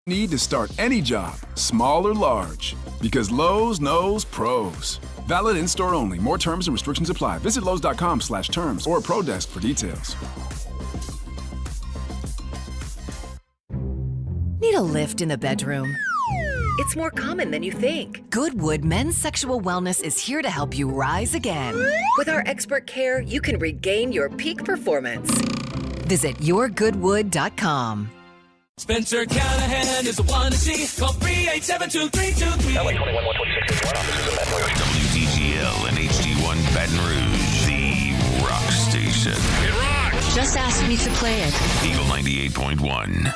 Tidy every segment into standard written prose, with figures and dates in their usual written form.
Need to start any job, small or large. Because Lowe's knows pros. Valid in-store only. More terms and restrictions apply. Visit Lowe's.com/terms or Pro Desk for details. Need a lift in the bedroom? It's more common than you think. Goodwood Men's Sexual Wellness is here to help you rise again. With our expert care, you can regain your peak performance. Visit yourgoodwood.com. Spencer Callahan is the one to see. Call 387-2323. LA 21 126 WDGL and HD1 Baton Rouge, the rock station. It rocks. Just ask me to play it. Eagle 98.1.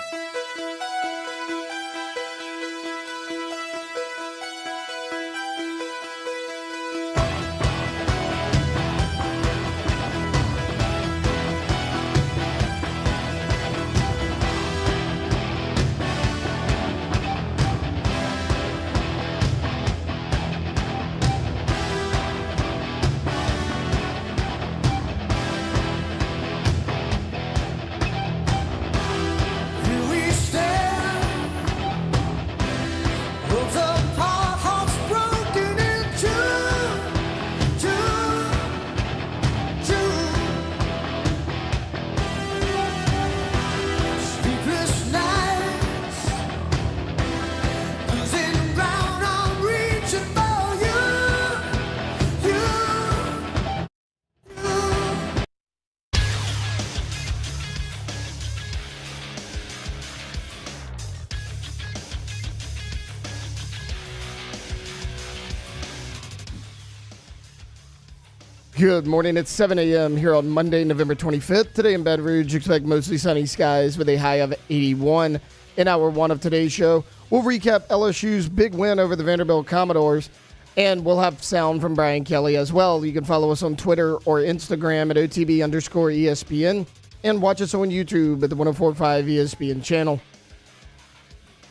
Good morning. It's 7 a.m. here on Monday, November 25th. Today in Baton Rouge, expect mostly sunny skies with a high of 81. In hour one of today's show, we'll recap LSU's big win over the Vanderbilt Commodores, and we'll have sound from Brian Kelly as well. You can follow us on Twitter or Instagram at OTB_ESPN and watch us on YouTube at the 104.5 ESPN channel.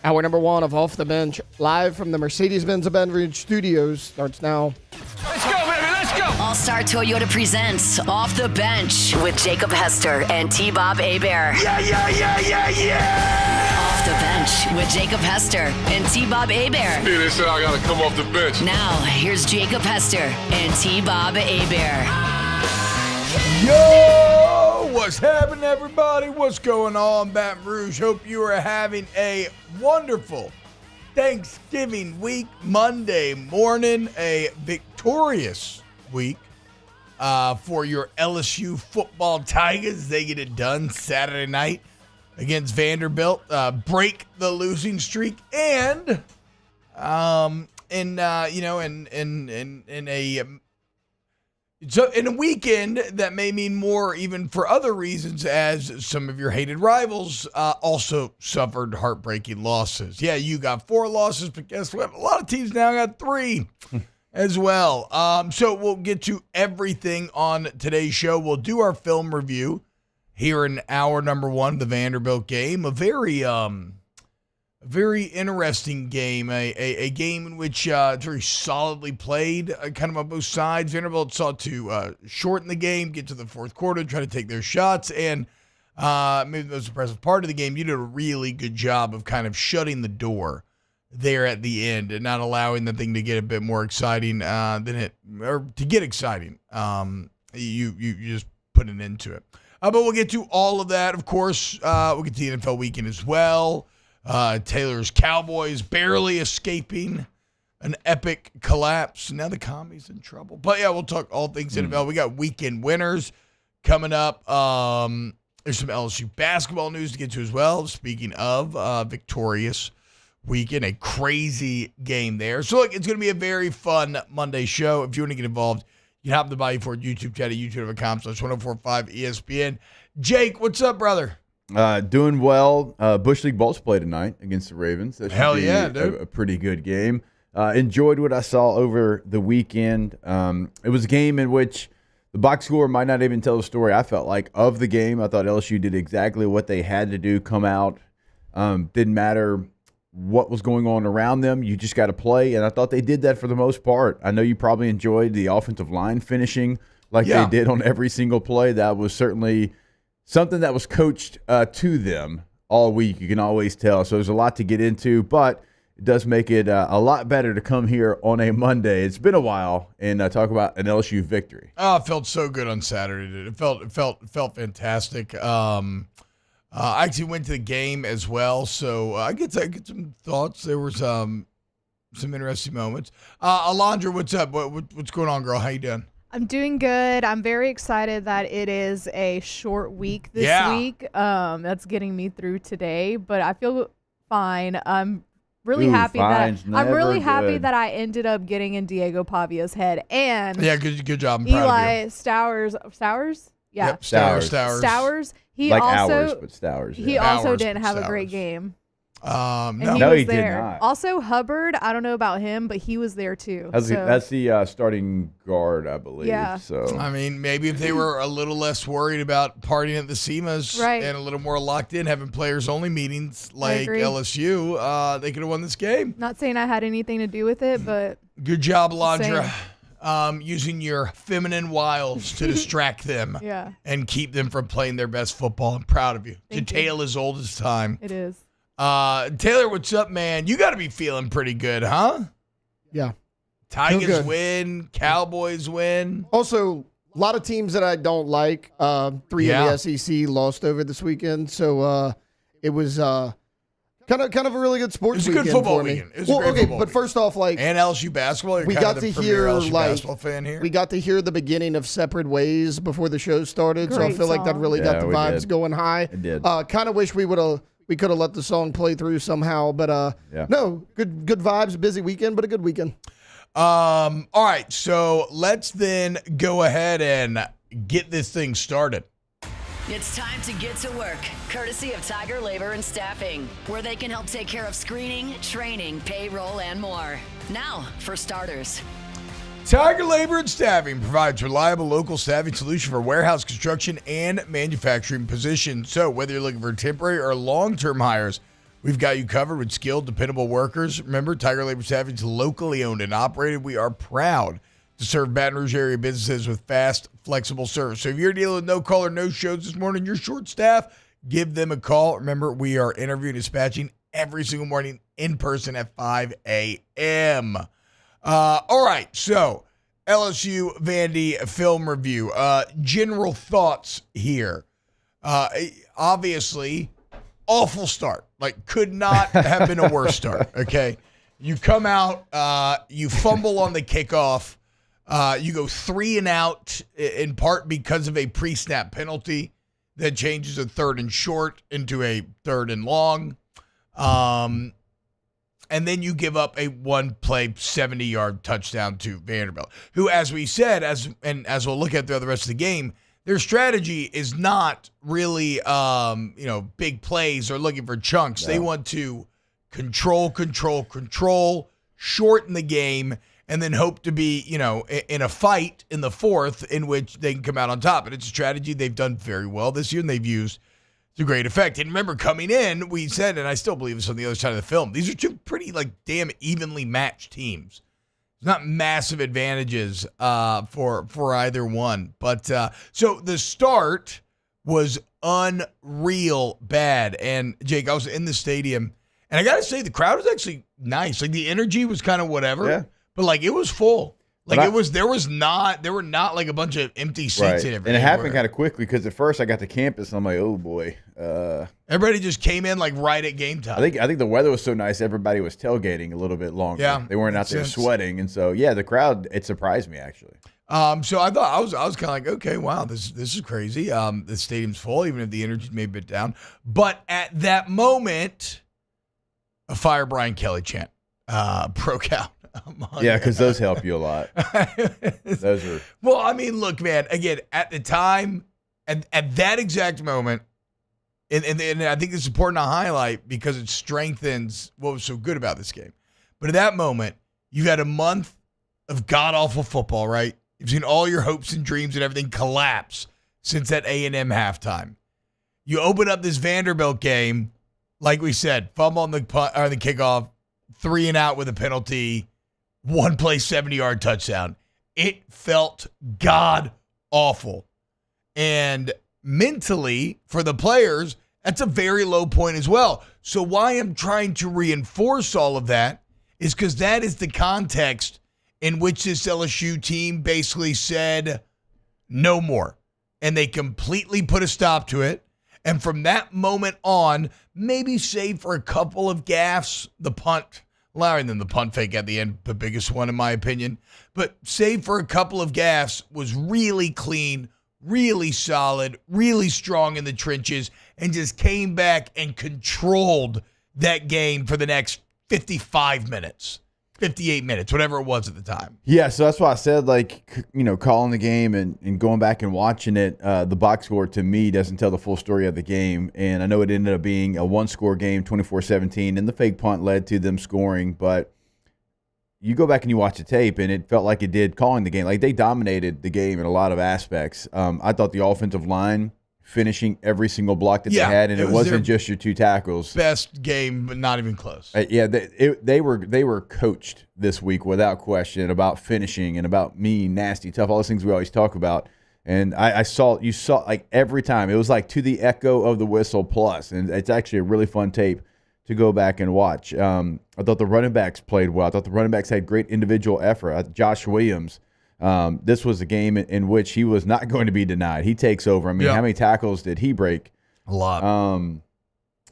Hour number one of Off the Bench, live from the Mercedes-Benz of Baton Rouge studios, starts now. Let's go, baby. Let's go. All-Star Toyota presents Off the Bench with Jacob Hester and T-Bob Hebert. Yeah. Off the Bench with Jacob Hester and T-Bob Hebert. They said I gotta come off the bench. Now, here's Jacob Hester and T-Bob Hebert. Yo! What's happening, everybody? What's going on, Baton Rouge? Hope you are having a wonderful Thanksgiving week, Monday morning, a victorious week for your LSU football Tigers. They get it done Saturday night against Vanderbilt, break the losing streak, and in a weekend that may mean more even for other reasons, as some of your hated rivals also suffered heartbreaking losses. Yeah, you got 4 losses, but guess what? A lot of teams now got 3 as well. So we'll get to everything on today's show. We'll do our film review here in hour number one, the Vanderbilt game. A very interesting game, a game in which it's very solidly played, kind of on both sides. Vanderbilt sought to shorten the game, get to the fourth quarter, try to take their shots, and maybe the most impressive part of the game, you did a really good job of kind of shutting the door there at the end and not allowing the thing to get a bit more exciting or to get exciting. You just put an end to it. But we'll get to all of that, of course. We'll get to the NFL weekend as well. Taylor's Cowboys barely escaping an epic collapse. Now the commie's in trouble. But yeah, we'll talk all things NFL. We got weekend winners coming up. There's some LSU basketball news to get to as well. Speaking of victorious weekend, a crazy game there. So look, it's going to be a very fun Monday show. If you want to get involved, you can hop on the Bayou Ford YouTube chat at youtube.com/1045 ESPN. Jake, what's up, brother? Doing well. Bush League Bolts play tonight against the Ravens. That should Hell be yeah, dude. A pretty good game. Enjoyed what I saw over the weekend. It was a game in which the box score might not even tell the story, I felt like, of the game. I thought LSU did exactly what they had to do, come out. Didn't matter what was going on around them. You just got to play, and I thought they did that for the most part. I know you probably enjoyed the offensive line finishing like they did on every single play. That was certainly something that was coached to them all week. You can always tell. So there's a lot to get into, but it does make it a lot better to come here on a Monday. It's been a while and talk about an LSU victory. Oh, it felt so good on Saturday, dude. It felt fantastic. I actually went to the game as well, so I get some thoughts. There was some interesting moments. Alondra, what's up? What's going on, girl? How you doing? I'm doing good. I'm very excited that it is a short week this week. That's getting me through today, but I feel fine. I'm really happy that I ended up getting in Diego Pavia's head. And good job. I'm Eli Stowers. Yeah. Yep, Stowers. He like also hours, but Stowers. Yeah. He also Hours, didn't have Stowers. a great game. No, he did not. Also, Hubbard, I don't know about him, but he was there too. That's the starting guard, I believe. Yeah. So I mean, maybe if they were a little less worried about partying at the SEMAs and a little more locked in, having players-only meetings like LSU, they could have won this game. Not saying I had anything to do with it, but good job, Alondra. Using your feminine wiles to distract them and keep them from playing their best football. I'm proud of you. It's a tale as old as time. It is. Taylor, what's up, man? You got to be feeling pretty good, huh? Yeah. Tigers win. Cowboys win. Also, a lot of teams that I don't like. 3 in the SEC lost over this weekend, so it was kind of a really good sports weekend. It was a good football for me. weekend. It was a great football but first off, and LSU basketball. We got to hear basketball fan here. We got to hear the beginning of "Separate Ways" before the show started, so I feel like that really got the vibes going high. It did. Kind of wish we could have let the song play through somehow, but no, good vibes, busy weekend, but a good weekend. All right, so let's then go ahead and get this thing started. It's time to get to work, courtesy of Tiger Labor and Staffing, where they can help take care of screening, training, payroll, and more. Now, for starters. Tiger Labor and Staffing provides reliable local staffing solution for warehouse construction and manufacturing positions. So whether you're looking for temporary or long-term hires, we've got you covered with skilled, dependable workers. Remember, Tiger Labor Staffing is locally owned and operated. We are proud to serve Baton Rouge area businesses with fast, flexible service. So if you're dealing with no call or no shows this morning, you're short staff, give them a call. Remember, we are interviewing and dispatching every single morning in person at 5 a.m. All right, so LSU Vandy film review. General thoughts here. Obviously, awful start. Like, could not have been a worse start, okay? You come out, you fumble on the kickoff. You go 3 and out, in part because of a pre-snap penalty that changes a 3rd and short into a 3rd and long. And then you give up a 1-play 70-yard touchdown to Vanderbilt, who, as we said, as we'll look at throughout the rest of the game, their strategy is not really big plays or looking for chunks. No. They want to control, shorten the game, and then hope to be, in a fight in the 4th in which they can come out on top. And it's a strategy they've done very well this year, and they've used to great effect. And remember, coming in, we said, and I still believe this on the other side of the film, these are two pretty, damn evenly matched teams. There's not massive advantages for either one. But so the start was unreal bad. And, Jake, I was in the stadium, and I got to say, the crowd was actually nice. Like, the energy was kind of whatever. Yeah. But, it was full. There were not like a bunch of empty seats in everywhere. And it happened kind of quickly because at first I got to campus and I'm like, oh boy. Everybody just came in right at game time. I think the weather was so nice everybody was tailgating a little bit longer. Yeah, they weren't out there sweating, and so the crowd, it surprised me actually. So I thought I was kind of like, okay, wow, this is crazy. The stadium's full, even if the energy may be a bit down. But at that moment, a Fire Brian Kelly chant broke out. Yeah, because those help you a lot. Those are. Well, I mean, look, man. Again, at the time, and at that exact moment, and I think it's important to highlight because it strengthens what was so good about this game. But at that moment, you had a month of god awful football, right? You've seen all your hopes and dreams and everything collapse since that A&M halftime. You open up this Vanderbilt game, like we said, fumble on the kickoff, 3 and out with a penalty. 1-play 70-yard touchdown. It felt god awful. And mentally, for the players, That's a very low point as well. So why I'm trying to reinforce all of that is because that is the context in which this LSU team basically said no more. And they completely put a stop to it. And from that moment on, maybe save for a couple of gaffes, the punt, and then the punt fake at the end, the biggest one in my opinion. But save for a couple of gaffes, was really clean, really solid, really strong in the trenches, and just came back and controlled that game for the next 55 minutes. 58 minutes, whatever it was at the time. Yeah, so that's why I said, calling the game and going back and watching it, the box score to me doesn't tell the full story of the game. And I know it ended up being a one-score game, 24-17, and the fake punt led to them scoring. But you go back and you watch the tape, and it felt like it did calling the game. Like, they dominated the game in a lot of aspects. I thought the offensive line finishing every single block that they had, and it wasn't just your two tackles. Best game, but not even close. They were coached this week without question about finishing and about mean, nasty, tough, all those things we always talk about. And you saw like every time it was like to the echo of the whistle plus, and it's actually a really fun tape to go back and watch. I thought the running backs played well. I thought the running backs had great individual effort. Josh Williams. This was a game in which he was not going to be denied. He takes over. I mean, how many tackles did he break? A lot.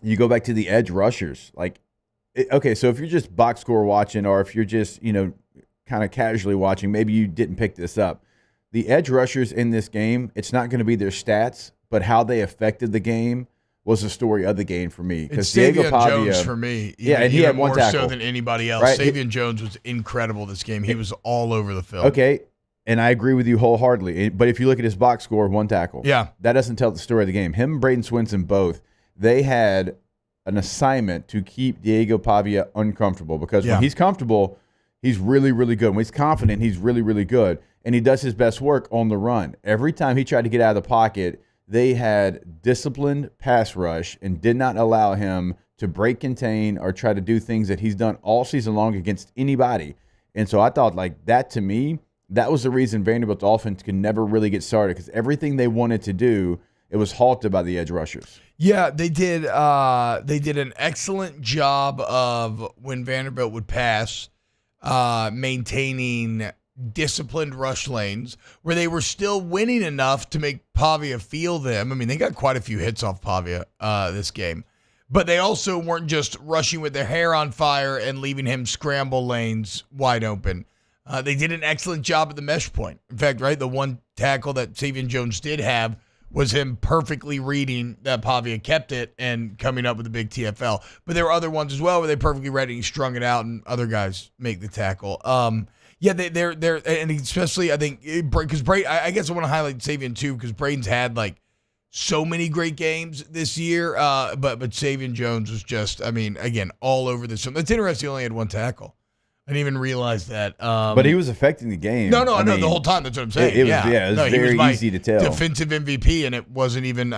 You go back to the edge rushers. Okay, so if you're just box score watching, or if you're just, kind of casually watching, maybe you didn't pick this up. The edge rushers in this game, it's not going to be their stats, but how they affected the game was the story of the game for me. It's Savion Jones for me. And he had one tackle. More so than anybody else. Right? Savion Jones was incredible this game. He was all over the field. Okay. And I agree with you wholeheartedly. But if you look at his box score, one tackle. Yeah. That doesn't tell the story of the game. Him and Braden Swinson both, they had an assignment to keep Diego Pavia uncomfortable. Because when he's comfortable, he's really, really good. When he's confident, he's really, really good. And he does his best work on the run. Every time he tried to get out of the pocket, they had disciplined pass rush and did not allow him to break contain or try to do things that he's done all season long against anybody. And so I thought, that to me, that was the reason Vanderbilt's offense could never really get started, because everything they wanted to do, it was halted by the edge rushers. Yeah, they did. They did an excellent job of, when Vanderbilt would pass, maintaining disciplined rush lanes where they were still winning enough to make Pavia feel them. I mean, they got quite a few hits off Pavia this game, but they also weren't just rushing with their hair on fire and leaving him scramble lanes wide open. They did an excellent job at the mesh point. In fact, the one tackle that Savion Jones did have was him perfectly reading that Pavia kept it and coming up with a big TFL. But there were other ones as well where they perfectly read it, he strung it out, and other guys make the tackle. They're and especially I think because I guess I want to highlight Savion too, because Braden's had so many great games this year. But Savion Jones was just, again, all over this. That's interesting. He only had one tackle. I didn't even realize that. But he was affecting the game. No, the whole time. That's what I'm saying. It was very easy to tell. Defensive MVP, and it wasn't even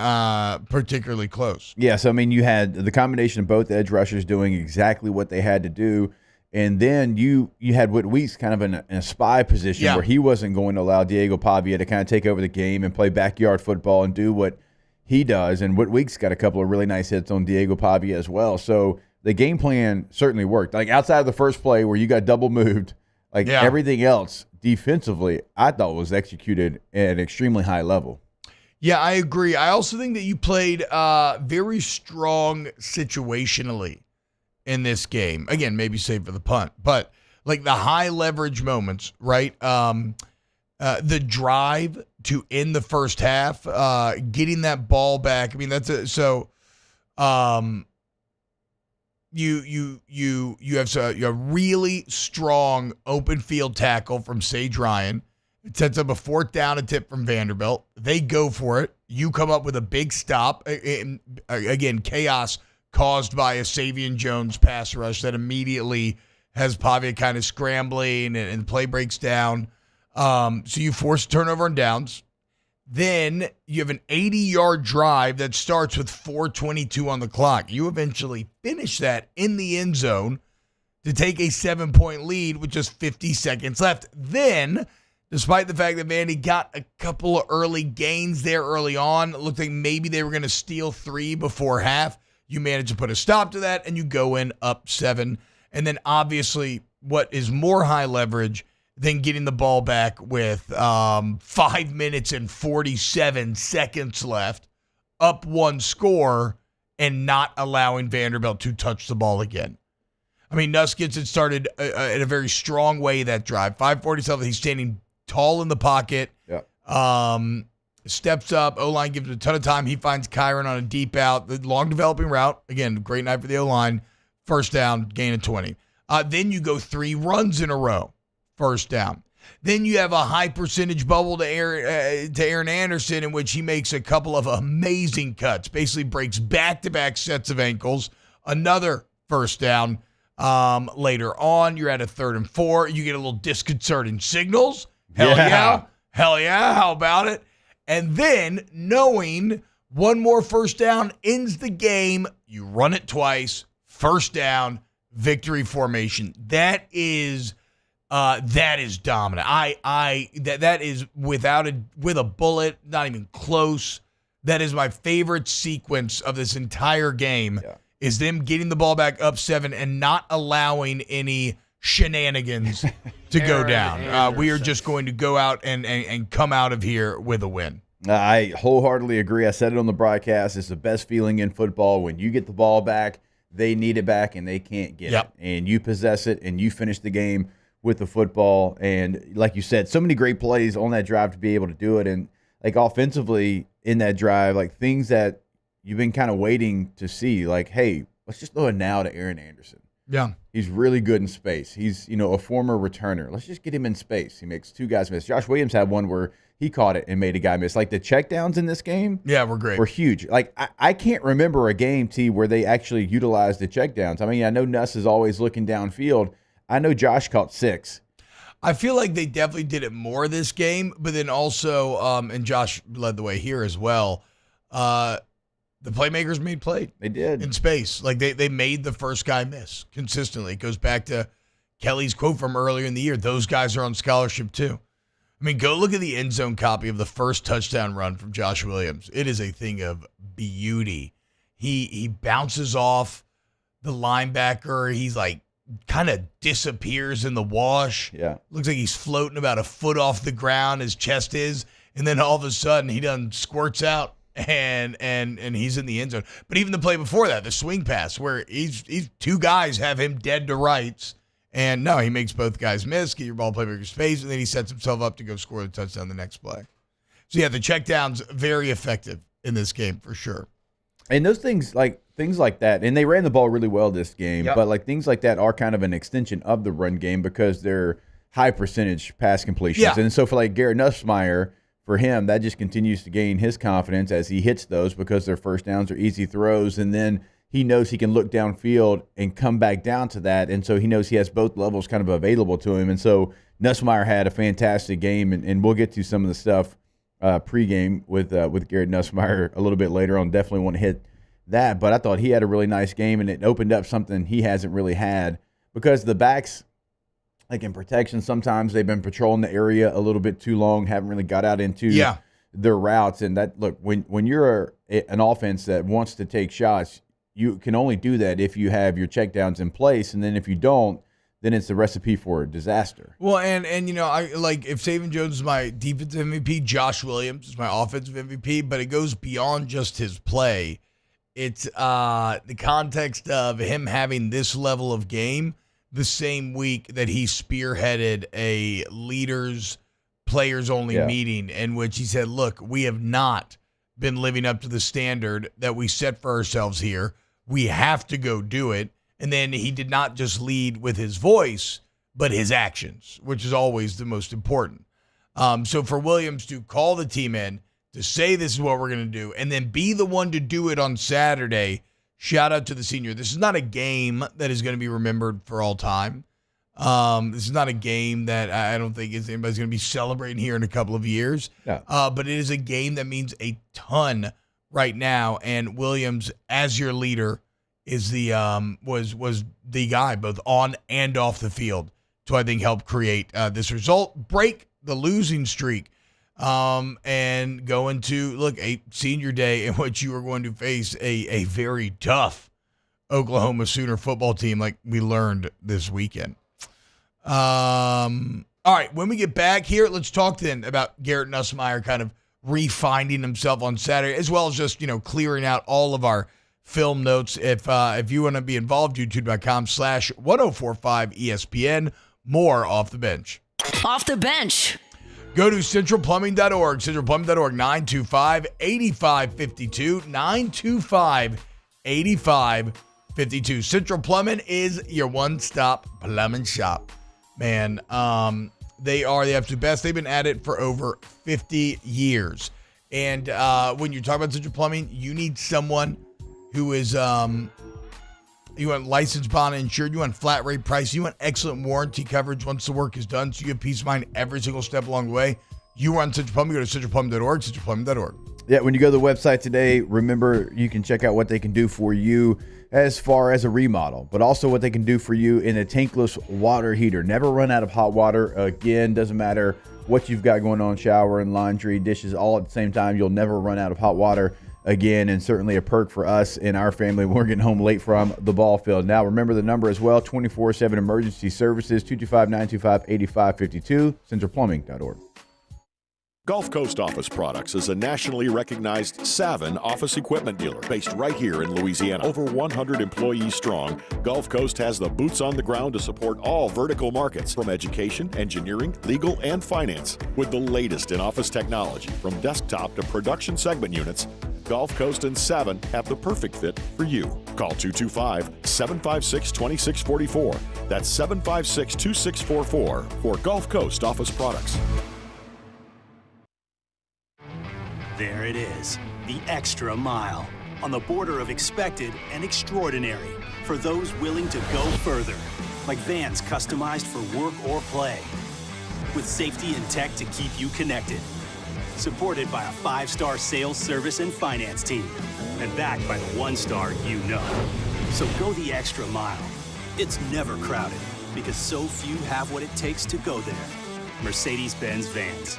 particularly close. Yeah, so you had the combination of both edge rushers doing exactly what they had to do, and then you had Whit Weeks kind of in a spy position where he wasn't going to allow Diego Pavia to kind of take over the game and play backyard football and do what he does. And Whit Weeks got a couple of really nice hits on Diego Pavia as well. So the game plan certainly worked. Outside of the first play where you got double moved, everything else defensively, I thought was executed at an extremely high level. Yeah, I agree. I also think that you played very strong situationally in this game. Again, maybe save for the punt, but the high leverage moments, right? The drive to end the first half, getting that ball back. You have a really strong open field tackle from Sage Ryan. It sets up a 4th down attempt from Vanderbilt. They go for it. You come up with a big stop. Again, chaos caused by a Savion Jones pass rush that immediately has Pavia kind of scrambling and the play breaks down. So you force a turnover on downs. Then you have an 80-yard drive that starts with 4:22 on the clock. You eventually finish that in the end zone to take a 7-point lead with just 50 seconds left. Then Despite the fact that Vandy got a couple of early gains there early on, it looked like maybe they were going to steal 3 before half. You manage to put a stop to that, and you go in up 7. And then obviously what is more high leverage than getting the ball back with 5 minutes and 47 seconds left, up 1 score, and not allowing Vanderbilt to touch the ball again. I mean, Nuss gets it started in a very strong way that drive. 5:47, he's standing tall in the pocket. Yeah. Steps up. O-line gives him a ton of time. He finds Kyron on a deep out. The long developing route. Again, great night for the O-line. First down, gain of 20. Then you go 3 runs in a row. First down. Then you have a high percentage bubble to Aaron Anderson in which he makes a couple of amazing cuts. Basically breaks back-to-back sets of ankles. Another first down. Later on, you're at a 3rd and 4. You get a little disconcerting signals. Hell yeah. Hell yeah. How about it? And then, knowing one more first down ends the game, you run it twice, first down, victory formation. That is dominant. That is with a bullet, not even close. That is my favorite sequence of this entire game. Yeah. Is them getting the ball back up 7 and not allowing any shenanigans to go down. We are just going to go out and come out of here with a win. I wholeheartedly agree. I said it on the broadcast. It's the best feeling in football when you get the ball back, they need it back, and they can't get it. And you possess it, and you finish the game with the football. And like you said, so many great plays on that drive to be able to do it. And like offensively in that drive, like things that you've been kind of waiting to see, like, hey, let's just throw it now to Aaron Anderson. Yeah. He's really good in space. He's, a former returner. Let's just get him in space. He makes 2 guys miss. Josh Williams had one where he caught it and made a guy miss. Like the checkdowns in this game were great. Were huge. Like I can't remember a game, T, where they actually utilized the checkdowns. I mean, I know Nuss is always looking downfield. I know Josh caught 6. I feel like they definitely did it more this game, but then also, and Josh led the way here as well, the playmakers made play. They did. In space. Like, they made the first guy miss consistently. It goes back to Kelly's quote from earlier in the year. Those guys are on scholarship, too. I mean, go look at the end zone copy of the first touchdown run from Josh Williams. It is a thing of beauty. He bounces off the linebacker. He's like, kind of disappears in the wash. Yeah. Looks like he's floating about a foot off the ground, his chest is. And then all of a sudden, he done squirts out. And he's in the end zone. But even the play before that, the swing pass, where he's 2 guys have him dead to rights. And no, he makes both guys miss, get your ball playmaker's face, and then he sets himself up to go score the touchdown the next play. So yeah, the checkdowns very effective in this game for sure. And those things like that, and they ran the ball really well this game, but like things like that are kind of an extension of the run game because they're high percentage pass completions. Yeah. And so for like Garrett Nussmeier, for him, that just continues to gain his confidence as he hits those because their first downs are easy throws. And then he knows he can look downfield and come back down to that. And so he knows he has both levels kind of available to him. And so Nussmeier had a fantastic game, and we'll get to some of the stuff pregame with Garrett Nussmeier a little bit later on. Definitely want to hit that. But I thought he had a really nice game, and it opened up something he hasn't really had because the backs – like in protection, sometimes they've been patrolling the area a little bit too long, haven't really got out into their routes. And that, look, when you're an offense that wants to take shots, you can only do that if you have your checkdowns in place. And then if you don't, then it's a recipe for disaster. Well, and I like if Savion Jones is my defensive MVP, Josh Williams is my offensive MVP, but it goes beyond just his play. It's the context of him having this level of game the same week that he spearheaded a players-only meeting in which he said, look, we have not been living up to the standard that we set for ourselves here. We have to go do it. And then he did not just lead with his voice, but his actions, which is always the most important. So for Williams to call the team in, to say this is what we're going to do, and then be the one to do it on Saturday, shout out to the senior. This is not a game that is going to be remembered for all time. This is not a game that I don't think anybody's going to be celebrating here in a couple of years. No. But it is a game that means a ton right now. And Williams, as your leader, is the was the guy both on and off the field to I think help create this result. Break the losing streak and go into, a senior day in which you are going to face a very tough Oklahoma Sooner football team like we learned this weekend. All right, when we get back here, let's talk then about Garrett Nussmeier kind of refinding himself on Saturday, as well as just, clearing out all of our film notes. If you want to be involved, youtube.com/1045ESPN. More Off the Bench. Off the Bench. Go to centralplumbing.org, centralplumbing.org, 925-8552, 925-8552. Central Plumbing is your one-stop plumbing shop. Man, they are the absolute best. They've been at it for over 50 years. And when you're talking about Central Plumbing, you need someone who is, you want licensed, bond, insured, you want flat rate price, you want excellent warranty coverage once the work is done, so you have peace of mind every single step along the way. You want Central Plumbing, go to centralplumbing.org, centralplumbing.org. Yeah, when you go to the website today, remember you can check out what they can do for you as far as a remodel, but also what they can do for you in a tankless water heater. Never run out of hot water. Again, doesn't matter what you've got going on, shower and laundry, dishes, all at the same time. You'll never run out of hot water again, and certainly a perk for us in our family when we're getting home late from the ball field. Now, remember the number as well, 24/7 emergency services, 225-925-8552, centralplumbing.org. Gulf Coast Office Products is a nationally recognized Savin office equipment dealer based right here in Louisiana. Over 100 employees strong, Gulf Coast has the boots on the ground to support all vertical markets, from education, engineering, legal, and finance. With the latest in office technology, from desktop to production segment units, Gulf Coast and Savin have the perfect fit for you. Call 225-756-2644. That's 756-2644 for Gulf Coast Office Products. There it is, the extra mile, on the border of expected and extraordinary, for those willing to go further, like vans customized for work or play, with safety and tech to keep you connected, supported by a 5-star sales, service, and finance team, and backed by the 1-star you know. So go the extra mile. It's never crowded, because so few have what it takes to go there. Mercedes-Benz Vans.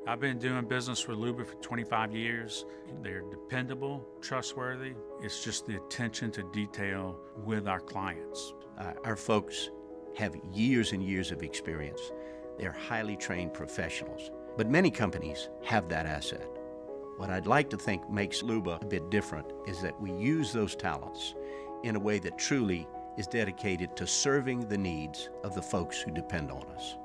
I've been doing business with Luba for 25 years. They're dependable, trustworthy. It's just the attention to detail with our clients. Our folks have years and years of experience. They're highly trained professionals, but many companies have that asset. What I'd like to think makes Luba a bit different is that we use those talents in a way that truly is dedicated to serving the needs of the folks who depend on us.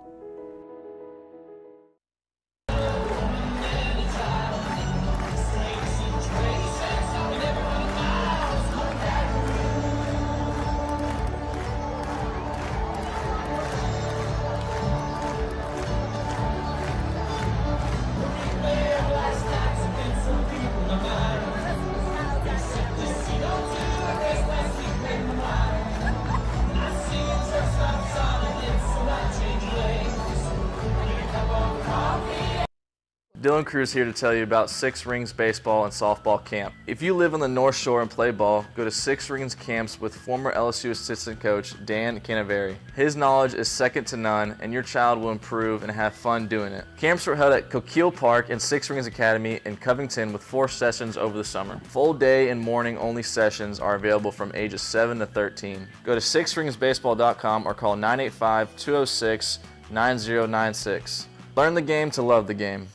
Dylan Cruz here to tell you about Six Rings Baseball and Softball Camp. If you live on the North Shore and play ball, go to Six Rings Camps with former LSU assistant coach Dan Canaveri. His knowledge is second to none, and your child will improve and have fun doing it. Camps were held at Coquille Park and Six Rings Academy in Covington with 4 sessions over the summer. Full day and morning only sessions are available from ages 7 to 13. Go to sixringsbaseball.com or call 985-206-9096. Learn the game to love the game.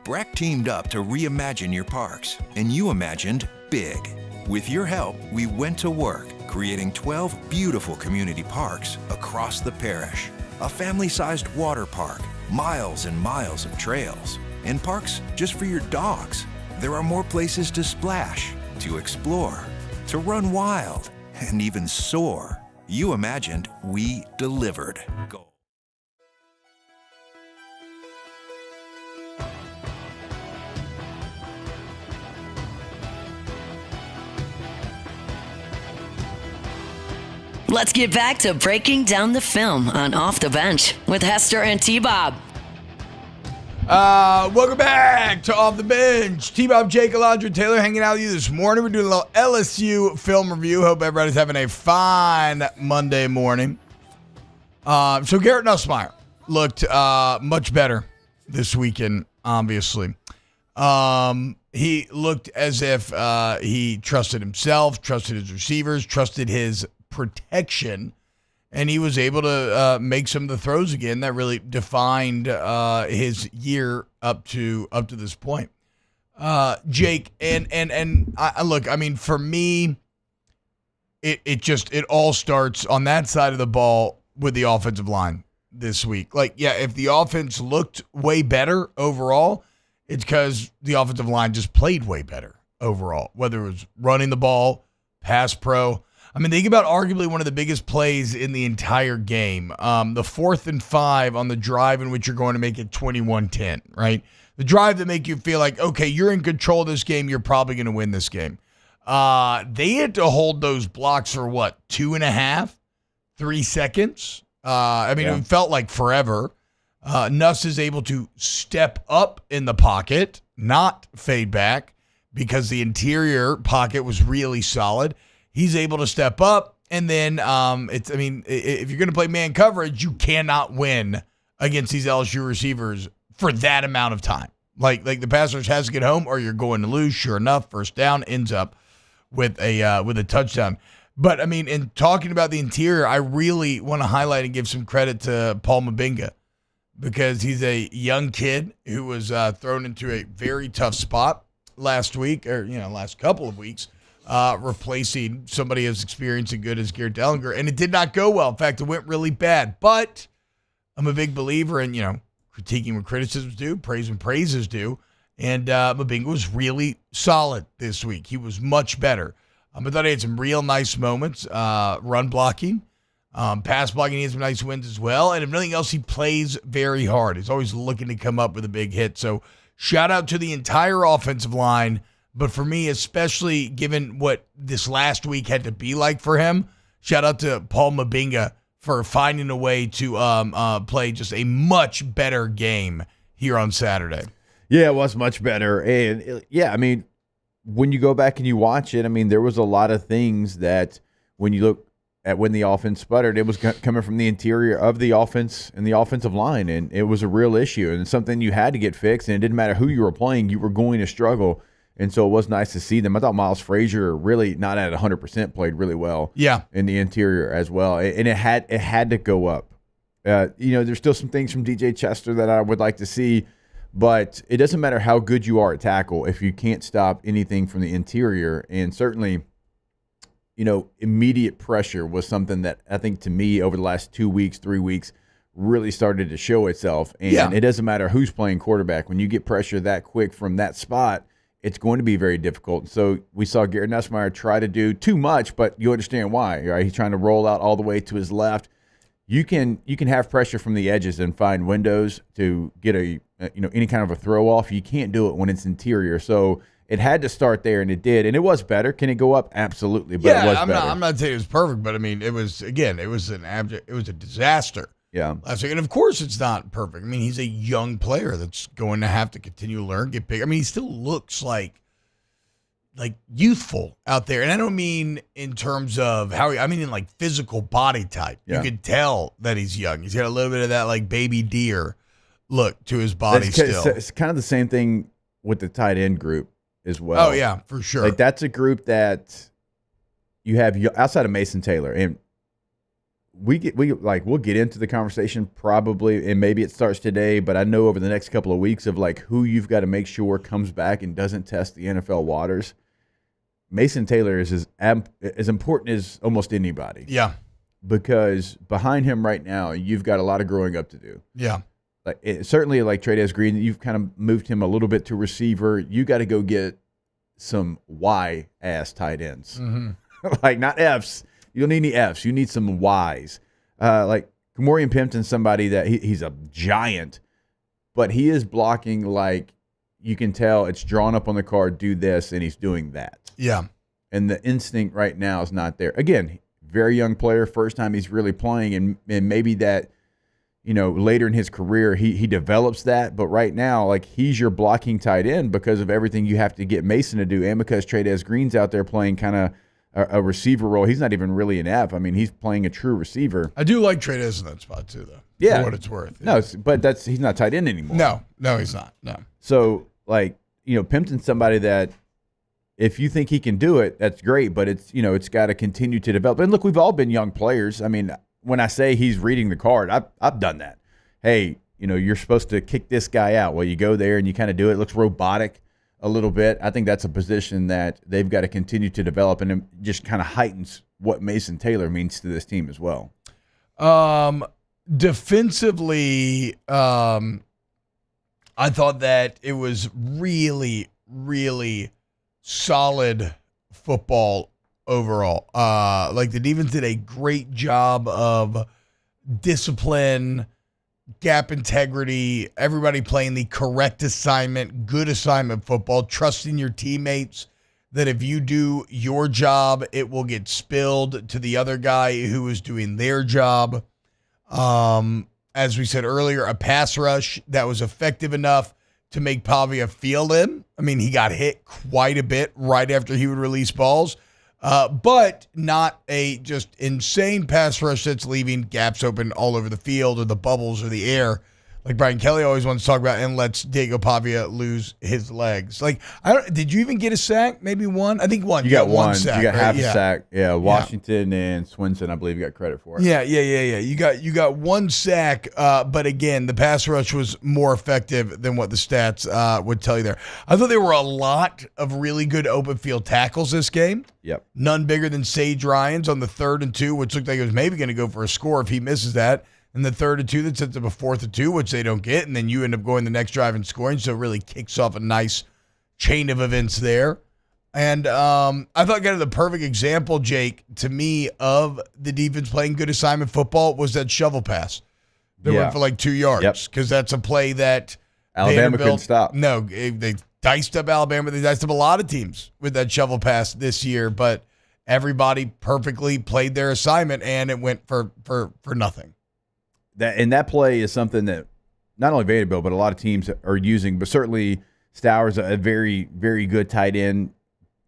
Breck teamed up to reimagine your parks, and you imagined big. With your help, we went to work, creating 12 beautiful community parks across the parish. A family-sized water park, miles and miles of trails, and parks just for your dogs. There are more places to splash, to explore, to run wild, and even soar. You imagined, we delivered. Go. Let's get back to breaking down the film on Off the Bench with Hester and T-Bob. Welcome back to Off the Bench. T-Bob, Jake, Alondra, Taylor hanging out with you this morning. We're doing a little LSU film review. Hope everybody's having a fine Monday morning. So Garrett Nussmeier looked much better this weekend, obviously. He looked as if he trusted himself, trusted his receivers, trusted his protection, and he was able to make some of the throws again that really defined his year up to this point. Jake, and I look, I mean, for me, it all starts on that side of the ball with the offensive line this week. Like, yeah, if the offense looked way better overall, it's because the offensive line just played way better overall, whether it was running the ball, pass pro. I mean, think about arguably one of the biggest plays in the entire game. The 4th and 5 on the drive in which you're going to make it 21-10, right? The drive that make you feel like, okay, you're in control of this game. You're probably going to win this game. They had to hold those blocks for what, 2.5, 3 seconds? It felt like forever. Nuss is able to step up in the pocket, not fade back, because the interior pocket was really solid. He's able to step up, and then if you're going to play man coverage, you cannot win against these LSU receivers for that amount of time. Like the pass rush has to get home, or you're going to lose. Sure enough, first down ends up with a touchdown. But, I mean, in talking about the interior, I really want to highlight and give some credit to Paul Mabinga, because he's a young kid who was thrown into a very tough spot last couple of weeks, replacing somebody as experienced and good as Garrett Dellinger. And it did not go well. In fact, it went really bad. But I'm a big believer in, critiquing when criticism's due, praise when praise is due. And Mabinga was really solid this week. He was much better. I thought he had some real nice moments, run blocking, pass blocking. He had some nice wins as well. And if nothing else, he plays very hard. He's always looking to come up with a big hit. So shout out to the entire offensive line. But for me, especially given what this last week had to be like for him, shout out to Paul Mabinga for finding a way to play just a much better game here on Saturday. Yeah, it was much better. And, when you go back and you watch it, there was a lot of things that when you look at when the offense sputtered, it was coming from the interior of the offense and the offensive line, and it was a real issue and something you had to get fixed, and it didn't matter who you were playing, you were going to struggle, and so it was nice to see them. I thought Miles Frazier, really not at 100%, played really well in the interior as well, and it had to go up. There's still some things from DJ Chester that I would like to see, but it doesn't matter how good you are at tackle if you can't stop anything from the interior. And certainly, immediate pressure was something that I think, to me, over the last 2 weeks, 3 weeks, really started to show itself. And it doesn't matter who's playing quarterback. When you get pressure that quick from that spot, it's going to be very difficult. So we saw Garrett Nussmeier try to do too much, but you understand why, right? He's trying to roll out all the way to his left. You can have pressure from the edges and find windows to get any kind of a throw off. You can't do it when it's interior. So it had to start there, and it did, and it was better. Can it go up? Absolutely, but it was better. I'm not saying it was perfect, but it was a disaster. Yeah. Last week, and of course it's not perfect. He's a young player that's going to have to continue to learn, get big. He still looks like youthful out there. And I don't mean in terms of in like physical body type. Yeah. You could tell that he's young. He's got a little bit of that like baby deer look to his body still. It's kind of the same thing with the tight end group as well. Oh, yeah, for sure. Like that's a group that you have outside of Mason Taylor. And we'll get into the conversation probably, and maybe it starts today, but I know over the next couple of weeks of like who you've got to make sure comes back and doesn't test the NFL waters. Mason Taylor is as important as almost anybody. Yeah. Because behind him right now, you've got a lot of growing up to do. Yeah. Certainly like Tre'Davious Green, you've kind of moved him a little bit to receiver. You got to go get some Y-ass tight ends. Mm-hmm. Like not Fs. You don't need any Fs. You need some Ys. Like Kamorian Pimpton's somebody that he's a giant, but he is blocking like you can tell it's drawn up on the card, do this, and he's doing that. Yeah. And the instinct right now is not there. Again, very young player, first time he's really playing, and maybe that, later in his career he develops that. But right now, like he's your blocking tight end because of everything you have to get Mason to do, and because Tre'Davious Green's out there playing kind of a receiver role. He's not even really an F. I mean, he's playing a true receiver. I do like Trey Davis in that spot too, though. Yeah. For what it's worth. No, but he's not tight end anymore. No, he's not. No. So, Pimpton's somebody that if you think he can do it, that's great, but it's got to continue to develop. And look, we've all been young players. I mean, when I say he's reading the card, I've done that. Hey, you're supposed to kick this guy out. Well, you go there and you kind of do it. It looks robotic a little bit. I think that's a position that they've got to continue to develop, and it just kind of heightens what Mason Taylor means to this team as well. Defensively, I thought that it was really, really solid football overall. Like the defense did a great job of discipline, gap integrity, everybody playing the correct assignment, good assignment football, trusting your teammates that if you do your job, it will get spilled to the other guy who is doing their job. As we said earlier, a pass rush that was effective enough to make Pavia feel him. I mean, he got hit quite a bit right after he would release balls, but not a just insane pass rush that's leaving gaps open all over the field or the bubbles or the air, like Brian Kelly always wants to talk about, and lets Diego Pavia lose his legs. Like, did you even get a sack? Maybe one? I think one. You got one sack. You got right? half a sack. Yeah, Washington and Swinson, I believe, you got credit for it. Yeah. You got one sack, but again, the pass rush was more effective than what the stats would tell you there. I thought there were a lot of really good open field tackles this game. Yep. None bigger than Sage Ryan's on the 3rd and 2, which looked like it was maybe going to go for a score if he misses that. And the 3rd and 2 that sets up a 4th and 2, which they don't get, and then you end up going the next drive and scoring. So it really kicks off a nice chain of events there. And I thought kind of the perfect example, Jake, to me, of the defense playing good assignment football was that shovel pass. They went for like 2 yards because that's a play that Alabama couldn't stop. No, they diced up Alabama. They diced up a lot of teams with that shovel pass this year, but everybody perfectly played their assignment, and it went for nothing. That play is something that not only Vanderbilt, but a lot of teams are using, but certainly Stowers, a very, very good tight end,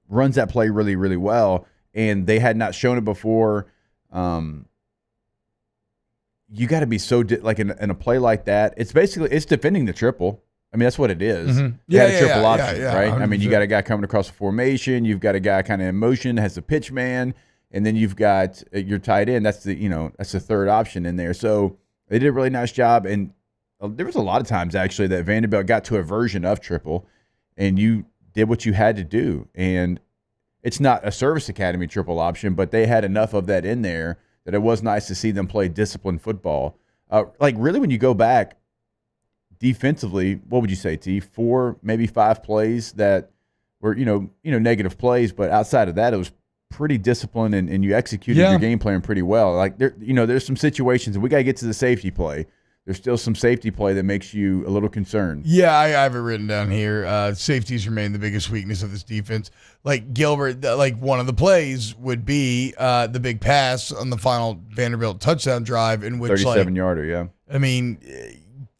runs that play really, really well, and they had not shown it before. You got to be so like in a play like that. It's defending the triple. I mean, that's what it is. Mm-hmm. You had a triple option, right? 100%. I mean, you got a guy coming across the formation. You've got a guy kind of in motion, has the pitch man, and then you've got your tight end. That's the third option in there. So they did a really nice job, and there was a lot of times actually that Vanderbilt got to a version of triple, and you did what you had to do. And it's not a service academy triple option, but they had enough of that in there that it was nice to see them play disciplined football. Like really, when you go back defensively, what would you say, T? 4, maybe 5 plays that were negative plays, but outside of that, it was pretty disciplined, and you executed your game plan pretty well. Like there's some situations, and we got to get to the safety play. There's still some safety play that makes you a little concerned. Yeah, I have it written down here. Safeties remain the biggest weakness of this defense. Like Gilbert, like one of the plays would be the big pass on the final Vanderbilt touchdown drive, in which 37-yarder, yeah. I mean,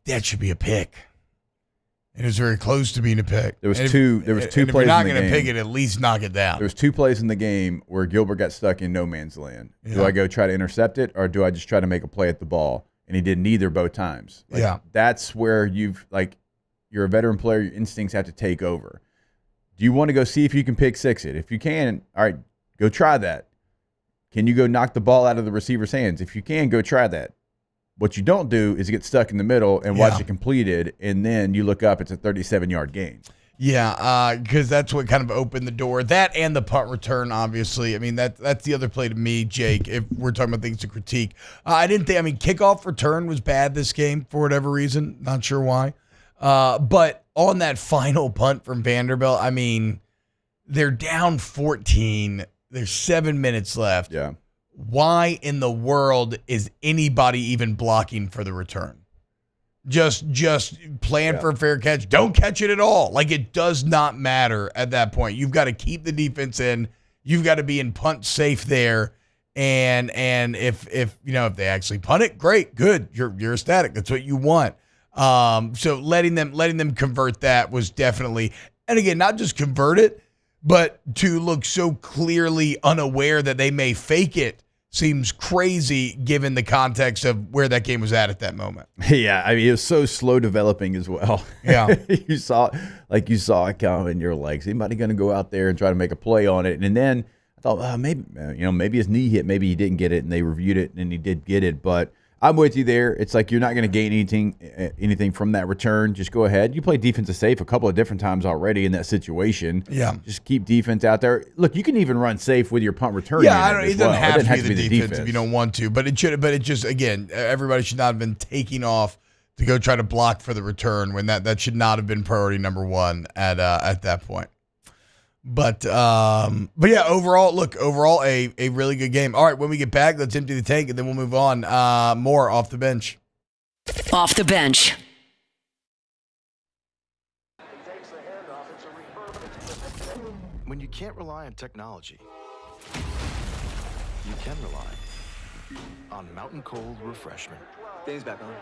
that should be a pick. It was very close to being a pick. There was two plays in the game. If you're not going to pick it, at least knock it down. There was 2 plays in the game where Gilbert got stuck in no man's land. Yeah. Do I go try to intercept it, or do I just try to make a play at the ball? And he did neither both times. That's where you're a veteran player. Your instincts have to take over. Do you want to go see if you can pick six it? If you can, all right, go try that. Can you go knock the ball out of the receiver's hands? If you can, go try that. What you don't do is get stuck in the middle and watch it completed, and then you look up, it's a 37-yard gain. Yeah, because that's what kind of opened the door. That and the punt return, obviously. I mean, that's the other play to me, Jake, if we're talking about things to critique. Kickoff return was bad this game for whatever reason. Not sure why. But on that final punt from Vanderbilt, I mean, they're down 14. There's 7 minutes left. Yeah. Why in the world is anybody even blocking for the return? Just plan for a fair catch. Don't catch it at all. Like, it does not matter at that point. You've got to keep the defense in. You've got to be in punt safe there. And if they actually punt it, great, good. You're ecstatic. That's what you want. So letting them convert that was definitely, and again, not just convert it, But to look so clearly unaware that they may fake it seems crazy given the context of where that game was at that moment. Yeah, I mean, it was so slow developing as well. Yeah. you saw it come, and you're like, is anybody going to go out there and try to make a play on it? And then I thought, maybe his knee hit, maybe he didn't get it, and they reviewed it, and he did get it. But I'm with you there. It's like you're not going to gain anything from that return. Just go ahead. You played defensive safe a couple of different times already in that situation. Yeah. Just keep defense out there. Look, you can even run safe with your punt return. Yeah, it doesn't have to be the defense if you don't want to. But it just, again, everybody should not have been taking off to go try to block for the return when that should not have been priority number one at that point. But yeah, overall a really good game. All right, when we get back, let's empty the tank and then we'll move on. More off the bench. Off the bench. When you can't rely on technology, you can rely on Mountain Cold Refreshment. Dave's back on.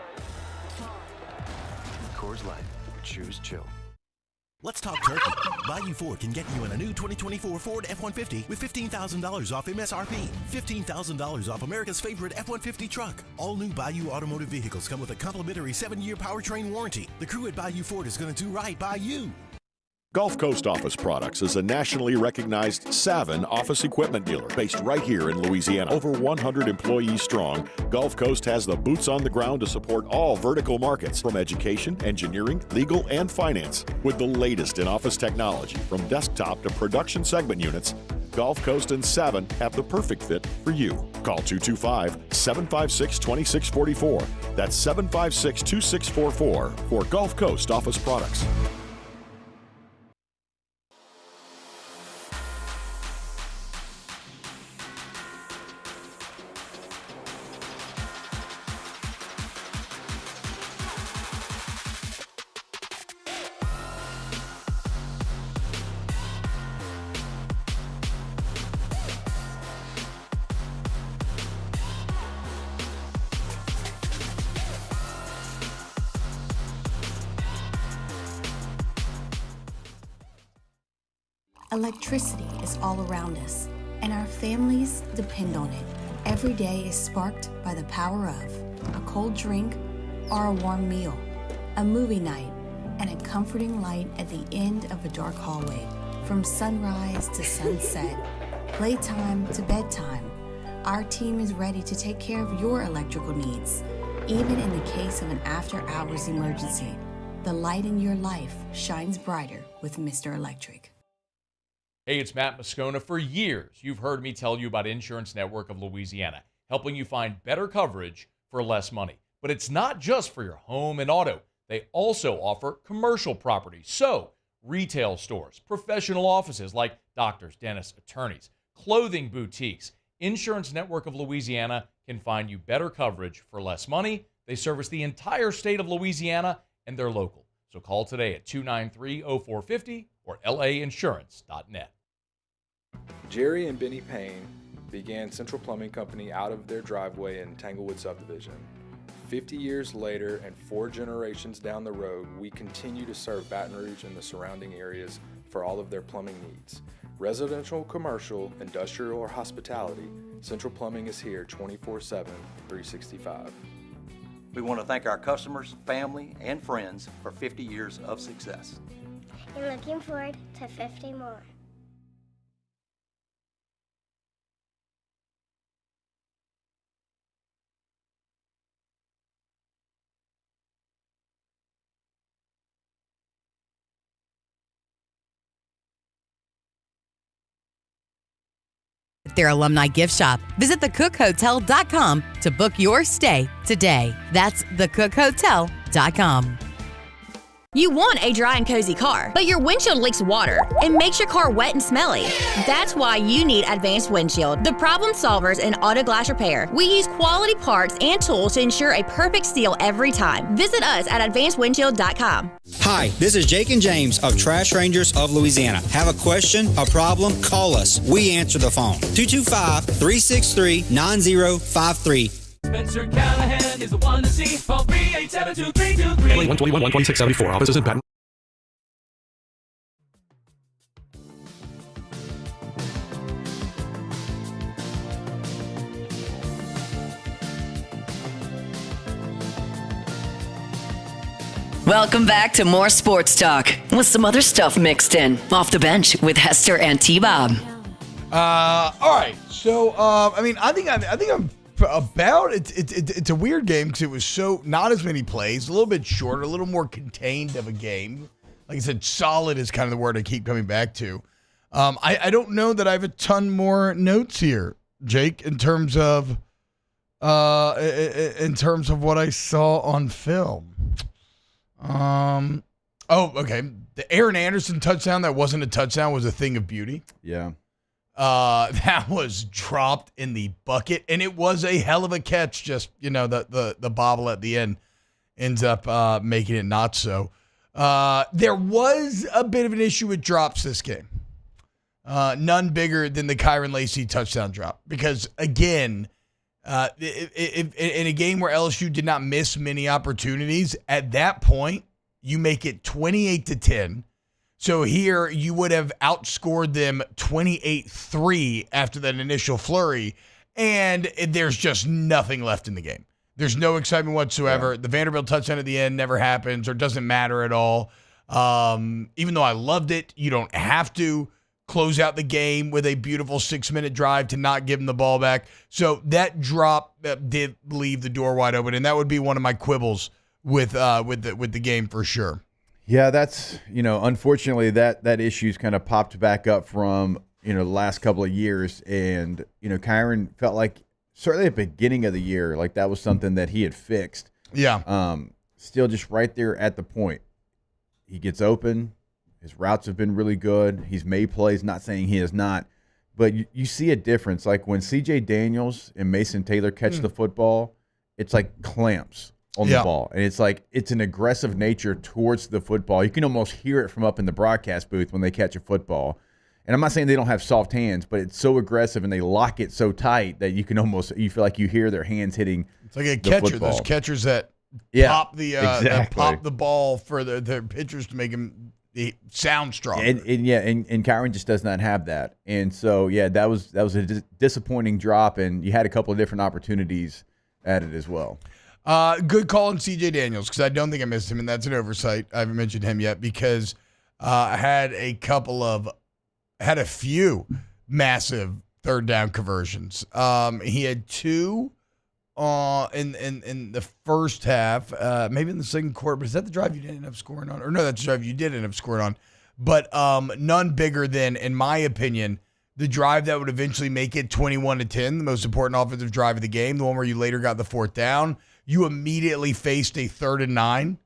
Coors Light. Choose chill. Let's talk turkey. Bayou Ford can get you in a new 2024 Ford F-150 with $15,000 off MSRP. $15,000 off America's favorite F-150 truck. All new Bayou automotive vehicles come with a complimentary 7-year powertrain warranty. The crew at Bayou Ford is going to do right by you. Gulf Coast Office Products is a nationally recognized Savin office equipment dealer based right here in Louisiana. Over 100 employees strong, Gulf Coast has the boots on the ground to support all vertical markets from education, engineering, legal, and finance. With the latest in office technology from desktop to production segment units, Gulf Coast and Savin have the perfect fit for you. Call 225-756-2644. That's 756-2644 for Gulf Coast Office Products. Electricity is all around us, and our families depend on it. Every day is sparked by the power of a cold drink or a warm meal, a movie night, and a comforting light at the end of a dark hallway. From sunrise to sunset, playtime to bedtime, our team is ready to take care of your electrical needs. Even in the case of an after-hours emergency, the light in your life shines brighter with Mr. Electric. Hey, it's Matt Moscona. For years, you've heard me tell you about Insurance Network of Louisiana, helping you find better coverage for less money. But it's not just for your home and auto. They also offer commercial property. So, retail stores, professional offices like doctors, dentists, attorneys, clothing boutiques. Insurance Network of Louisiana can find you better coverage for less money. They service the entire state of Louisiana, and they're local. So call today at 293-0450 or lainsurance.net. Jerry and Benny Payne began Central Plumbing Company out of their driveway in Tanglewood Subdivision. 50 years later and 4 generations down the road, we continue to serve Baton Rouge and the surrounding areas for all of their plumbing needs. Residential, commercial, industrial, or hospitality, Central Plumbing is here 24/7, 365. We want to thank our customers, family, and friends for 50 years of success. And looking forward to 50 more. Their alumni gift shop. Visit thecookhotel.com to book your stay today. That's thecookhotel.com. You want a dry and cozy car, but your windshield leaks water and makes your car wet and smelly. That's why you need Advanced Windshield, the problem solvers in auto glass repair. We use quality parts and tools to ensure a perfect seal every time. Visit us at advancedwindshield.com. Hi, this is Jake and James of Trash Rangers of Louisiana. Have a question, a problem, call us. We answer the phone. 225-363-9053. Spencer Callahan is the one to see. Call 387-2323. 121-12674. Offices in Patton. Welcome back to more sports talk with some other stuff mixed in. Off the bench with Hester and T-Bob. All right. So, I think I'm about it's a weird game because it was so not as many plays, a little bit shorter, a little more contained of a game. Like I said, solid is kind of the word I keep coming back to. I don't know that I have a ton more notes here, Jake, in terms of what I saw on film. Okay. The Aaron Anderson touchdown that wasn't a touchdown was a thing of beauty. Yeah. That was dropped in the bucket, and it was a hell of a catch. Just, the bobble at the end ends up making it not so. There was a bit of an issue with drops this game. None bigger than the Kyron Lacey touchdown drop. Because, again, in a game where LSU did not miss many opportunities, at that point, you make it 28-10. So here you would have outscored them 28-3 after that initial flurry, and there's just nothing left in the game. There's no excitement whatsoever. Yeah. The Vanderbilt touchdown at the end never happens or doesn't matter at all. Even though I loved it, you don't have to close out the game with a beautiful 6-minute drive to not give them the ball back. So that drop did leave the door wide open, and that would be one of my quibbles with the game for sure. Yeah, that's, unfortunately that issue's kind of popped back up from, the last couple of years. And, Kyron felt like certainly at the beginning of the year, like that was something that he had fixed. Yeah. Still just right there at the point. He gets open. His routes have been really good. He's made plays, not saying he has not. But you see a difference. Like when C.J. Daniels and Mason Taylor catch the football, it's like clamps on the ball. And it's like it's an aggressive nature towards the football. You can almost hear it from up in the broadcast booth when they catch a football. And I'm not saying they don't have soft hands, but it's so aggressive and they lock it so tight that you feel like you hear their hands hitting. It's like a catcher. Football. Those catchers that pop the ball for their pitchers to make them sound strong. And Kyron just does not have that. And so that was a disappointing drop, and you had a couple of different opportunities at it as well. Good call on C.J. Daniels, because I don't think I missed him, and that's an oversight. I haven't mentioned him yet because I had a few massive third down conversions. He had two in the first half, maybe in the second quarter, but is that the drive you didn't end up scoring on? Or no, that's the drive you did end up scoring on. But none bigger than, in my opinion, the drive that would eventually make it 21-10, the most important offensive drive of the game, the one where you later got the fourth down. You immediately faced a 3rd and 9,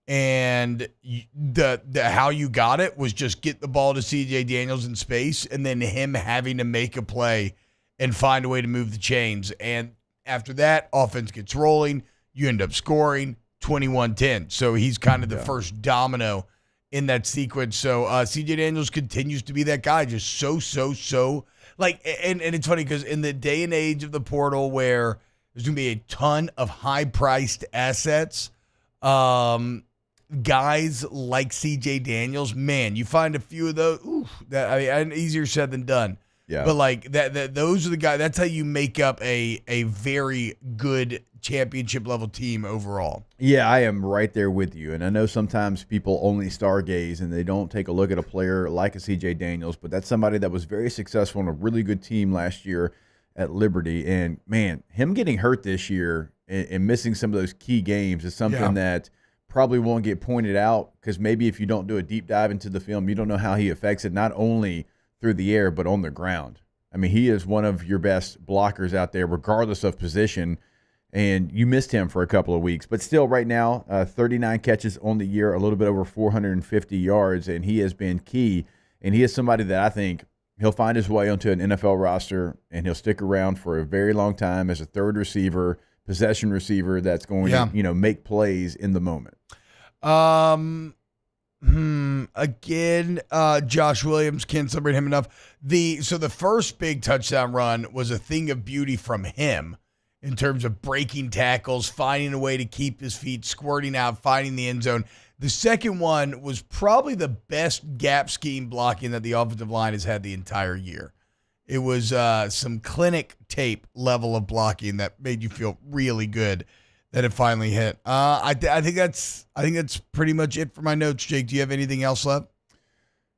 and the how you got it was just get the ball to C.J. Daniels in space, and then him having to make a play and find a way to move the chains. And after that, offense gets rolling. You end up scoring 21-10. So he's kind of the first domino in that sequence. So C.J. Daniels continues to be that guy, just so like. And it's funny because in the day and age of the portal where there's going to be a ton of high-priced assets, guys like C.J. Daniels, man, you find a few of those. Easier said than done. Yeah. But like that, those are the guys. That's how you make up a very good championship level team overall. Yeah, I am right there with you. And I know sometimes people only stargaze and they don't take a look at a player like a C.J. Daniels, but that's somebody that was very successful in a really good team last year at Liberty. And man, him getting hurt this year and missing some of those key games is something that probably won't get pointed out, because maybe if you don't do a deep dive into the film, you don't know how he affects it, not only through the air but on the ground. I mean, he is one of your best blockers out there regardless of position, and you missed him for a couple of weeks. But still, right now, 39 catches on the year, a little bit over 450 yards, and he has been key. And he is somebody that I think he'll find his way onto an NFL roster, and he'll stick around for a very long time as a third receiver, possession receiver that's going to, make plays in the moment. Again, Josh Williams, can't celebrate him enough. So the first big touchdown run was a thing of beauty from him in terms of breaking tackles, finding a way to keep his feet, squirting out, finding the end zone. The second one was probably the best gap scheme blocking that the offensive line has had the entire year. It was some clinic tape level of blocking that made you feel really good that it finally hit. I think that's pretty much it for my notes. Jake, do you have anything else left?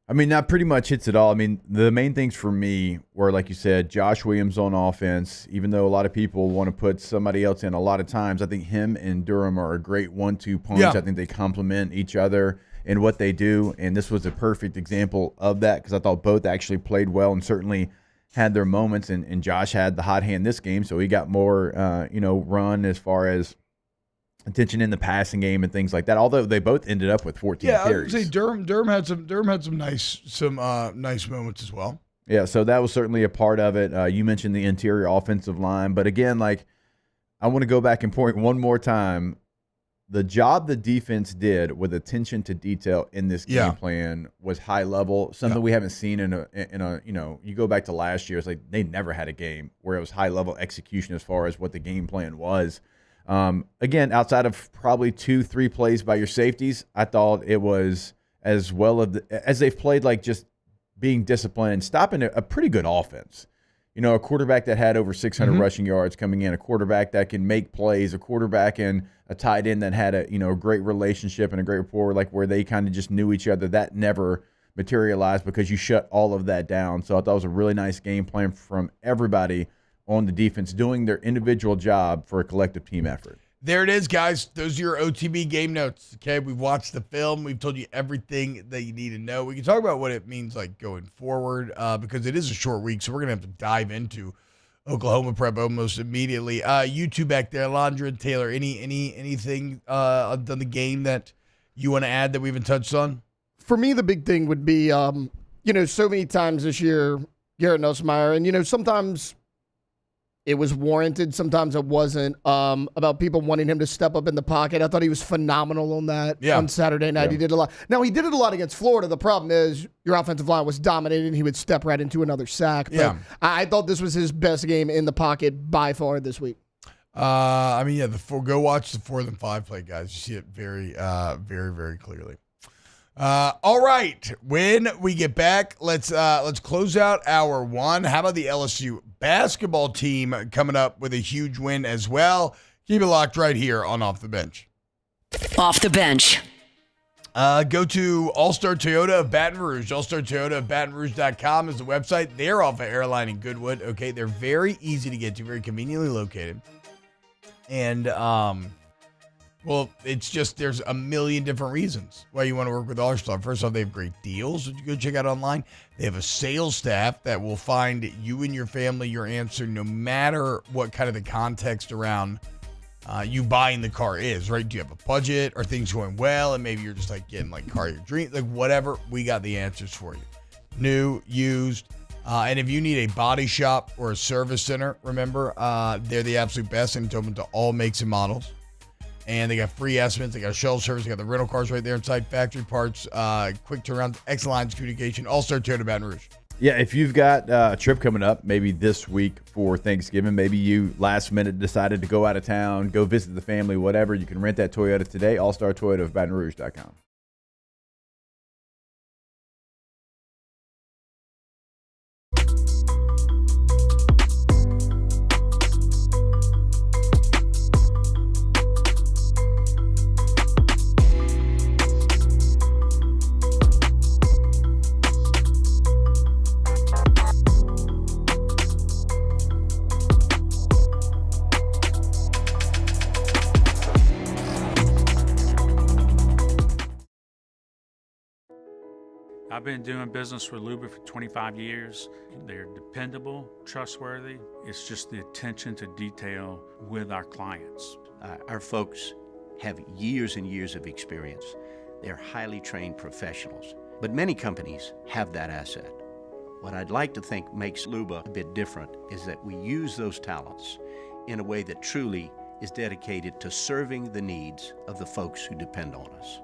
I mean, that pretty much hits it all. I mean, the main things for me were, like you said, Josh Williams on offense. Even though a lot of people want to put somebody else in a lot of times, I think him and Durham are a great 1-2 punch. Yeah. I think they complement each other in what they do, and this was a perfect example of that because I thought both actually played well and certainly had their moments. And Josh had the hot hand this game, so he got more, run as far as attention in the passing game and things like that. Although they both ended up with 14 carries. I would say Durham had some nice moments as well. Yeah, so that was certainly a part of it. You mentioned the interior offensive line, but again, I want to go back and point one more time. The job the defense did with attention to detail in this game plan was high level, something we haven't seen in a you go back to last year, it's like they never had a game where it was high level execution as far as what the game plan was. Again, outside of probably 2-3 plays by your safeties, I thought it was as well as they've played, just being disciplined and stopping a pretty good offense. A quarterback that had over 600 rushing yards coming in, a quarterback that can make plays, a quarterback and a tight end that had a great relationship and a great rapport, where they kind of just knew each other. That never materialized because you shut all of that down. So I thought it was a really nice game plan from everybody on the defense doing their individual job for a collective team effort. There it is, guys. Those are your OTB game notes. Okay, we've watched the film. We've told you everything that you need to know. We can talk about what it means going forward because it is a short week, so we're going to have to dive into Oklahoma prep almost immediately. You two back there, Alondra and Taylor, anything on the game that you want to add that we haven't touched on? For me, the big thing would be, so many times this year, Garrett Nussmeier, and, sometimes it was warranted. Sometimes it wasn't, about people wanting him to step up in the pocket. I thought he was phenomenal on that on Saturday night. Yeah. He did a lot. Now, he did it a lot against Florida. The problem is your offensive line was dominated, and he would step right into another sack. But I thought this was his best game in the pocket by far this week. Go watch the 4th and 5 play, guys. You see it very, very, very clearly. All right. When we get back, let's close out hour one. How about the LSU basketball team coming up with a huge win as well? Keep it locked right here on Off the Bench. Off the Bench. Go to All-Star Toyota of Baton Rouge. All-Star Toyota of BatonRouge.com is the website. They're off of Airline in Goodwood. Okay, they're very easy to get to, very conveniently located. And well, it's just there's a million different reasons why you want to work with All-Star. First off, they have great deals that you go check out online. They have a sales staff that will find you and your family your answer no matter what kind of the context around you buying the car is, right? Do you have a budget? Are things going well? And maybe you're just getting car of your dreams, whatever. We got the answers for you. New, used. And if you need a body shop or a service center, remember, they're the absolute best and it's open to all makes and models. And they got free estimates. They got shuttle service. They got the rental cars right there inside. Factory parts, quick turnaround, excellent lines of communication. All-Star Toyota Baton Rouge. Yeah, if you've got a trip coming up, maybe this week for Thanksgiving, maybe you last minute decided to go out of town, go visit the family, whatever, you can rent that Toyota today. All-Star Toyota of BatonRouge.com. I've been doing business with Luba for 25 years. They're dependable, trustworthy. It's just the attention to detail with our clients. Our folks have years and years of experience. They're highly trained professionals, but many companies have that asset. What I'd like to think makes Luba a bit different is that we use those talents in a way that truly is dedicated to serving the needs of the folks who depend on us.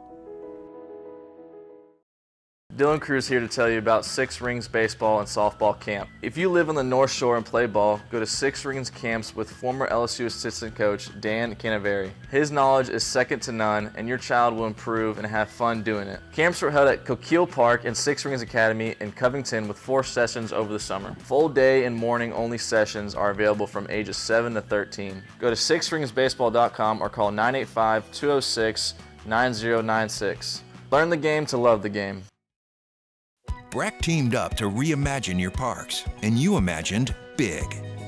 Dylan Cruz here to tell you about Six Rings Baseball and Softball Camp. If you live on the North Shore and play ball, go to Six Rings Camps with former LSU assistant coach Dan Canaveri. His knowledge is second to none, and your child will improve and have fun doing it. Camps were held at Coquille Park and Six Rings Academy in Covington with 4 sessions over the summer. Full day and morning only sessions are available from ages 7 to 13. Go to sixringsbaseball.com or call 985-206-9096. Learn the game to love the game. Breck teamed up to reimagine your parks, and you imagined big.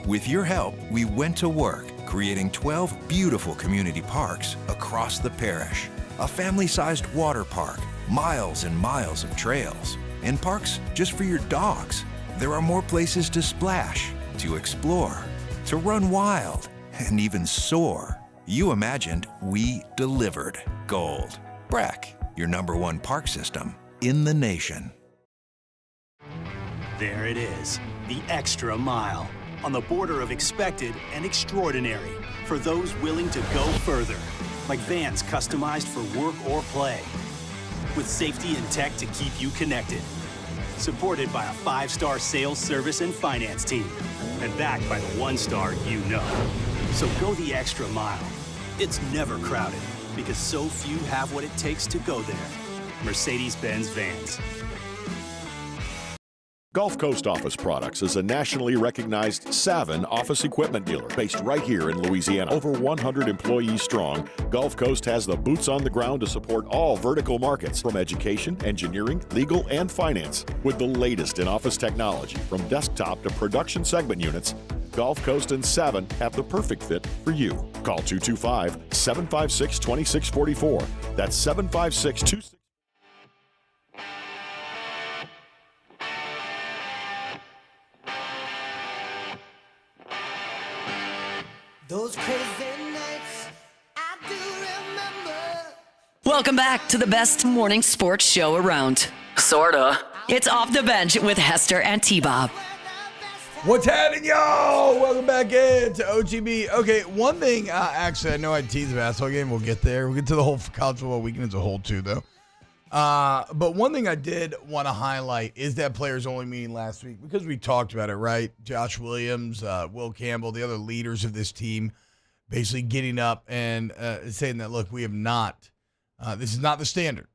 With your help, we went to work, creating 12 beautiful community parks across the parish. A family-sized water park, miles and miles of trails, and parks just for your dogs. There are more places to splash, to explore, to run wild, and even soar. You imagined, we delivered. Gold. Breck, your #1 park system in the nation. There it is, the extra mile, on the border of expected and extraordinary for those willing to go further, like vans customized for work or play, with safety and tech to keep you connected, supported by a 5-star sales, service, and finance team, and backed by the 1-star you know. So go the extra mile. It's never crowded, because so few have what it takes to go there. Mercedes-Benz Vans. Gulf Coast Office Products is a nationally recognized Savin office equipment dealer based right here in Louisiana. Over 100 employees strong, Gulf Coast has the boots on the ground to support all vertical markets, from education, engineering, legal, and finance. With the latest in office technology, from desktop to production segment units, Gulf Coast and Savin have the perfect fit for you. Call 225-756-2644. That's 756-2644. Those crazy nights, I do remember. Welcome back to the best morning sports show around. Sorta. It's Off the Bench with Hester and T-Bob. What's happening, y'all? Welcome back in to OTB. Okay, one thing, actually, I know I teased the basketball game. We'll get there. We'll get to the whole college football weekend as a whole, too, though. But one thing I did want to highlight is that players only meeting last week, because we talked about it, right? Josh Williams, Will Campbell, the other leaders of this team, basically getting up and saying that, look, we have not, this is not the standard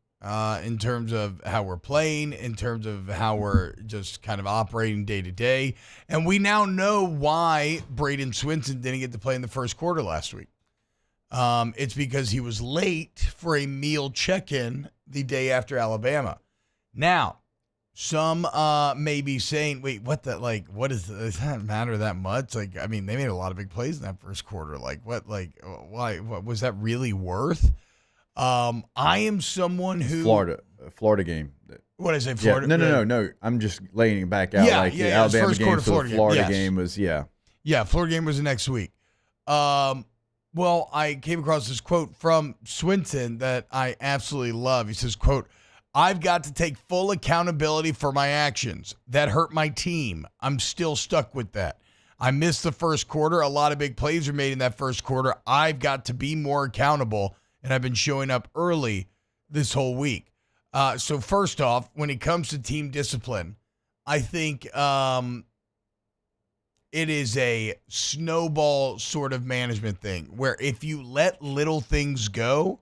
in terms of how we're playing, in terms of how we're just kind of operating day to day. And we now know why Braden Swinson didn't get to play in the first quarter last week. It's because he was late for a meal check-in the day after Alabama. Now, some may be saying, wait, what does that matter that much? Like, I mean, they made a lot of big plays in that first quarter. Like, why, what was that really worth? I am someone who... Florida game. What is it, Florida? Yeah, no. I'm just laying it back out. The Alabama game, so the Florida game was, Yeah, Florida game was the next week. Well, I came across this quote from Swinson that I absolutely love. He says, quote, "I've got to take full accountability for my actions. That hurt my team. I'm still stuck with that. I missed the first quarter. A lot of big plays were made in that first quarter. I've got to be more accountable, and I've been showing up early this whole week." So first off, when it comes to team discipline, I think it is a snowball sort of management thing where if you let little things go,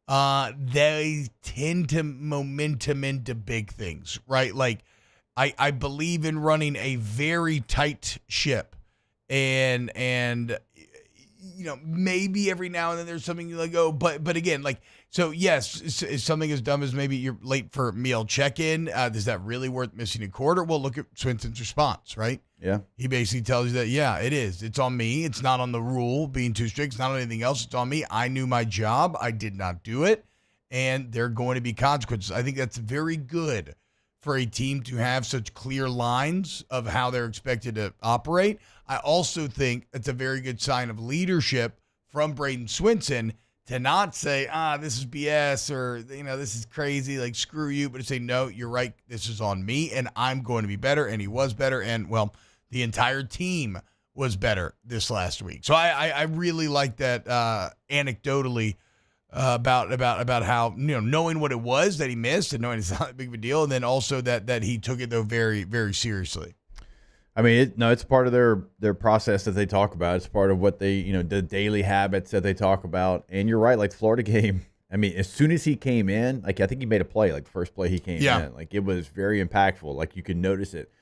they tend to momentum into big things, right? Like I believe in running a very tight ship and you know, maybe every now and then there's something you let go, but again, like, so yes, it's something as dumb as maybe you're late for meal check-in. Is that really worth missing a quarter? Well, look at Swinson's response, right? Yeah. He basically tells you that, yeah, it is. It's on me. It's not on the rule being too strict. It's not on anything else. It's on me. I knew my job. I did not do it. And there are going to be consequences. I think that's very good for a team to have such clear lines of how they're expected to operate. I also think it's a very good sign of leadership from Braden Swinson to not say, this is BS or, you know, this is crazy, like, screw you, but to say, no, you're right, this is on me, and I'm going to be better, and he was better, and, well, the entire team was better this last week. So I really like that anecdotally about how, knowing what it was that he missed and knowing it's not that big of a deal, and then also that he took it though very, very seriously. I mean, it's part of their process that they talk about. It's part of what they, the daily habits that they talk about. And you're right, like the Florida game. I mean, as soon as he came in, like I think he made a play, like the first play he came in. Like it was very impactful. Like you could notice it.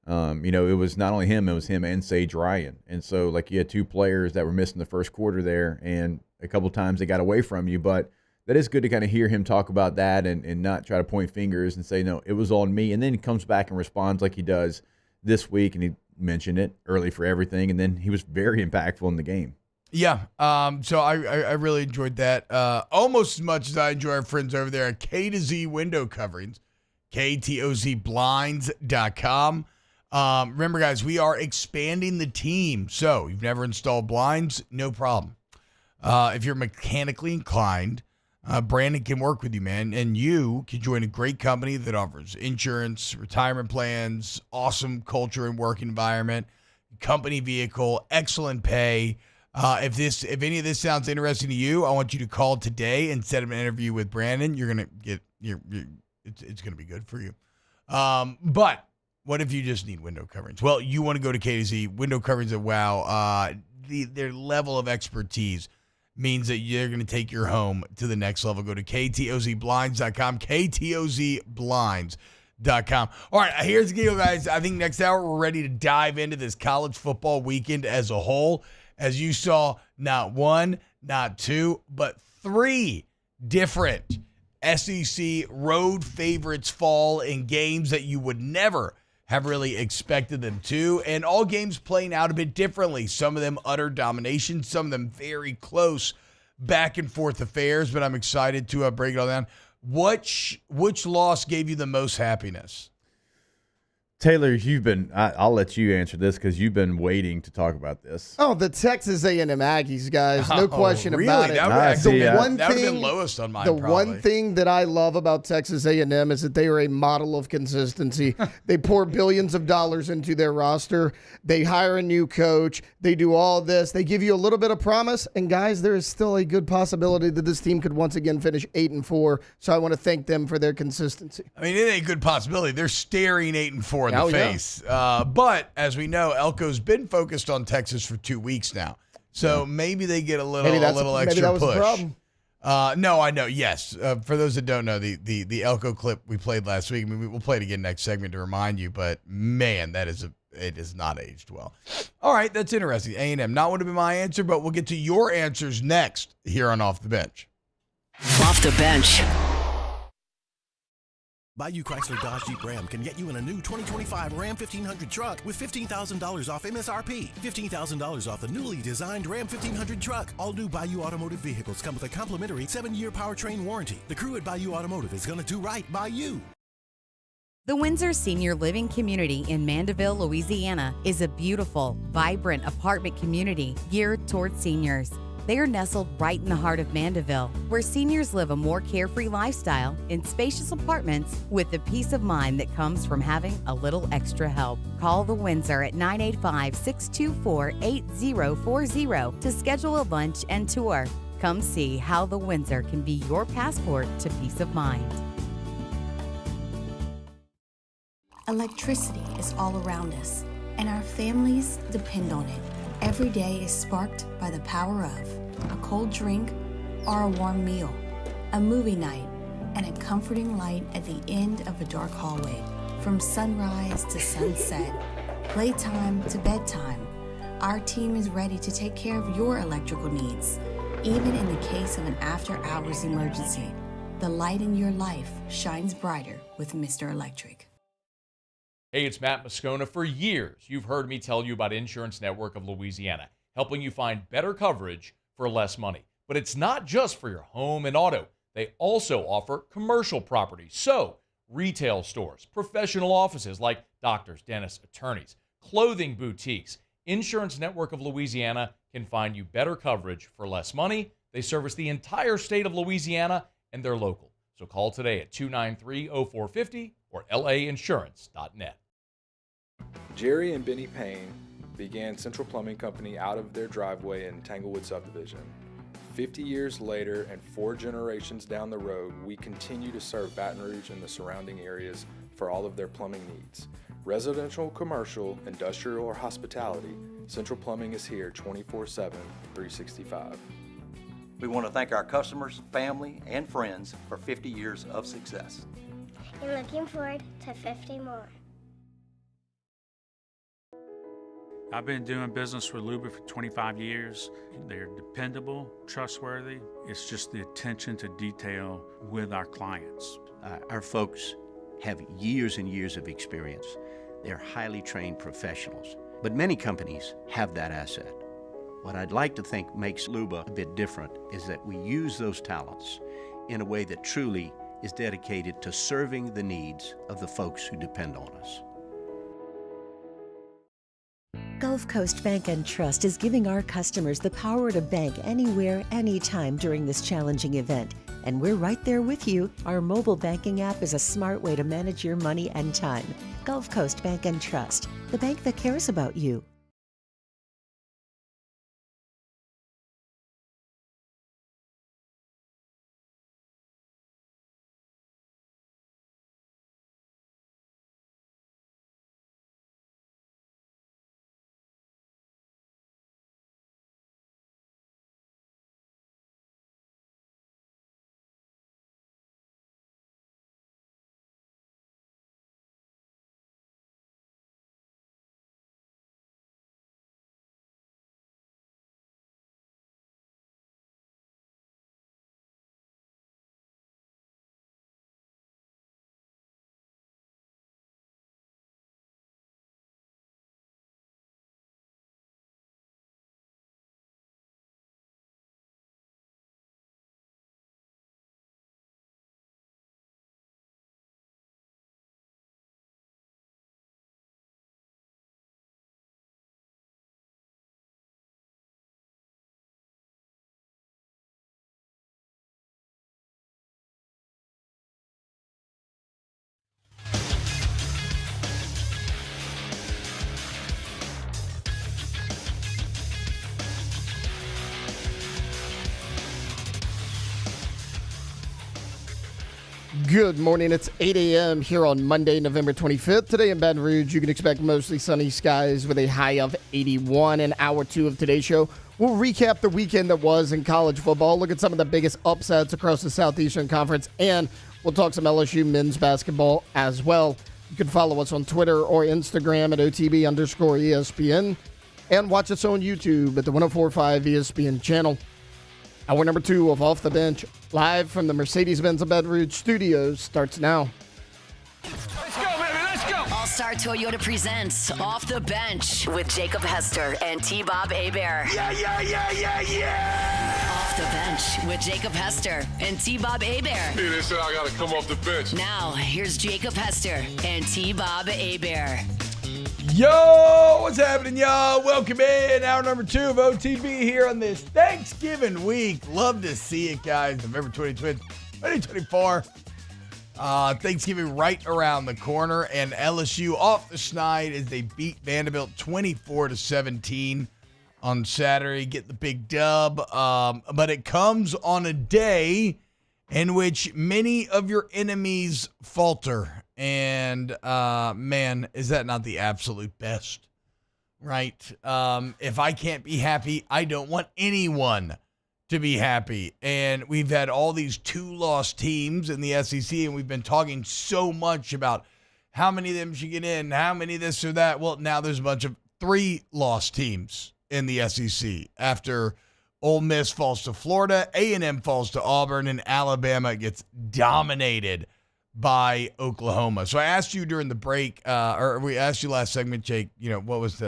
It was not only him, it was him and Sage Ryan. And so like you had two players that were missing the first quarter there, and a couple times they got away from you. But that is good to kind of hear him talk about that and not try to point fingers and say, no, it was on me. And then he comes back and responds like he does this week, and he mentioned it early for everything, and then he was very impactful in the game. Yeah, so I really enjoyed that almost as much as I enjoy our friends over there at K to Z Window Coverings, KTOZBlinds.com. Remember, guys, we are expanding the team, so you've never installed blinds, no problem. If you're mechanically inclined, Brandon can work with you, man, and you can join a great company that offers insurance, retirement plans, awesome culture and work environment, company vehicle, excellent pay. If any of this sounds interesting to you, I want you to call today and set up an interview with Brandon. You're gonna get it's gonna be good for you. But what if you just need window coverings? Well, you want to go to K2Z Window Coverings at WOW. Their level of expertise means that you're going to take your home to the next level. Go to KTOZBlinds.com, KTOZBlinds.com. All right, here's the deal, guys. I think next hour we're ready to dive into this college football weekend as a whole. As you saw, not one, not two, but three different SEC road favorites fall in games that you would never have really expected them to, and all games playing out a bit differently. Some of them utter domination, some of them very close back and forth affairs, but I'm excited to break it all down. Which loss gave you the most happiness? Taylor, I'll let you answer this because you've been waiting to talk about this. Oh, the Texas A&M Aggies, guys. No question about it. That would have been lowest on mine, one thing that I love about Texas A&M is that they are a model of consistency. They pour billions of dollars into their roster. They hire a new coach. They do all this. They give you a little bit of promise. And, guys, there is still a good possibility that this team could once again finish 8-4. So I want to thank them for their consistency. I mean, it ain't a good possibility. They're staring 8-4 in the face. Yeah. But as we know, Elko's been focused on Texas for 2 weeks now. So maybe they get a little extra that was push. The problem. No, I know. Yes. For those that don't know, the Elko clip we played last week, I mean, we'll play it again next segment to remind you, but man, it is not aged well. All right, that's interesting. A&M, not would have been my answer, but we'll get to your answers next here on Off the Bench. Off the Bench. Bayou Chrysler Dodge Jeep Ram can get you in a new 2025 Ram 1500 truck with $15,000 off MSRP. $15,000 off the newly designed Ram 1500 truck. All new Bayou Automotive vehicles come with a complimentary 7-year powertrain warranty. The crew at Bayou Automotive is going to do right by you. The Windsor Senior Living Community in Mandeville, Louisiana is a beautiful, vibrant apartment community geared toward seniors. They are nestled right in the heart of Mandeville, where seniors live a more carefree lifestyle in spacious apartments with the peace of mind that comes from having a little extra help. Call the Windsor at 985-624-8040 to schedule a lunch and tour. Come see how the Windsor can be your passport to peace of mind. Electricity is all around us, and our families depend on it. Every day is sparked by the power of a cold drink or a warm meal, a movie night, and a comforting light at the end of a dark hallway. From sunrise to sunset, playtime to bedtime, our team is ready to take care of your electrical needs. Even in the case of an after-hours emergency, the light in your life shines brighter with Mr. Electric. Hey, it's Matt Moscona. For years, you've heard me tell you about Insurance Network of Louisiana, helping you find better coverage for less money. But it's not just for your home and auto. They also offer commercial property. So, retail stores, professional offices like doctors, dentists, attorneys, clothing boutiques. Insurance Network of Louisiana can find you better coverage for less money. They service the entire state of Louisiana, and they're local. So call today at 293-0450 or lainsurance.net. Jerry and Benny Payne began Central Plumbing Company out of their driveway in Tanglewood subdivision. 50 years later and 4 generations down the road, we continue to serve Baton Rouge and the surrounding areas for all of their plumbing needs. Residential, commercial, industrial, or hospitality, Central Plumbing is here 24/7, 365. We want to thank our customers, family, and friends for 50 years of success. And looking forward to 50 more. I've been doing business with Luba for 25 years. They're dependable, trustworthy. It's just the attention to detail with our clients. Our folks have years and years of experience. They're highly trained professionals, but many companies have that asset. What I'd like to think makes Luba a bit different is that we use those talents in a way that truly is dedicated to serving the needs of the folks who depend on us. Gulf Coast Bank and Trust is giving our customers the power to bank anywhere, anytime during this challenging event. And we're right there with you. Our mobile banking app is a smart way to manage your money and time. Gulf Coast Bank and Trust, the bank that cares about you. Good morning. It's 8 a.m. here on Monday, November 25th. Today in Baton Rouge, you can expect mostly sunny skies with a high of 81. In hour 2 of today's show, we'll recap the weekend that was in college football, look at some of the biggest upsets across the Southeastern Conference, and we'll talk some LSU men's basketball as well. You can follow us on Twitter or Instagram at OTB_ESPN and watch us on YouTube at the 104.5 ESPN channel. Hour number 2 of Off the Bench, live from the Mercedes-Benz of Baton Rouge studios, starts now. Let's go, baby, let's go! All-Star Toyota presents Off the Bench with Jacob Hester and T-Bob Hebert. Yeah! Off the Bench with Jacob Hester and T-Bob Hebert. They said I gotta come off the bench. Now, here's Jacob Hester and T-Bob Hebert. Yo, what's happening, y'all? Welcome in. Hour number 2 of OTB here on this Thanksgiving week. Love to see it, guys. November 2024. Thanksgiving right around the corner, and LSU off the schneid as they beat Vanderbilt 24-17 on Saturday. Get the big dub. But it comes on a day in which many of your enemies falter. And, man, is that not the absolute best, right? If I can't be happy, I don't want anyone to be happy. And we've had all these 2-loss teams in the SEC, and we've been talking so much about how many of them should get in, how many this or that. Well, now there's a bunch of 3-loss teams in the SEC after Ole Miss falls to Florida, A&M falls to Auburn, and Alabama gets dominated by Oklahoma. So I asked you during the break, or we asked you last segment, Jake, what was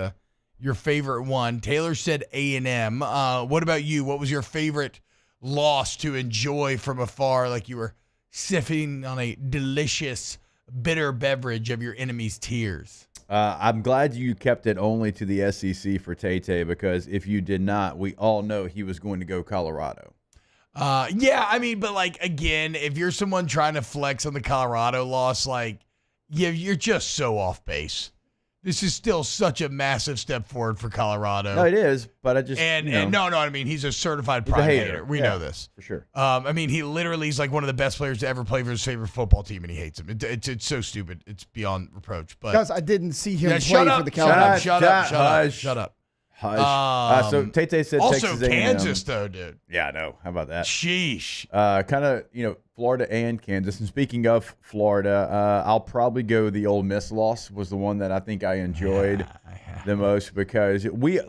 your favorite one? Taylor said A&M. What about you? What was your favorite loss to enjoy from afar, like you were sipping on a delicious, bitter beverage of your enemy's tears? I'm glad you kept it only to the SEC for Tay-Tay, because if you did not, we all know he was going to go Colorado. Yeah, I mean, but again, if you're someone trying to flex on the Colorado loss, you're just so off base. this is still such a massive step forward for Colorado. No, it is, but I just and no, I mean he's a certified he's a prime hater. hater. We Yeah, know this for sure. I mean he literally is like one of the best players to ever play for his favorite football team, and he hates him. It's so stupid. It's beyond reproach. But Guys, I didn't see him play shut up, for the Cowboys. Shut up. Hush. So Tate said also Texas A&M. Kansas though, dude. Yeah, I know. How about that? Sheesh. Kind of, Florida and Kansas. And speaking of Florida, I'll probably go the Ole Miss loss was the one that I think I enjoyed the most because we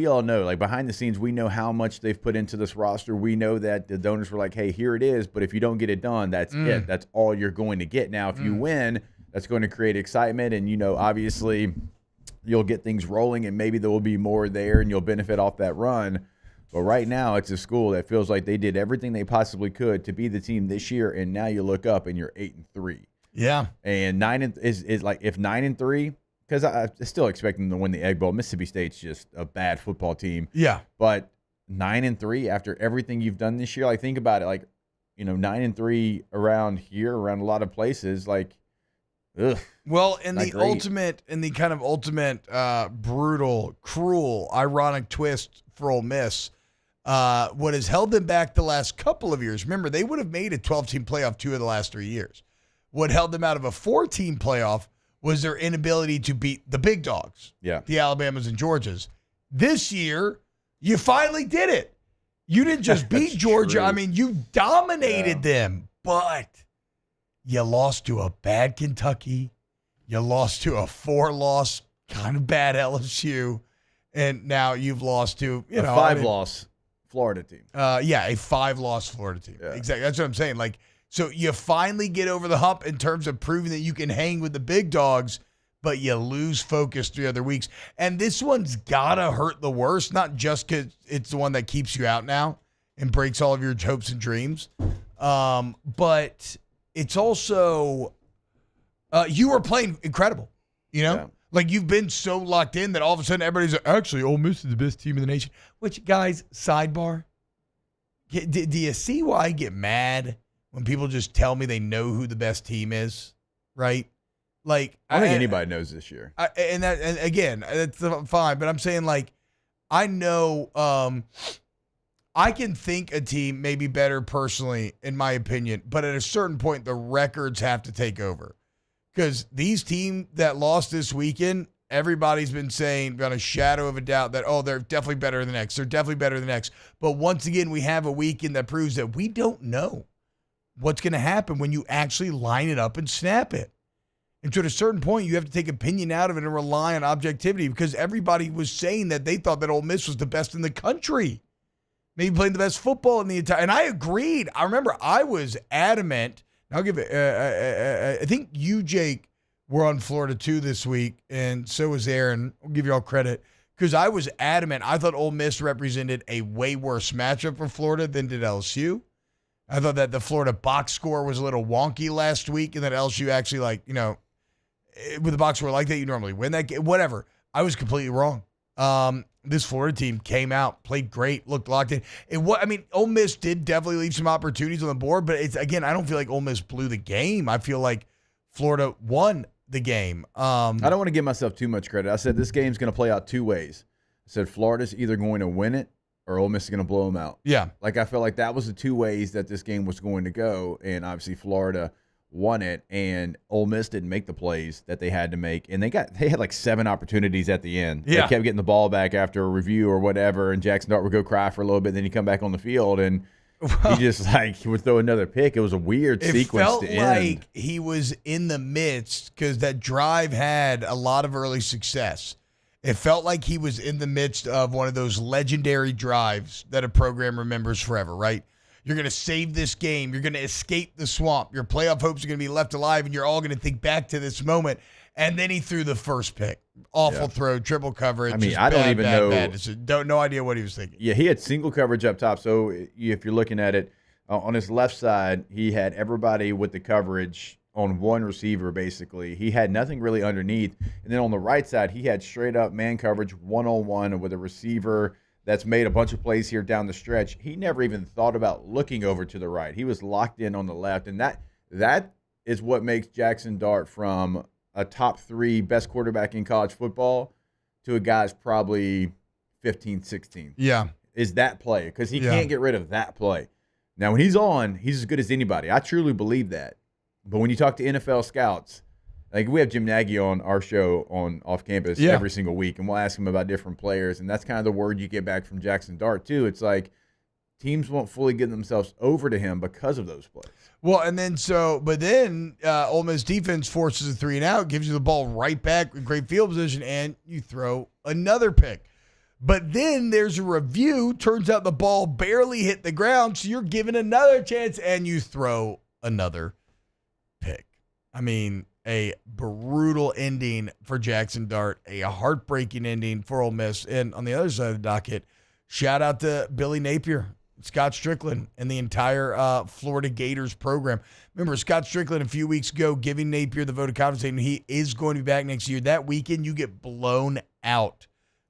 all know, like behind the scenes, we know how much they've put into this roster. We know that the donors were like, hey, here it is. But if you don't get it done, that's it. That's all you're going to get. Now, if you win, that's going to create excitement. And, obviously you'll get things rolling and maybe there will be more there and you'll benefit off that run. But right now it's a school that feels like they did everything they possibly could to be the team this year. And now you look up and you're 8-3. Yeah. And 9 is like, if 9-3, because I still expect them to win the Egg Bowl. Mississippi State's just a bad football team. Yeah. But 9-3 after everything you've done this year, like think about it, like, 9-3 around here, around a lot of places, like, ugh. Well, in the great. ultimate brutal, cruel, ironic twist for Ole Miss, what has held them back the last couple of years, remember, they would have made a 12-team playoff 2 of the last 3 years. What held them out of a 4-team playoff was their inability to beat the big dogs, the Alabamas and Georgias. This year, you finally did it. You didn't just beat Georgia. True. I mean, you dominated them, but you lost to a bad Kentucky. You lost to a 4-loss, kind of bad LSU. And now you've lost to, a 5-loss Florida team. A 5-loss Florida team. Yeah. Exactly. That's what I'm saying. Like, so you finally get over the hump in terms of proving that you can hang with the big dogs, but you lose focus 3 other weeks. And this one's got to hurt the worst, not just because it's the one that keeps you out now and breaks all of your hopes and dreams. But it's also, you were playing incredible, Yeah. Like you've been so locked in that all of a sudden everybody's like, actually, Ole Miss is the best team in the nation. Which, guys, sidebar, do you see why I get mad when people just tell me they know who the best team is, right? Like, I don't think anybody knows this year. And again, that's fine. But I'm saying, like, I know I can think a team may be better personally, in my opinion. But at a certain point, the records have to take over. Because these teams that lost this weekend, everybody's been saying, got a shadow of a doubt that, they're definitely better than the next. They're definitely better than the next. But once again, we have a weekend that proves that we don't know what's going to happen when you actually line it up and snap it. And to a certain point, you have to take opinion out of it and rely on objectivity because everybody was saying that they thought that Ole Miss was the best in the country. Maybe playing the best football in the entire. And I agreed. I remember I was adamant. I'll give it. I think you, Jake, were on Florida too this week, and so was Aaron. I'll give you all credit because I was adamant. I thought Ole Miss represented a way worse matchup for Florida than did LSU. I thought that the Florida box score was a little wonky last week, and that LSU actually, with a box score like that, you normally win that game. Whatever. I was completely wrong. This Florida team came out, played great, looked locked in. Ole Miss did definitely leave some opportunities on the board, but it's, again, I don't feel like Ole Miss blew the game. I feel like Florida won the game. I don't want to give myself too much credit. I said this game's going to play out 2 ways. I said Florida's either going to win it or Ole Miss is going to blow them out. Yeah. Like, I felt like that was the 2 ways that this game was going to go, and obviously Florida won it, and Ole Miss didn't make the plays that they had to make, and they had like 7 opportunities at the end. Yeah. They kept getting the ball back after a review or whatever, and Jackson Dart would go cry for a little bit, then he'd come back on the field, and he would throw another pick. It was a weird sequence to end. It felt like he was in the midst because that drive had a lot of early success. It felt like he was in the midst of one of those legendary drives that a program remembers forever, right? You're going to save this game. You're going to escape the swamp. Your playoff hopes are going to be left alive, and you're all going to think back to this moment. And then he threw the first pick. Awful throw, triple coverage. I don't even know. No idea what he was thinking. Yeah, he had single coverage up top. So if you're looking at it, on his left side, he had everybody with the coverage on one receiver, basically. He had nothing really underneath. And then on the right side, he had straight up man coverage one-on-one with a receiver that's made a bunch of plays here down the stretch. He never even thought about looking over to the right. He was locked in on the left, and that is what makes Jackson Dart from a top 3 best quarterback in college football to a guy's probably 15, 16. Yeah. Is that play, because he can't get rid of that play. Now, when he's on, he's as good as anybody. I truly believe that. But when you talk to NFL scouts, like we have Jim Nagy on our show on Off Campus every single week, and we'll ask him about different players, and that's kind of the word you get back from Jackson Dart, too. It's like teams won't fully get themselves over to him because of those plays. Well, and then Ole Miss defense forces a 3 and out, gives you the ball right back with great field position, and you throw another pick. But then there's a review. Turns out the ball barely hit the ground, so you're given another chance, and you throw another pick. I mean, a brutal ending for Jackson Dart, a heartbreaking ending for Ole Miss. And on the other side of the docket, shout out to Billy Napier, Scott Strickland, and the entire Florida Gators program. Remember, Scott Strickland a few weeks ago giving Napier the vote of confidence, saying he is going to be back next year. That weekend, you get blown out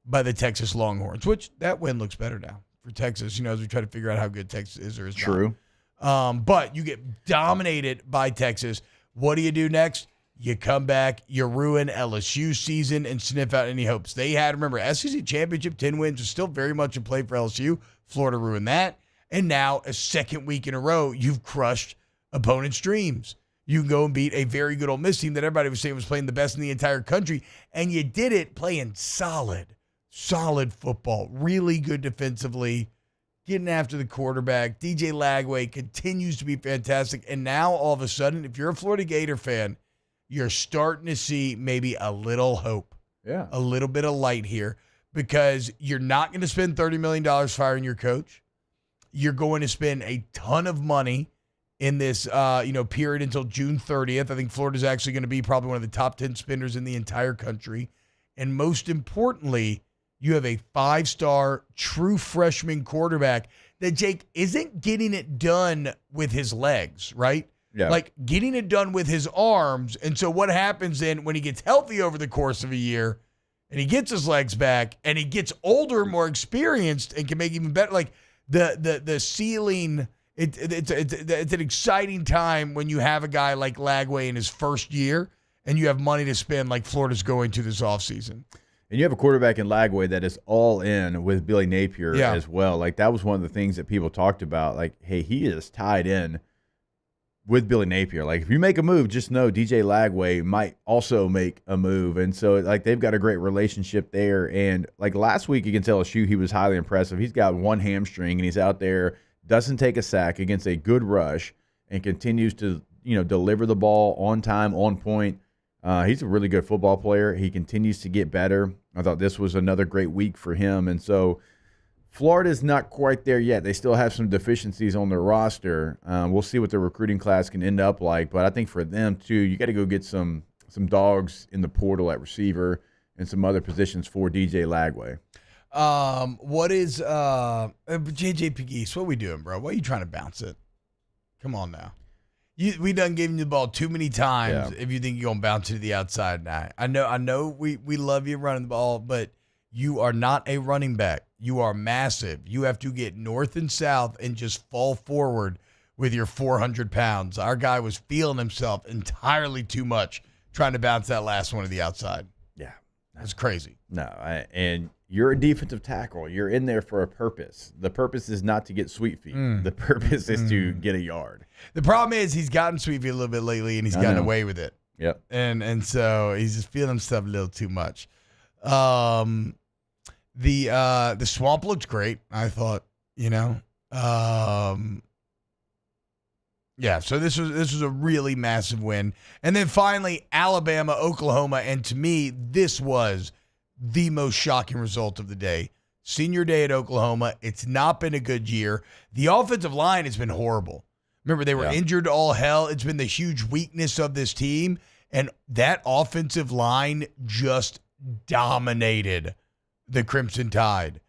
by the Texas Longhorns, which that win looks better now for Texas, as we try to figure out how good Texas is or is True. not. But you get dominated by Texas. What do you do next? You come back, you ruin LSU season and sniff out any hopes they had. Remember, SEC championship, 10 wins is still very much in play for LSU. Florida ruined that. And now, a second week in a row, you've crushed opponents' dreams. You can go and beat a very good Ole Miss team that everybody was saying was playing the best in the entire country, and you did it playing solid football, really good defensively, getting after the quarterback. DJ Lagway continues to be fantastic. And now, all of a sudden, if you're a Florida Gator fan, you're starting to see maybe a little hope. Yeah. A little bit of light here, because you're not going to spend $30 million firing your coach. You're going to spend a ton of money in this period until June 30th. I think Florida's actually going to be probably one of the top 10 spenders in the entire country. And most importantly, you have a 5-star true freshman quarterback that, Jake, isn't getting it done with his legs, right? Yeah. Like getting it done with his arms. And so what happens then when he gets healthy over the course of a year and he gets his legs back and he gets older, more experienced, and can make even better, like the ceiling, it's an exciting time when you have a guy like Lagway in his first year and you have money to spend like Florida's going to this offseason. And you have a quarterback in Lagway that is all in with Billy Napier as well. Like, that was one of the things that people talked about. Like, hey, he is tied in with Billy Napier. Like, if you make a move, just know DJ Lagway might also make a move. And so, like, they've got a great relationship there. And, like, last week against LSU, he was highly impressive. He's got one hamstring, and he's out there, doesn't take a sack against a good rush, and continues to, deliver the ball on time, on point. He's a really good football player. He continues to get better. I thought this was another great week for him. And so Florida's not quite there yet. They still have some deficiencies on their roster. We'll see what their recruiting class can end up like. But I think for them, too, you got to go get some dogs in the portal at receiver and some other positions for DJ Lagway. What is JJ Pegues? What are we doing, bro? Why are you trying to bounce it? Come on now. We done giving you the ball too many times if you think you're going to bounce it to the outside now. I know we love you running the ball, but you are not a running back. You are massive. You have to get north and south and just fall forward with your 400 pounds. Our guy was feeling himself entirely too much trying to bounce that last one to the outside. Yeah. That's crazy. No, and you're a defensive tackle. You're in there for a purpose. The purpose is not to get sweet feet. The purpose is to get a yard. The problem is he's gotten sweet feet a little bit lately, and he's gotten away with it. Yep. And so he's just feeling himself a little too much. The swamp looked great, I thought, Yeah, so this was a really massive win. And then finally, Alabama, Oklahoma, and to me, this was the most shocking result of the day. Senior day at Oklahoma. It's not been a good year. The offensive line has been horrible. Remember, they were injured to all hell. It's been the huge weakness of this team, and that offensive line just dominated the Crimson Tide.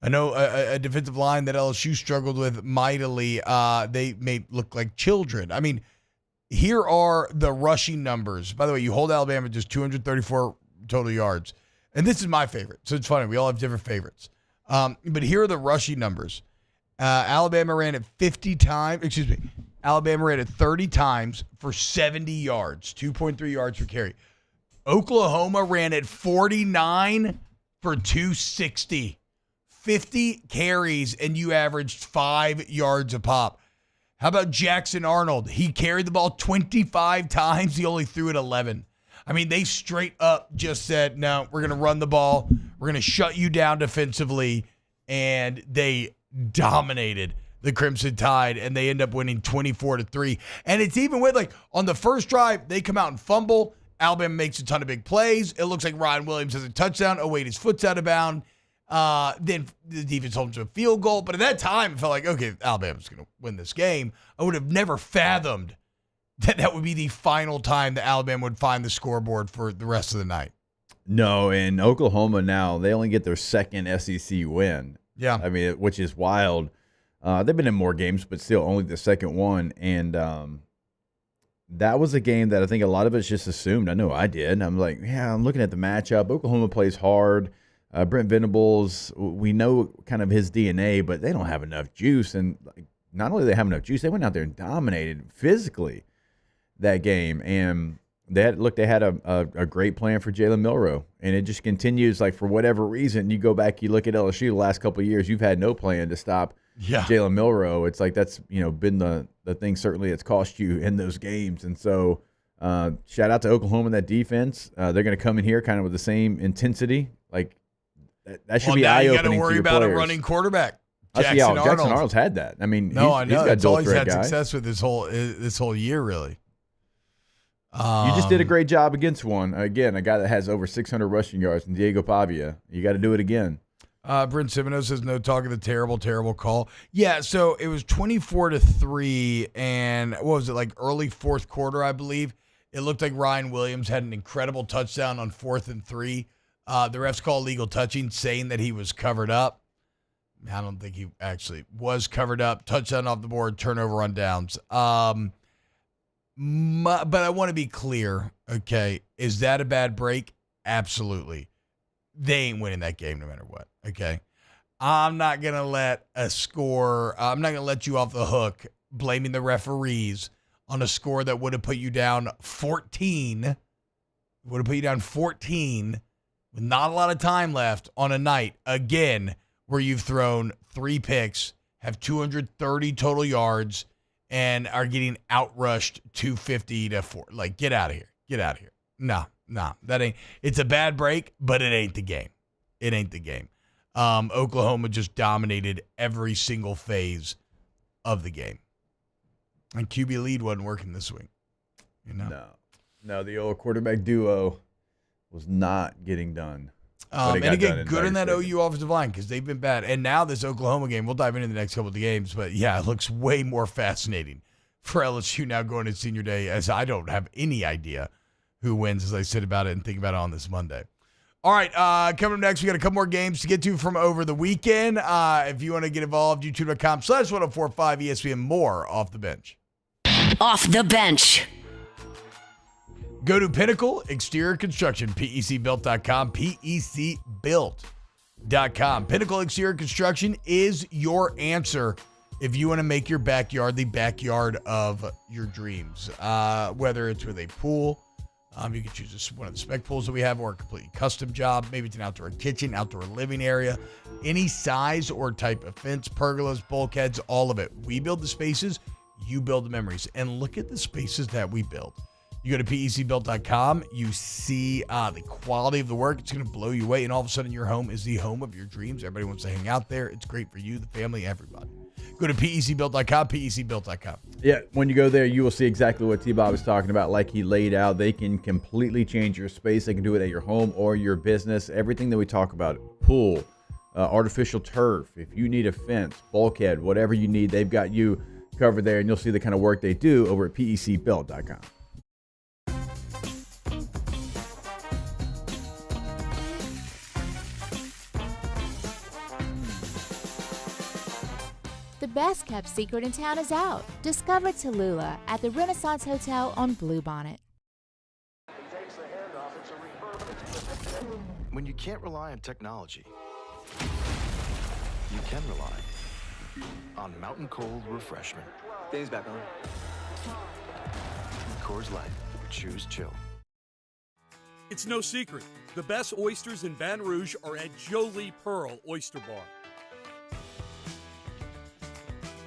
I know a defensive line that LSU struggled with mightily. They may look like children. I mean, here are the rushing numbers. By the way, you hold Alabama just 234 total yards. And this is my favorite. So it's funny. We all have different favorites. But here are the rushing numbers. Alabama ran it 50 times. Alabama ran it 30 times for 70 yards, 2.3 yards per carry. Oklahoma ran at 49 for 260. 50 carries, and you averaged 5 yards a pop. How about Jackson Arnold? He carried the ball 25 times. He only threw it 11. I mean, they straight up just said, no, we're going to run the ball. We're going to shut you down defensively. And they dominated the Crimson Tide, and they end up winning 24-3. And it's even with, like, on the first drive, they come out and fumble. Alabama makes a ton of big plays. It looks like Ryan Williams has a touchdown. Oh, wait, his foot's out of bounds. Then the defense holds to a field goal. But at that time, it felt like, okay, Alabama's going to win this game. I would have never fathomed that would be the final time that Alabama would find the scoreboard for the rest of the night. No, and Oklahoma now, they only get their second SEC win. Yeah. I mean, which is wild. They've been in more games, but still only the second one. And that was a game that I think a lot of us just assumed. I know I did. I'm like, yeah, I'm looking at the matchup. Oklahoma plays hard. Brent Venables, we know kind of his DNA, but they don't have enough juice. And not only do they have enough juice, they went out there and dominated physically that game. And they had a great plan for Jalen Milroe. And it just continues, like, for whatever reason, you go back, you look at LSU the last couple of years, you've had no plan to stop Jalen Milroe. It's like that's, been the thing certainly that's cost you in those games. And so shout out to Oklahoma and that defense. They're going to come in here kind of with the same intensity. Like, that should be eye-opening. You got to worry about a running quarterback. Jackson Arnold's had that. I mean, I know. That's all he's had success with this whole year, really. You just did a great job against one. Again, a guy that has over 600 rushing yards, in Diego Pavia. You got to do it again. Brent Simoneau says, no talk of the terrible, terrible call. Yeah, so it was 24-3, and what was it, like early fourth quarter, I believe? It looked like Ryan Williams had an incredible touchdown on 4th and 3. The refs called legal touching, saying that he was covered up. I don't think he actually was covered up. Touchdown off the board, turnover on downs. But I want to be clear, okay? Is that a bad break? Absolutely. They ain't winning that game no matter what, okay? I'm not going to let I'm not going to let you off the hook blaming the referees on a score that would have put you down 14. Would have put you down 14 with not a lot of time left on a night, again, where you've thrown 3 picks, have 230 total yards, and are getting outrushed 250-4. Like, get out of here. Get out of here. No, that ain't. It's a bad break, but it ain't the game. It ain't the game. Oklahoma just dominated every single phase of the game. And QB lead wasn't working this week. No, the old quarterback duo was not getting done. And again, good in that OU offensive line because they've been bad. And now this Oklahoma game, we'll dive into the next couple of games. But, yeah, it looks way more fascinating for LSU now going to senior day, as I don't have any idea who wins as I sit about it and think about it on this Monday. All right, coming up next, we got a couple more games to get to from over the weekend. If you want to get involved, youtube.com/1045 ESPN. More Off the Bench. Off the Bench. Go to Pinnacle Exterior Construction, PECbuilt.com, PECbuilt.com. Pinnacle Exterior Construction is your answer if you want to make your backyard the backyard of your dreams. Whether it's with a pool, you can choose one of the spec pools that we have, or a completely custom job. Maybe it's an outdoor kitchen, outdoor living area, any size or type of fence, pergolas, bulkheads, all of it. We build the spaces, you build the memories. And look at the spaces that we build. You go to PECbuilt.com, you see the quality of the work. It's going to blow you away, and all of a sudden your home is the home of your dreams. Everybody wants to hang out there. It's great for you, the family, everybody. Go to PECbuilt.com, PECbuilt.com. Yeah, when you go there, you will see exactly what T-Bob is talking about, like he laid out. They can completely change your space. They can do it at your home or your business. Everything that we talk about, pool, artificial turf, if you need a fence, bulkhead, whatever you need, they've got you covered there, and you'll see the kind of work they do over at PECbuilt.com. The best kept secret in town is out. Discover Tallulah at the Renaissance Hotel on Bluebonnet. When you can't rely on technology, you can rely on Mountain Cold Refreshment. Dave's back on. Coors Light. Choose chill. It's no secret. The best oysters in Baton Rouge are at Jolie Pearl Oyster Bar.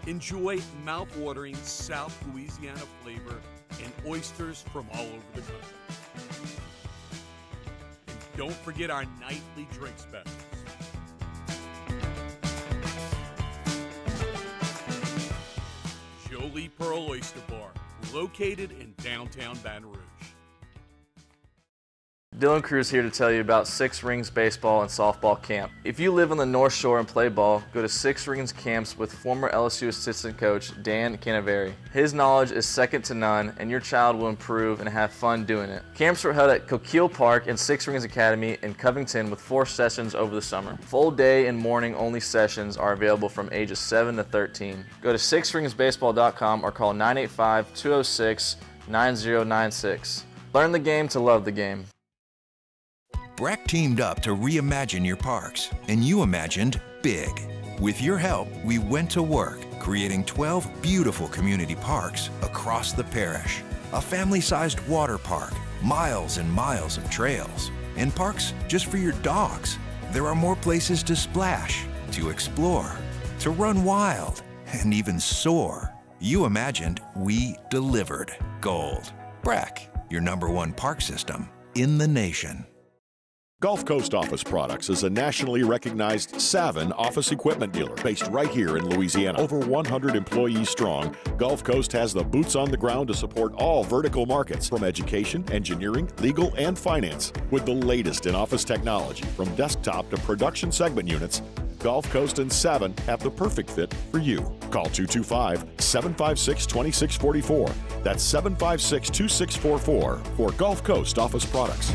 Enjoy mouth-watering South Louisiana flavor and oysters from all over the country. And don't forget our nightly drink specials. Jolie Pearl Oyster Bar, located in downtown Baton Rouge. Dylan Cruz here to tell you about Six Rings Baseball and Softball Camp. If you live on the North Shore and play ball, go to Six Rings Camps with former LSU assistant coach Dan Canaveri. His knowledge is second to none, and your child will improve and have fun doing it. Camps were held at Coquille Park and Six Rings Academy in Covington with 4 sessions over the summer. Full day and morning only sessions are available from ages 7 to 13. Go to sixringsbaseball.com or call 985-206-9096. Learn the game to love the game. BRAC teamed up to reimagine your parks, and you imagined big. With your help, we went to work, creating 12 beautiful community parks across the parish. A family-sized water park, miles and miles of trails, and parks just for your dogs. There are more places to splash, to explore, to run wild, and even soar. You imagined, we delivered. Gold. BRAC, your #1 park system in the nation. Gulf Coast Office Products is a nationally recognized Savin office equipment dealer based right here in Louisiana. Over 100 employees strong, Gulf Coast has the boots on the ground to support all vertical markets, from education, engineering, legal, and finance. With the latest in office technology, from desktop to production segment units, Gulf Coast and Savin have the perfect fit for you. Call 225-756-2644. That's 756-2644 for Gulf Coast Office Products.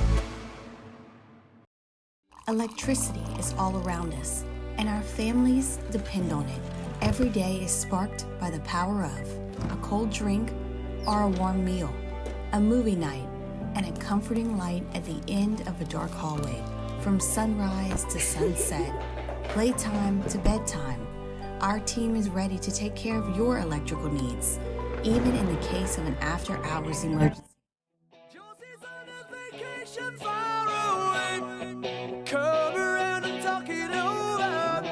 Electricity is all around us, and our families depend on it. Every day is sparked by the power of a cold drink or a warm meal, a movie night, and a comforting light at the end of a dark hallway. From sunrise to sunset, playtime to bedtime, our team is ready to take care of your electrical needs, even in the case of an after-hours emergency. Come around and talk it over.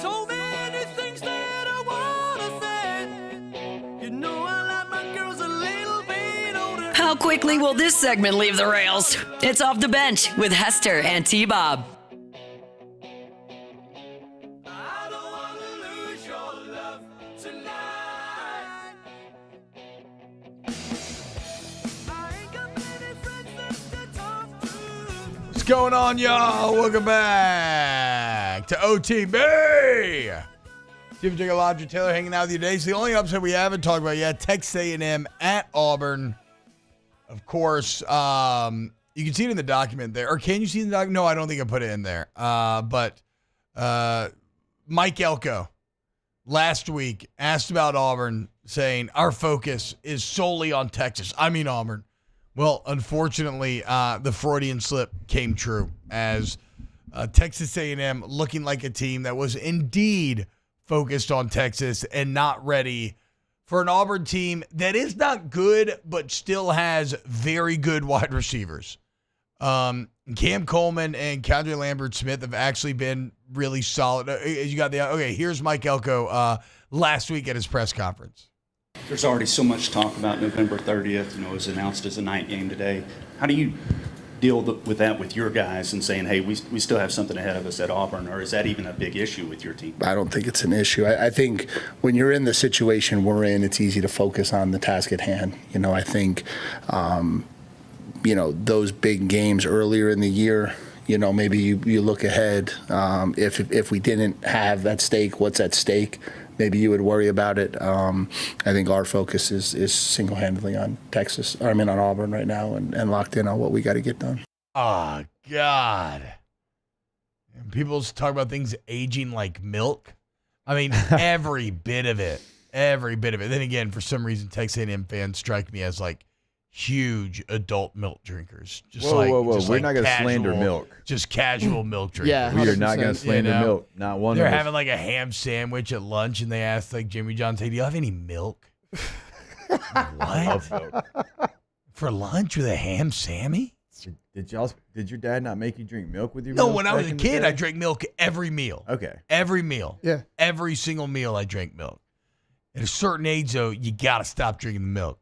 So many things that I wanna say. You know I like my girls a little bit older. How quickly will this segment leave the rails? It's Off the Bench with Hester and T-Bob. I don't wanna lose your love tonight. I ain't got many friends left to talk to. What's going on, y'all? Welcome back to OTB. Hebert and Jacob Taylor hanging out with you today. So the only upset we haven't talked about yet, Texas A&M at Auburn. Of course, you can see it in the document there. Or can you see it in the document? No, I don't think I put it in there. But Mike Elko last week asked about Auburn, saying our focus is solely on Texas. I mean Auburn. Well, unfortunately, the Freudian slip came true as Texas A&M looking like a team that was indeed focused on Texas and not ready for an Auburn team that is not good but still has very good wide receivers. Cam Coleman and Kendra Lambert-Smith have actually been really solid. Here's Mike Elko last week at his press conference. There's already so much talk about November 30th. It was announced as a night game today. How do you deal with that with your guys and saying, hey, we still have something ahead of us at Auburn, or is that even a big issue with your team? I don't think it's an issue. I think when you're in the situation we're in, it's easy to focus on the task at hand. I think, those big games earlier in the year, maybe you look ahead. If we didn't have at stake what's at stake, maybe you would worry about it. I think our focus is single-handedly on on Auburn right now and locked in on what we got to get done. Oh, God. And people talk about things aging like milk. I mean, every bit of it. Every bit of it. Then again, for some reason, Texas A&M fans strike me as like huge adult milk drinkers. Whoa. We're not going to slander milk. Just casual milk drinkers. Yeah, we are not going to slander milk. Not one of us. They're having like a ham sandwich at lunch, and they asked like Jimmy John, "Hey, do you have any milk?" What? For lunch with a ham sammy? Did your dad not make you drink milk with your No, meals when I was back a in the kid, day? I drank milk every meal. Okay. Every meal. Yeah. Every single meal I drank milk. At a certain age, though, you got to stop drinking the milk.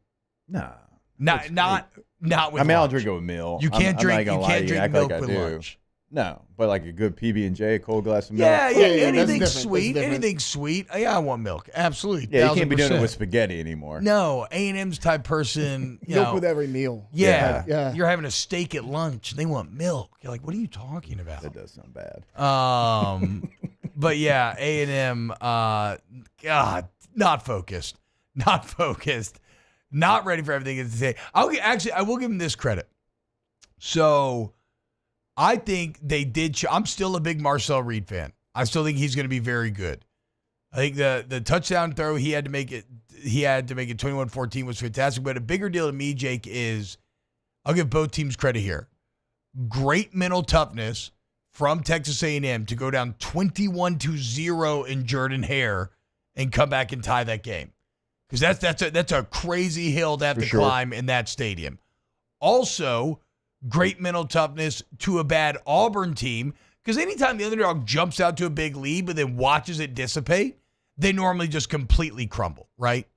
Nah. Not with I mean, I'll lunch. drink it with meal. You can't I'm drink. not You gonna lie can't to you, drink act milk like I with do. lunch. No, but like a good PB&J, a cold glass of milk. Yeah, yeah, that's anything different. sweet. That's different. Anything sweet. Yeah, I want milk. Absolutely. Yeah, you can't be doing it 1000%. with spaghetti anymore. No, A&M's type person. You Milk know, with every meal. yeah, you're having a steak at lunch. They want milk. You're like, what are you talking about? That does sound bad. But yeah, A&M. God, not focused. Not focused. Not ready for everything to say. I will give them this credit. So, I think they did. I'm still a big Marcel Reed fan. I still think he's going to be very good. I think the touchdown throw he had to make it 21-14 was fantastic. But a bigger deal to me, Jake, is I'll give both teams credit here. Great mental toughness from Texas A&M to go down 21-0 in Jordan-Hare and come back and tie that game. Because that's a crazy hill to have to climb in that stadium. Also, great mental toughness to a bad Auburn team, because anytime the underdog jumps out to a big lead but then watches it dissipate, they normally just completely crumble, right?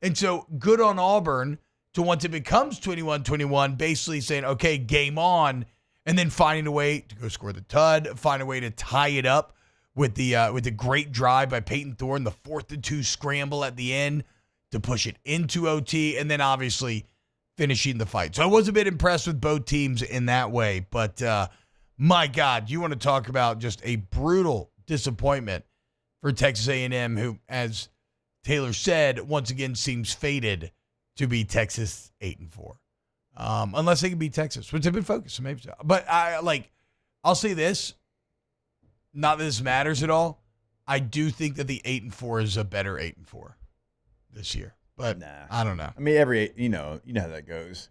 And so good on Auburn to once it becomes 21-21, basically saying, okay, game on, and then finding a way to go score the tud, find a way to tie it up with the great drive by Peyton Thorne, the 4th-and-2 scramble at the end to push it into OT, and then obviously finishing the fight. So I was a bit impressed with both teams in that way. But, my God, you want to talk about just a brutal disappointment for Texas A&M, who, as Taylor said, once again seems fated to be Texas 8-4. Unless they can beat Texas, which they've been focused. So maybe so. But, I'll say this. Not that this matters at all. I do think that the 8-4 is a better 8-4 this year. But I don't know. I mean, you know how that goes.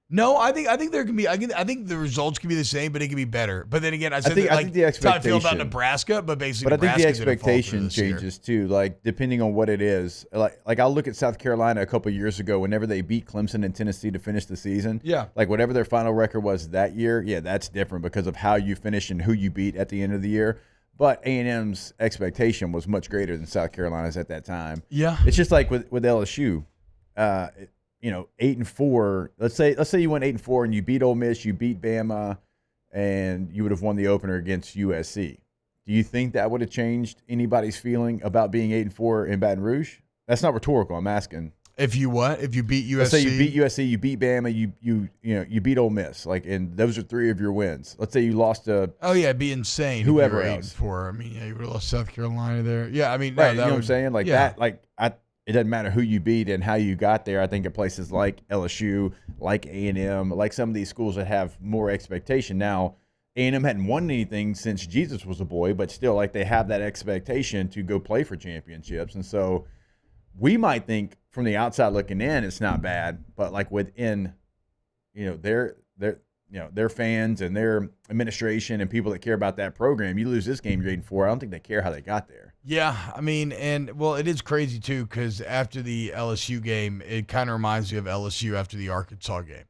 No, I think there can be. I think the results can be the same, but it can be better. But then again, I think the that's how I feel about expectation- Nebraska. But basically, But I think the Nebraska didn't fall through expectation this year. changes too, like depending on what it is. Like I'll look at South Carolina a couple years ago, whenever they beat Clemson and Tennessee to finish the season. Yeah. Like whatever their final record was that year, yeah, that's different because of how you finish and who you beat at the end of the year. But A&M's expectation was much greater than South Carolina's at that time. Yeah. It's just like with LSU. 8-4. Let's say you went 8-4 and you beat Ole Miss, you beat Bama, and you would have won the opener against USC. Do you think that would have changed anybody's feeling about being 8-4 in Baton Rouge? That's not rhetorical. I'm asking. If you what? If you beat USC? Let's say you beat USC, you beat Bama, you beat Ole Miss, and those are 3 of your wins. Let's say you lost to it'd be insane. whoever if you were else. 8-4. I mean, yeah, you would have lost South Carolina there. Yeah, I mean, Right, no, you know what I'm saying? Like that, it doesn't matter who you beat and how you got there. I think at places like LSU, like A&M, like some of these schools that have more expectation. Now, A&M hadn't won anything since Jesus was a boy, but still, like they have that expectation to go play for championships. And so we might think from the outside looking in, it's not bad, but like within, their fans and their administration and people that care about that program, you lose this game, you're 8-4. I don't think they care how they got there. Yeah, I mean, it is crazy too because after the LSU game, it kind of reminds me of LSU after the Arkansas game,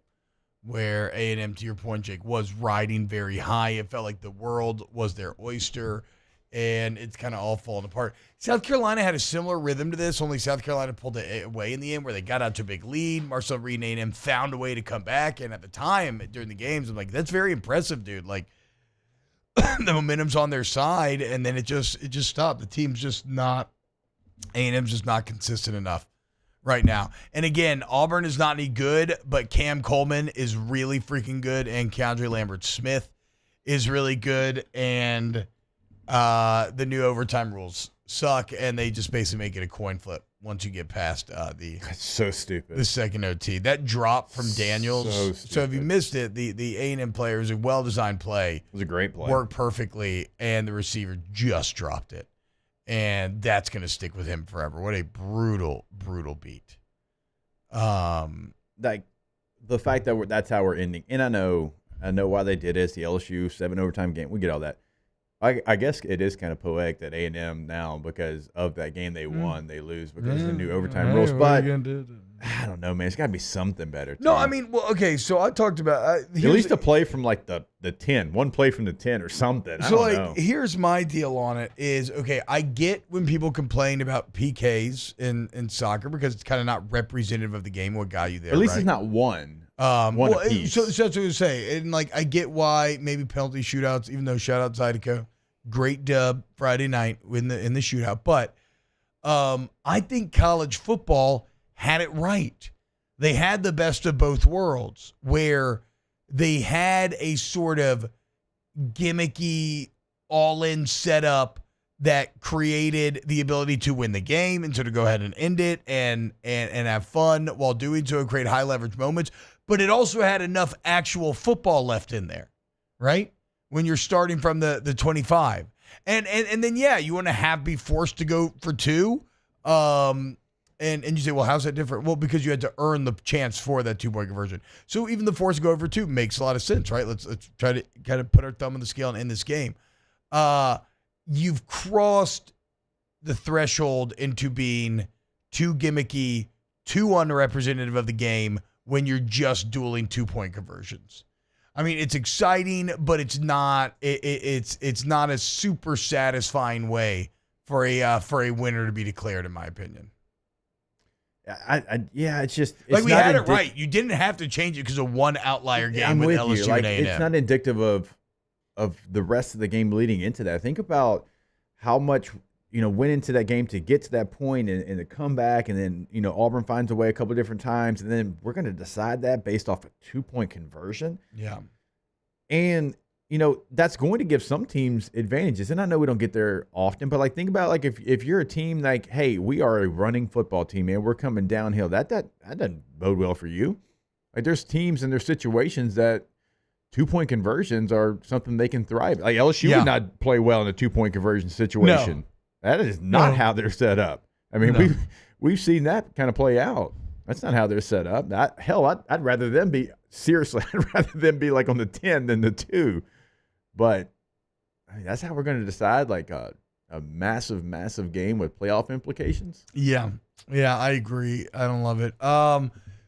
where A&M, to your point, Jake, was riding very high. It felt like the world was their oyster, and it's kind of all falling apart. South Carolina had a similar rhythm to this, only South Carolina pulled it away in the end where they got out to a big lead. Marcel Reed and A&M found a way to come back, and at the time, during the games, I'm like, that's very impressive, dude. Like, the momentum's on their side, and then it just stopped. The team's just not, A&M's just not consistent enough right now. And again, Auburn is not any good, but Cam Coleman is really freaking good, and Keandre Lambert-Smith is really good, and the new overtime rules suck, and they just basically make it a coin flip once you get past That's so stupid. the second OT. That drop from Daniels. So So if you missed it, the A&M player was a well-designed play. It was a great play. Worked perfectly, and the receiver just dropped it. And that's going to stick with him forever. What a brutal, brutal beat. Like the fact that that's how we're ending. And I know why they did it. It's the LSU 7 overtime game. We get all that. I guess it is kind of poetic that A&M now, because of that game they won, they lose because of the new overtime rules. But I don't know, man. It's got to be something better. No, too. I mean, well, okay. So I talked about at least a play from like the 10, one play from the 10 or something. I So don't know. here's my deal on it is, okay, I get when people complain about PKs in soccer because it's kind of not representative of the game, what got you there. At least right? it's not one. Well, apiece. so that's what I was saying. And like I get why maybe penalty shootouts, even though shout out Zydeco, great dub Friday night in the shootout. But I think college football had it right. They had the best of both worlds where they had a sort of gimmicky all-in setup that created the ability to win the game and sort of go ahead and end it and have fun while doing so and create high leverage moments. But it also had enough actual football left in there, right? When you're starting from the 25. And then, yeah, you want to be forced to go for two. And you say, well, how's that different? Well, because you had to earn the chance for that 2-point conversion. So even the force to go over two makes a lot of sense, right? Let's try to kind of put our thumb on the scale and end this game. You've crossed the threshold into being too gimmicky, too unrepresentative of the game when you're just dueling 2-point conversions. I mean, it's exciting, but it's not. It's not a super satisfying way for a winner to be declared, in my opinion. Yeah, it's just like we had it right. You didn't have to change it because of one outlier game with LSU you. Like, and A&M. it's not indicative of the rest of the game leading into that. Think about how much went into that game to get to that point and the comeback, and then Auburn finds a way a couple of different times, and then we're going to decide that based off a 2-point conversion. Yeah, and that's going to give some teams advantages. And I know we don't get there often, but like think about like if you're a team like, hey, we are a running football team, man, we're coming downhill. That doesn't bode well for you. Like there's teams and there's situations that 2-point conversions are something they can thrive. Like LSU would not play well in a 2-point conversion situation. No. That is not how they're set up. I mean, we've seen that kind of play out. That's not how they're set up. I'd rather them be like on the 10 than the 2. But I mean, that's how we're going to decide like a massive, massive game with playoff implications. Yeah, I agree. I don't love it.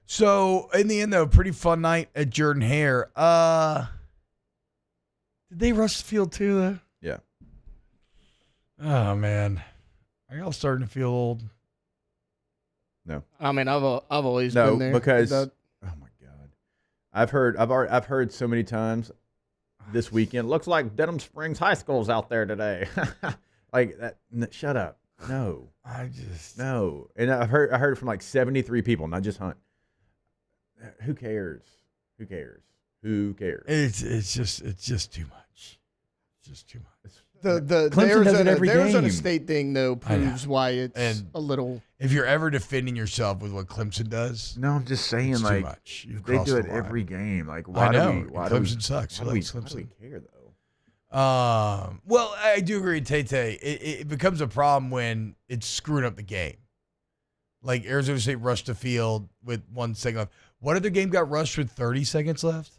So in the end, though, pretty fun night at Jordan Hare. Did they rush the field too, though? Yeah. Oh man, are y'all starting to feel old? No. I mean, I've always been there. Because oh my god, I've heard so many times this weekend. Looks like Denham Springs High School's out there today. Like that. Shut up. No. No. And I heard from like 73 people, not just Hunt. Who cares? It's just too much. It's just too much. The Arizona State thing though proves why it's a little. If you're ever defending yourself with what Clemson does, no, I'm just saying it's like too much. They do it every game. Like why Clemson sucks. Why do we care though? Well, I do agree, Tate. It becomes a problem when it's screwing up the game. Like Arizona State rushed the field with 1 second left. What other game got rushed with 30 seconds left?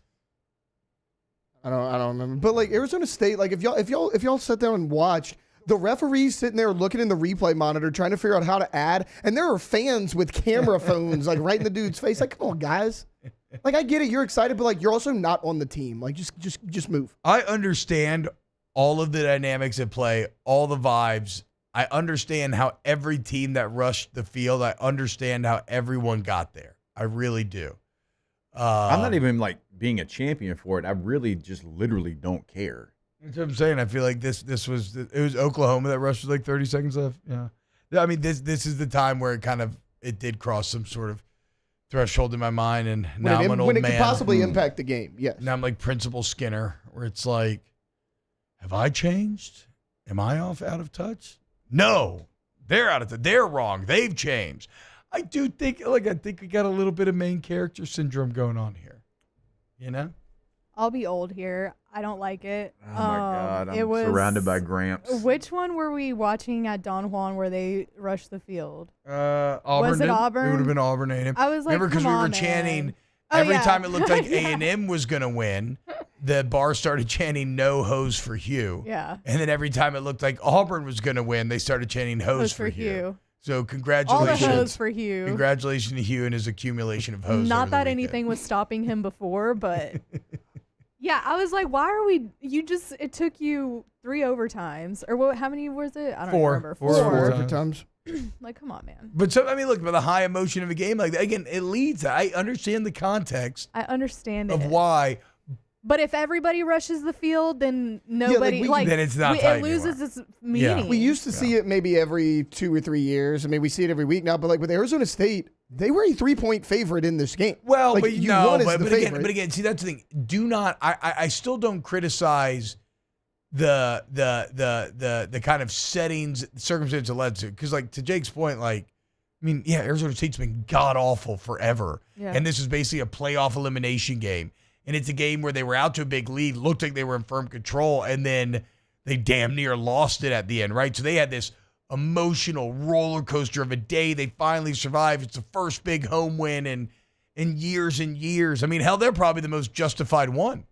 I don't remember. But like Arizona State, like if y'all sat down and watched, the referee's sitting there looking in the replay monitor trying to figure out how to add, and there are fans with camera phones like right in the dude's face. Like, come on, guys. Like I get it, you're excited, but like you're also not on the team. Like just move. I understand all of the dynamics at play, all the vibes. I understand how every team that rushed the field, I understand how everyone got there. I really do. I'm not even like being a champion for it. I really just literally don't care. That's what I'm saying. I feel like it was Oklahoma that rushed with like 30 seconds left. Yeah. I mean, this is the time where it did cross some sort of threshold in my mind, and now I'm an old man. When it could possibly impact the game, yes. Now I'm like Principal Skinner, where it's like, have I changed? Am I out of touch? No, they're out of touch. They're wrong. They've changed. I do think, I think we got a little bit of main character syndrome going on here. You know? I'll be old here. I don't like it. Oh my God, I'm surrounded by Gramps. Which one were we watching at Don Juan where they rushed the field? Auburn. Was it Auburn? It would have been Auburn A&M. I was like, remember because we were chanting every time it looked like A&M was going to win. The bar started chanting "No hose for Hugh." Yeah. And then every time it looked like Auburn was going to win, they started chanting "Hose for Hugh." So congratulations. All the hoes for Hugh. Congratulations to Hugh and his accumulation of hoes. Not that anything was stopping him before, but yeah, I was like, why are we? It took you 3 overtimes, or what? How many was it? I don't remember. 4 overtimes. Like, come on, man. But look, by the high emotion of a game like that, again, it leads. I understand the context. I understand of it. why. But if everybody rushes the field, then nobody then it's not it loses its meaning. We used to see it maybe every 2 or 3 years. I mean, we see it every week now. But like with Arizona State, they were a 3-point favorite in this game. Well, like, but you won as the but favorite. again, see that's the thing. Do not. I still don't criticize the kind of settings, circumstances it led to. Because like to Jake's point, like I mean, yeah, Arizona State's been god awful forever, and this is basically a playoff elimination game. And it's a game where they were out to a big lead, looked like they were in firm control, and then they damn near lost it at the end, right? So they had this emotional roller coaster of a day. They finally survived. It's the first big home win in years and years. I mean, hell, they're probably the most justified one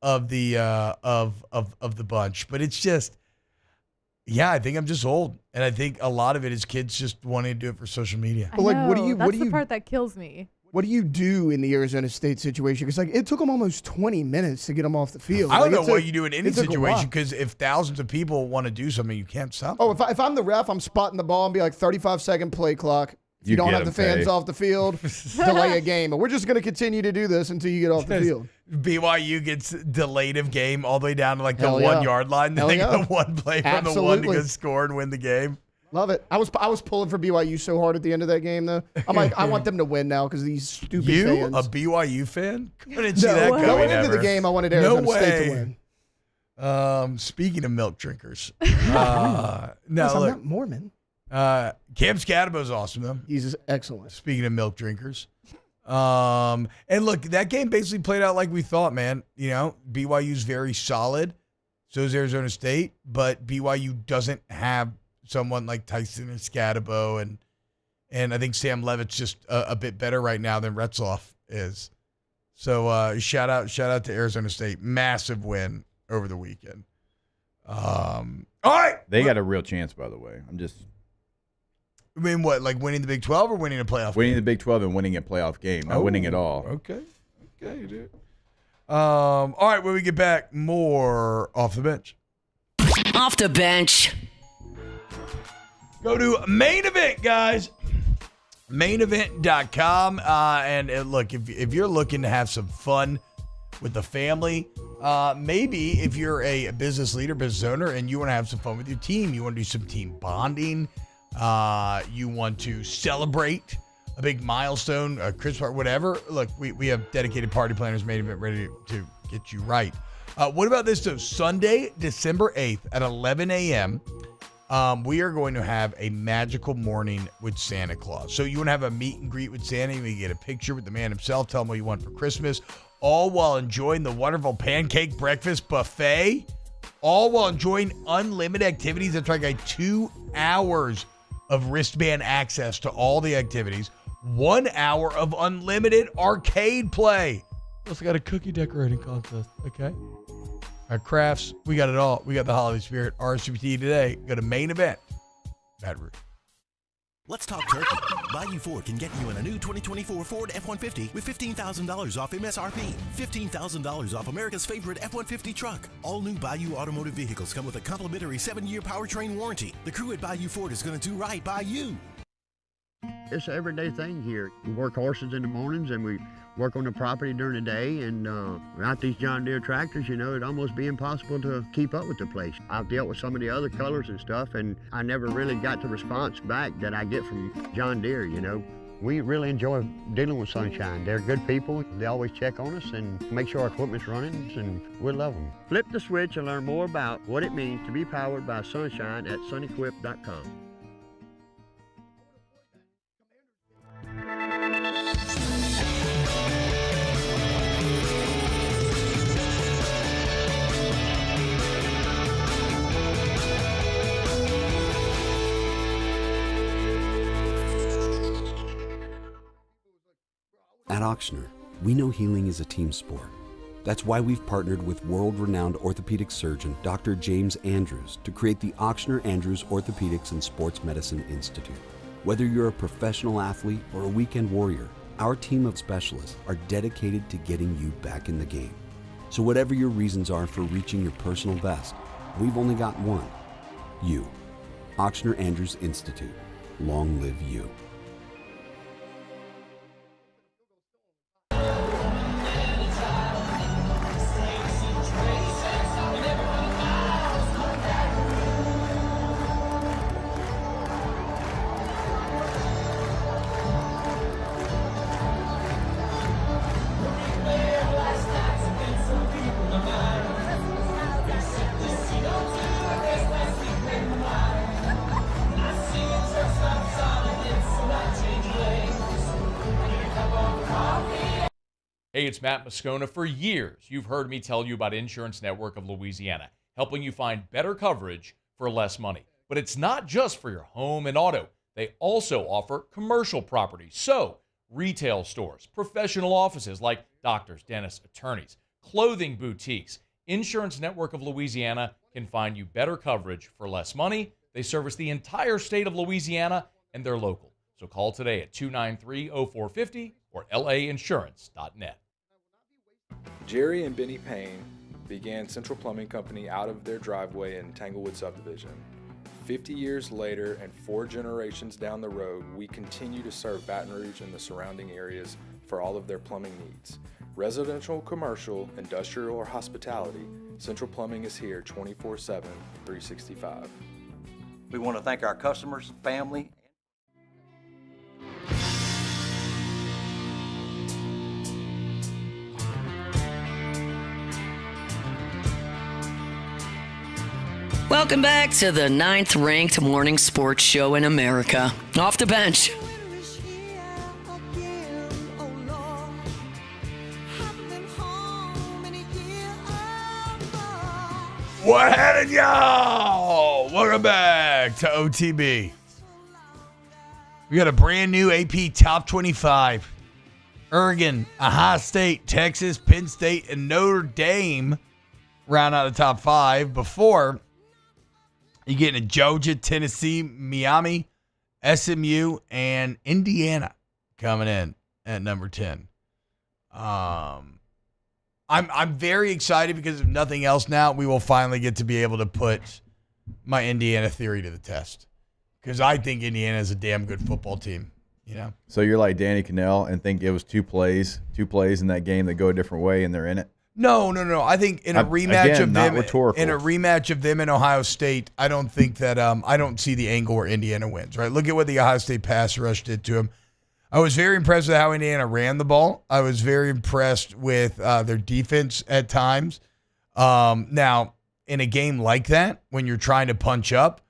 of the of the bunch. But it's just, yeah, I think I'm just old, and I think a lot of it is kids just wanting to do it for social media. But like, that's the part that kills me. What do you do in the Arizona State situation? Because like it took them almost 20 minutes to get them off the field. I don't know what you do in any situation, because if thousands of people want to do something, you can't stop them. Oh, if I'm the ref, I'm spotting the ball and be like 35-second play clock. If you don't have the fans off the field, delay a game. And we're just going to continue to do this until you get off the field. BYU gets delayed of game all the way down to like the 1 yard line. Then they get the one play from the one to go score and win the game. Love it. I was pulling for BYU so hard at the end of that game, though. I'm like, I want them to win now because these stupid fans. A BYU fan? Couldn't see that coming. Going into the game, I wanted Arizona State to win. Speaking of milk drinkers, no, I'm not Mormon. Cam Scadabo's awesome though. He's excellent. Speaking of milk drinkers, and look, that game basically played out like we thought, man. You know, BYU's very solid, so is Arizona State, but BYU doesn't have someone like Tyson and Scadabo, and I think Sam Levitt's just a bit better right now than Retzloff is. So shout out to Arizona State, massive win over the weekend. All right, they got a real chance, by the way. I mean, what, like winning the Big 12 or winning a playoff? Winning the Big 12 and winning a playoff game, not winning it all. Okay, dude. All right, when we get back, more Off the Bench. Off the bench. Go to Main Event, guys. mainevent.com. And look, if you're looking to have some fun with the family, maybe if you're a business leader, business owner, and you want to have some fun with your team, you want to do some team bonding, you want to celebrate a big milestone, a Christmas party, whatever. Look, we have dedicated party planners, Main Event, ready to get you right. What about this, though? Sunday, December 8th at 11 a.m., we are going to have a magical morning with Santa Claus. So you want to have a meet and greet with Santa. You get a picture with the man himself. Tell him what you want for Christmas. All while enjoying the wonderful pancake breakfast buffet. All while enjoying unlimited activities. That's right, guys. 2 hours of wristband access to all the activities. 1 hour of unlimited arcade play. Also got a cookie decorating contest. Okay. Our crafts, we got it all. We got the holiday spirit. RSVP today. Go to Main Event. Baton Rouge. Let's talk turkey. Bayou Ford can get you in a new 2024 Ford F-150 with $15,000 off MSRP. $15,000 off America's favorite F-150 truck. All new Bayou automotive vehicles come with a complimentary 7-year powertrain warranty. The crew at Bayou Ford is going to do right by you. It's an everyday thing here. We work horses in the mornings and we work on the property during the day, and without these John Deere tractors, it'd almost be impossible to keep up with the place. I've dealt with some of the other colors and stuff, and I never really got the response back that I get from John Deere, We really enjoy dealing with Sunshine. They're good people. They always check on us and make sure our equipment's running, and we love them. Flip the switch and learn more about what it means to be powered by Sunshine at sunequip.com. At Ochsner, we know healing is a team sport. That's why we've partnered with world-renowned orthopedic surgeon Dr. James Andrews to create the Ochsner Andrews Orthopedics and Sports Medicine Institute. Whether you're a professional athlete or a weekend warrior, our team of specialists are dedicated to getting you back in the game. So whatever your reasons are for reaching your personal best, we've only got one: you. Ochsner Andrews Institute. Long live you. Hey, it's Matt Moscona. For years, you've heard me tell you about Insurance Network of Louisiana, helping you find better coverage for less money. But it's not just for your home and auto. They also offer commercial properties. So, retail stores, professional offices like doctors, dentists, attorneys, clothing boutiques. Insurance Network of Louisiana can find you better coverage for less money. They service the entire state of Louisiana, and they're local. So call today at 293-0450 or lainsurance.net. Jerry and Benny Payne began Central Plumbing Company out of their driveway in Tanglewood Subdivision. 50 years later and 4 generations down the road, we continue to serve Baton Rouge and the surrounding areas for all of their plumbing needs. Residential, commercial, industrial, or hospitality, Central Plumbing is here 24/7, 365. We want to thank our customers, family. Welcome back to the 9th-ranked morning sports show in America. Off the bench. What happened, y'all? Welcome back to OTB. We got a brand new AP Top 25. Oregon, Ohio State, Texas, Penn State, and Notre Dame round out the top 5 before you get into Georgia, Tennessee, Miami, SMU, and Indiana coming in at number 10. I'm very excited because if nothing else now, we will finally get to be able to put my Indiana theory to the test. Because I think Indiana is a damn good football team. You know? So you're like Danny Cannell and think it was two plays in that game that go a different way and they're in it? No. I think in a rematch of them, rhetorical. in a rematch of them in Ohio State, I don't think that I don't see the angle where Indiana wins. Right? Look at what the Ohio State pass rush did to him. I was very impressed with how Indiana ran the ball. I was very impressed with their defense at times. Now, in a game like that, when you're trying to punch up,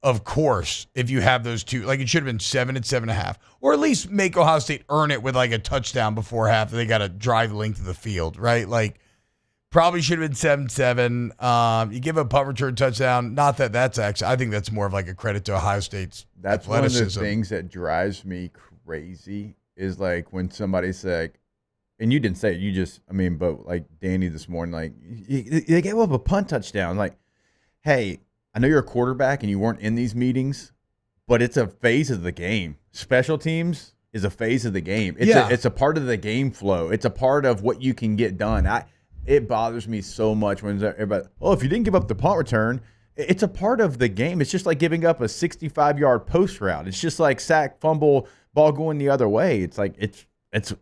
of course, if you have those two, like it should have been 7 and 7.5, or at least make Ohio State earn it with like a touchdown before half. They got to drive the length of the field, right? Like probably should have been 7-7. You give a punt return touchdown. Not that that's actually, I think that's more of like a credit to Ohio State's That's athleticism. one of the things that drives me crazy is like when somebody's like, and you didn't say it, but like Danny this morning, like they gave up a punt touchdown. Like, hey, I know you're a quarterback and you weren't in these meetings, but it's a phase of the game. Special teams is a phase of the game. It's a part of the game flow. It's a part of what you can get done. It bothers me so much when everybody, if you didn't give up the punt return, it's a part of the game. It's just like giving up a 65-yard post route. It's just like sack, fumble, ball going the other way. It's like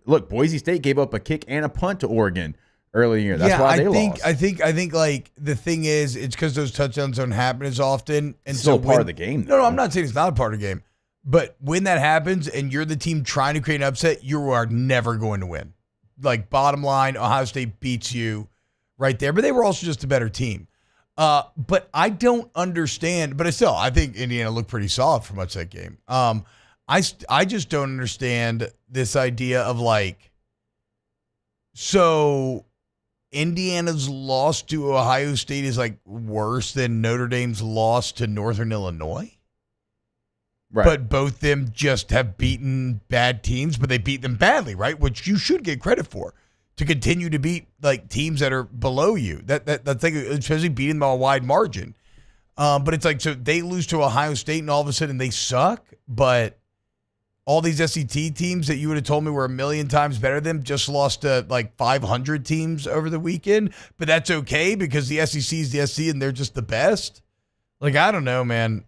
look, Boise State gave up a kick and a punt to Oregon early in the year. That's why they lost. I think like the thing is, it's because those touchdowns don't happen as often, and it's still so part of the game. No, I'm not saying it's not a part of the game, but when that happens and you're the team trying to create an upset, you are never going to win. Like bottom line, Ohio State beats you right there, but they were also just a better team. But I don't understand. But I think Indiana looked pretty solid for much of that game. I just don't understand this idea of like, so Indiana's loss to Ohio State is like worse than Notre Dame's loss to Northern Illinois. Right. But both them just have beaten bad teams, but they beat them badly, right? Which you should get credit for. to continue to beat like teams that are below you. That's like, especially beating them by a wide margin. But it's like, so they lose to Ohio State and all of a sudden they suck. But all these SEC teams that you would have told me were a million times better than them just lost to like 500 teams over the weekend. But that's okay because the SEC is the SEC and they're just the best. Like, I don't know, man.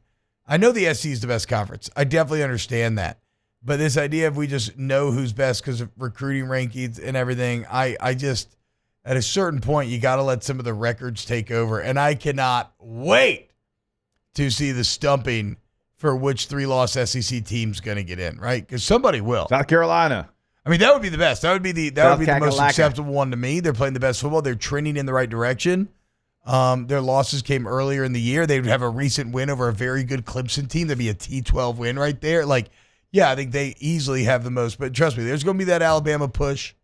I know the SEC is the best conference. I definitely understand that. But this idea of we just know who's best because of recruiting rankings and everything, I just, at a certain point, you got to let some of the records take over. And I cannot wait to see the stumping for which 3-loss SEC team's going to get in, right? Because somebody will. South Carolina. I mean, that would be the best. That would be the most acceptable one to me. They're playing the best football. They're trending in the right direction. Their losses came earlier in the year. They would have a recent win over a very good Clemson team. That'd be a T12 win right there. Like, yeah, I think they easily have the most. But trust me, there's going to be that Alabama push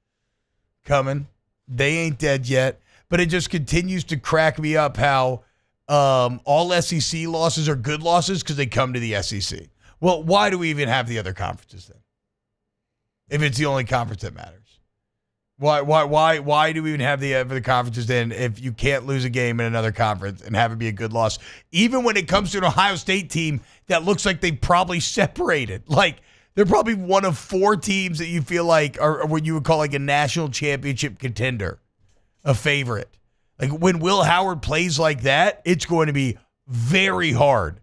coming. They ain't dead yet. But it just continues to crack me up how all SEC losses are good losses because they come to the SEC. Well, why do we even have the other conferences then? If it's the only conference that matters. Why do we even have the other conferences then if you can't lose a game in another conference and have it be a good loss? Even when it comes to an Ohio State team that looks like they probably separated. Like, they're probably one of 4 teams that you feel like are what you would call like a national championship contender, a favorite. Like, when Will Howard plays like that, it's going to be very hard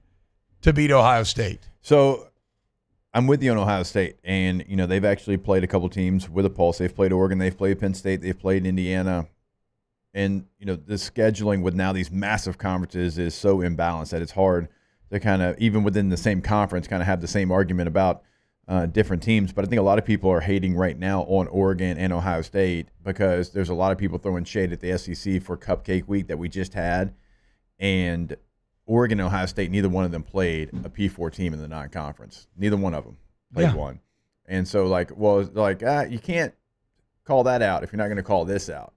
to beat Ohio State. So I'm with you on Ohio State, and they've actually played a couple teams with a pulse. They've played Oregon, they've played Penn State, they've played Indiana, and the scheduling with now these massive conferences is so imbalanced that it's hard to kind of, even within the same conference, kind of have the same argument about different teams. But I think a lot of people are hating right now on Oregon and Ohio State because there's a lot of people throwing shade at the SEC for Cupcake Week that we just had, and Oregon and Ohio State, neither one of them played a P4 team in the non-conference. Neither one of them played one. And so, you can't call that out if you're not going to call this out.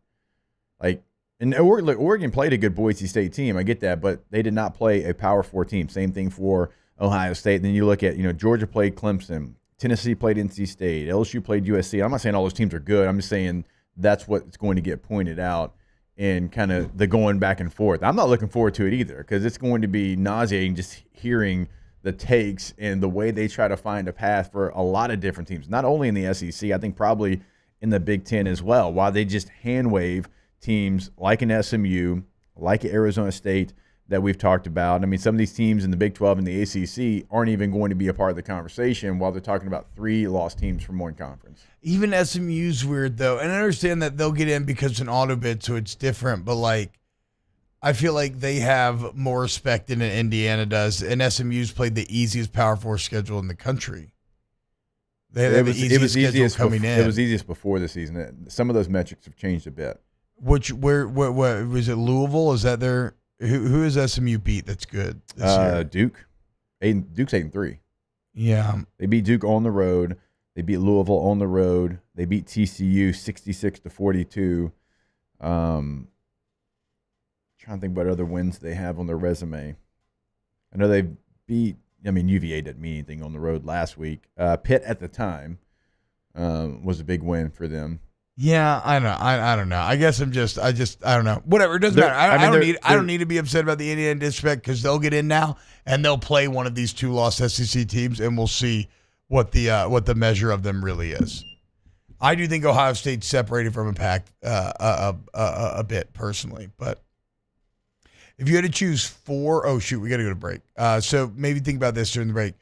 And Oregon played a good Boise State team. I get that, but they did not play a Power 4 team. Same thing for Ohio State. And then you look at, Georgia played Clemson. Tennessee played NC State. LSU played USC. I'm not saying all those teams are good. I'm just saying that's what's going to get pointed out. And kind of the going back and forth. I'm not looking forward to it either because it's going to be nauseating just hearing the takes and the way they try to find a path for a lot of different teams, not only in the SEC, I think probably in the Big Ten as well, while they just hand wave teams like an SMU, like Arizona State that we've talked about. I mean, some of these teams in the Big 12 and the ACC aren't even going to be a part of the conversation while they're talking about 3 lost teams from one conference. Even SMU's weird, though. And I understand that they'll get in because it's an auto bid, so it's different. But, I feel like they have more respect than Indiana does. And SMU's played the easiest Power 4 schedule in the country. They had the easiest schedule coming in. It was easiest before the season. Some of those metrics have changed a bit. Where was it? Louisville? Is that their... Who is SMU beat that's good this year? Duke. Duke's 8-3. Yeah. They beat Duke on the road. They beat Louisville on the road. They beat TCU 66-42. Trying to think what other wins they have on their resume. I know they beat, UVA didn't mean anything on the road last week. Pitt at the time was a big win for them. Yeah, I know. I don't know. I guess I don't know. Whatever. It doesn't matter. I don't need to be upset about the Indiana disrespect because they'll get in now and they'll play one of these 2-loss SEC teams and we'll see what the measure of them really is. I do think Ohio State's separated from a pack a bit personally, but if you had to choose 4, we got to go to break. So maybe think about this during the break.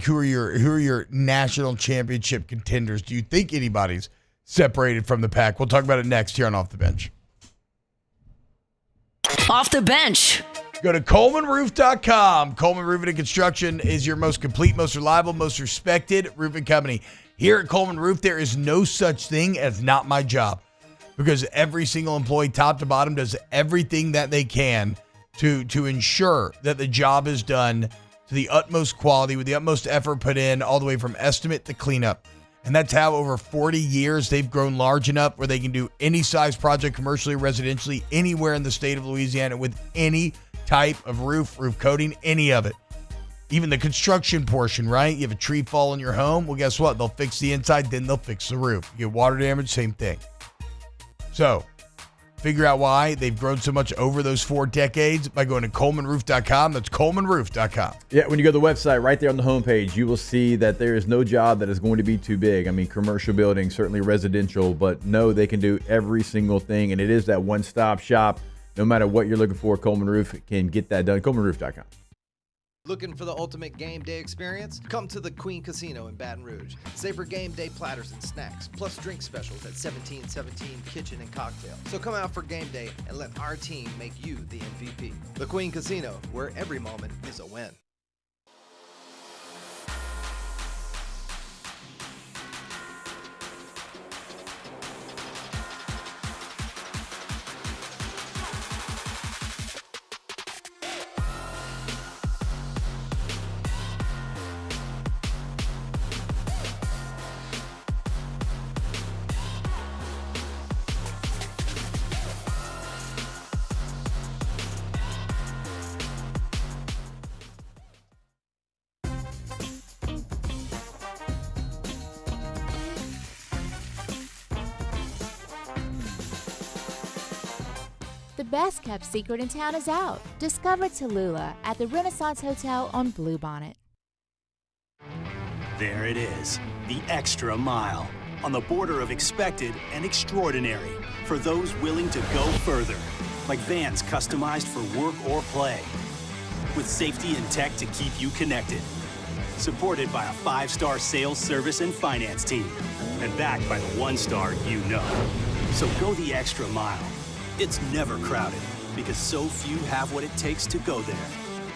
Who are your national championship contenders? Do you think anybody's separated from the pack? We'll talk about it next here on Off the Bench. Off the Bench. Go to ColemanRoof.com. Coleman Roofing and Construction is your most complete, most reliable, most respected roofing company. Here at Coleman Roof, there is no such thing as not my job because every single employee, top to bottom, does everything that they can to ensure that the job is done to the utmost quality with the utmost effort put in all the way from estimate to cleanup. And that's how over 40 years they've grown large enough where they can do any size project commercially or residentially anywhere in the state of Louisiana with any type of roof coating, any of it. Even the construction portion, right? You have a tree fall in your home. Well, guess what? They'll fix the inside, then they'll fix the roof. You get water damage, same thing. So figure out why they've grown so much over those 4 decades by going to ColemanRoof.com. That's ColemanRoof.com. Yeah, when you go to the website, right there on the homepage, you will see that there is no job that is going to be too big. I mean, commercial buildings, certainly residential, but no, they can do every single thing, and it is that one-stop shop. No matter what you're looking for, Coleman Roof can get that done. ColemanRoof.com. Looking for the ultimate game day experience? Come to the Queen Casino in Baton Rouge. Savor game day platters and snacks, plus drink specials at 1717 Kitchen and Cocktail. So come out for game day and let our team make you the MVP. The Queen Casino, where every moment is a win. The best kept secret in town is out. Discover Tallulah at the Renaissance Hotel on Bluebonnet. There it is, the extra mile, on the border of expected and extraordinary for those willing to go further, like vans customized for work or play, with safety and tech to keep you connected, supported by a 5-star sales, service, and finance team, and backed by the 1-star you know. So go the extra mile. It's never crowded because so few have what it takes to go there.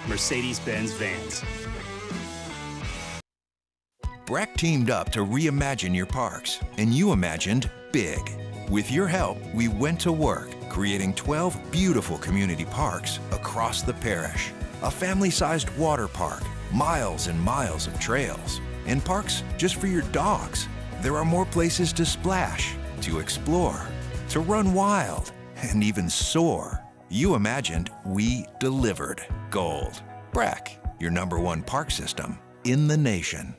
Mercedes-Benz Vans. Breck teamed up to reimagine your parks, and you imagined big. With your help, we went to work, creating 12 beautiful community parks across the parish. A family-sized water park, miles and miles of trails, and parks just for your dogs. There are more places to splash, to explore, to run wild, and even soar. You imagined, we delivered. Gold. Breck, your #1 park system in the nation.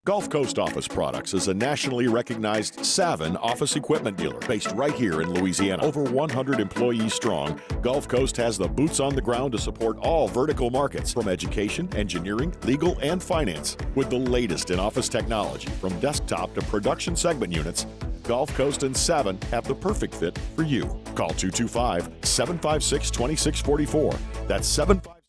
Gulf Coast Office Products is a nationally recognized Savin office equipment dealer based right here in Louisiana. Over 100 employees strong, Gulf Coast has the boots on the ground to support all vertical markets, from education, engineering, legal, and finance. With the latest in office technology, from desktop to production segment units, Gulf Coast and Savin have the perfect fit for you. Call 225-756-2644. That's 756.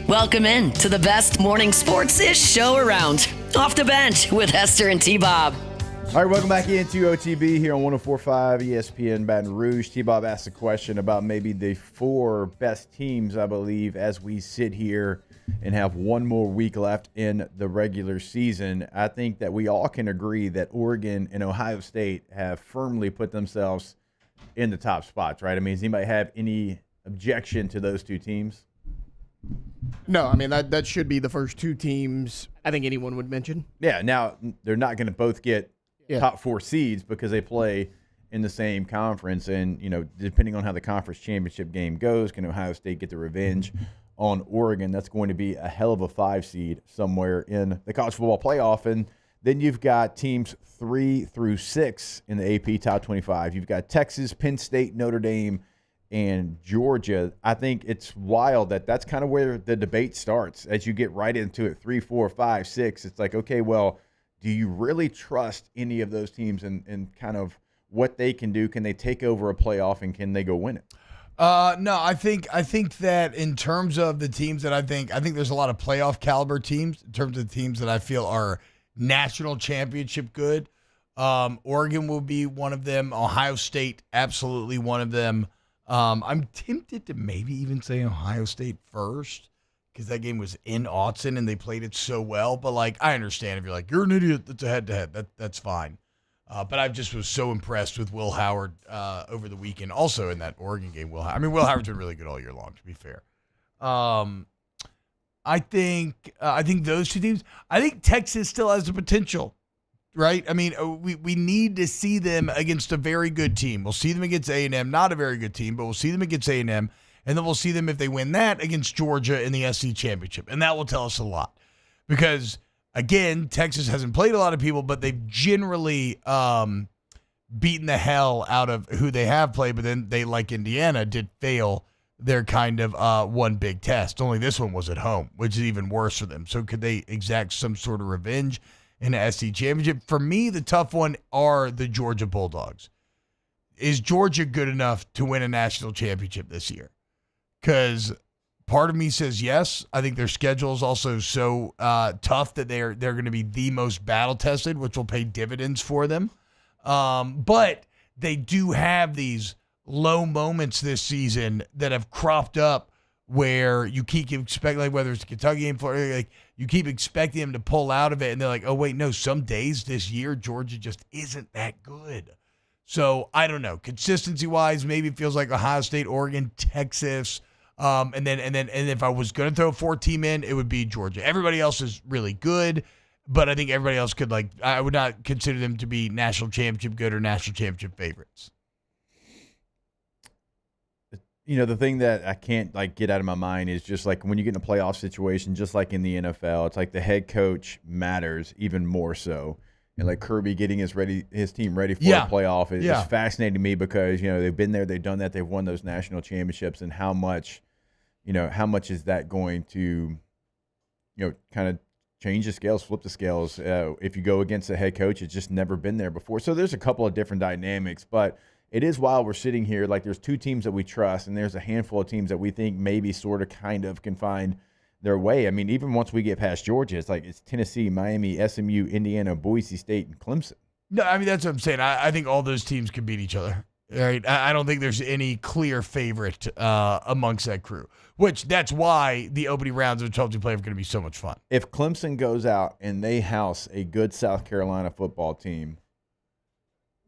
Welcome in to the best morning sports-ish show around. Off the Bench with Hester and T-Bob. All right, welcome back into OTB here on 104.5 ESPN Baton Rouge. T-Bob asked a question about maybe the 4 best teams, I believe, as we sit here and have one more week left in the regular season. I think that we all can agree that Oregon and Ohio State have firmly put themselves in the top spots, right? I mean, does anybody have any objection to those 2 teams? No, I mean, that should be the first 2 teams I think anyone would mention. Yeah, now they're not going to both get top 4 seeds because they play in the same conference. And, you know, depending on how the conference championship game goes, can Ohio State get the revenge on Oregon? That's going to be a hell of a 5 seed somewhere in the college football playoff. And then you've got teams 3 through 6 in the AP Top 25. You've got Texas, Penn State, Notre Dame, and Georgia. I think it's wild that that's kind of where the debate starts as you get right into it. 3, 4, 5, 6. It's like, okay, well, do you really trust any of those teams and kind of what they can do? Can they take over a playoff and can they go win it? No, I think that in terms of the teams that I think there's a lot of playoff caliber teams in terms of the teams that I feel are national championship good. Oregon will be one of them. Ohio State, absolutely one of them. I'm tempted to maybe even say Ohio State first because that game was in Autzen and they played it so well. But, I understand if you're like, you're an idiot, that's a head-to-head. That's fine. But I just was so impressed with Will Howard over the weekend. Also in that Oregon game, Will Howard's been really good all year long, to be fair. I think those two teams. I think Texas still has the potential, right? I mean, we need to see them against a very good team. We'll see them against A&M, not a very good team, but we'll see them against A&M, and then we'll see them if they win that against Georgia in the SC Championship, and that will tell us a lot. Because, again, Texas hasn't played a lot of people, but they've generally beaten the hell out of who they have played, but then they, like Indiana, did fail their kind of one big test. Only this one was at home, which is even worse for them. So could they exact some sort of revenge in the SC Championship? For me, the tough one are the Georgia Bulldogs. Is Georgia good enough to win a national championship this year? Because part of me says yes. I think their schedule is also so tough that they're going to be the most battle-tested, which will pay dividends for them. But they do have these low moments this season that have cropped up where you keep expecting, whether it's Kentucky and Florida, you keep expecting them to pull out of it, and they're like, oh, wait, no, some days this year, Georgia just isn't that good. So, I don't know. Consistency-wise, maybe it feels like Ohio State, Oregon, Texas, and then if I was going to throw a 4-team in, it would be Georgia. Everybody else is really good, but I think everybody else could, I would not consider them to be national championship good or national championship favorites. The thing that I can't get out of my mind is just when you get in a playoff situation, just like in the NFL, it's like the head coach matters even more so. And Kirby getting his team ready for a playoff is fascinating to me because, they've been there, they've done that, they've won those national championships, and how much is that going to, kind of change the scales, flip the scales. If you go against a head coach, it's just never been there before. So there's a couple of different dynamics, but it is while we're sitting here, there's two teams that we trust, and there's a handful of teams that we think maybe sort of kind of can find their way. I mean, even once we get past Georgia, it's Tennessee, Miami, SMU, Indiana, Boise State, and Clemson. No, I mean, that's what I'm saying. I think all those teams can beat each other. Right? I don't think there's any clear favorite amongst that crew, that's why the opening rounds of 12-team play are going to be so much fun. If Clemson goes out and they house a good South Carolina football team,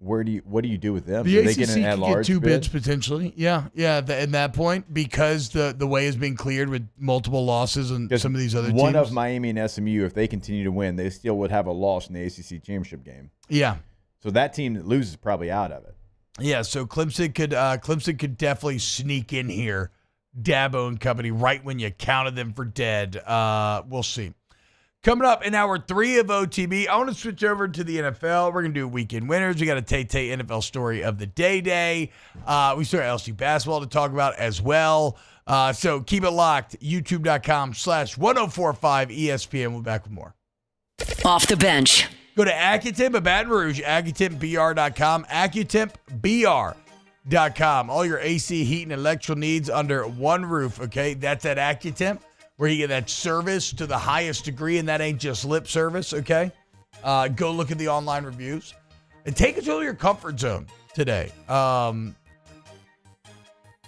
what do you do with them? The do ACC they get an could get two bids potentially. Yeah. In that point, because the way is being cleared with multiple losses and some of these other teams. One of Miami and SMU, if they continue to win, they still would have a loss in the ACC championship game. Yeah. So that team that loses is probably out of it. Yeah. So Clemson could definitely sneak in here, Dabo and company, right when you counted them for dead. We'll see. Coming up in hour 3 of OTB, I want to switch over to the NFL. We're going to do weekend winners. We got a Tay-Tay NFL story of the day. We still have LSU basketball to talk about as well. So keep it locked. YouTube.com/1045 ESPN. We'll be back with more. Off the bench. Go to Accutemp at Baton Rouge, AccutempBR.com, AccutempBR.com. All your AC, heat, and electrical needs under one roof, okay? That's at Accutemp, where you get that service to the highest degree, and that ain't just lip service, okay? Go look at the online reviews. And take control of your comfort zone today.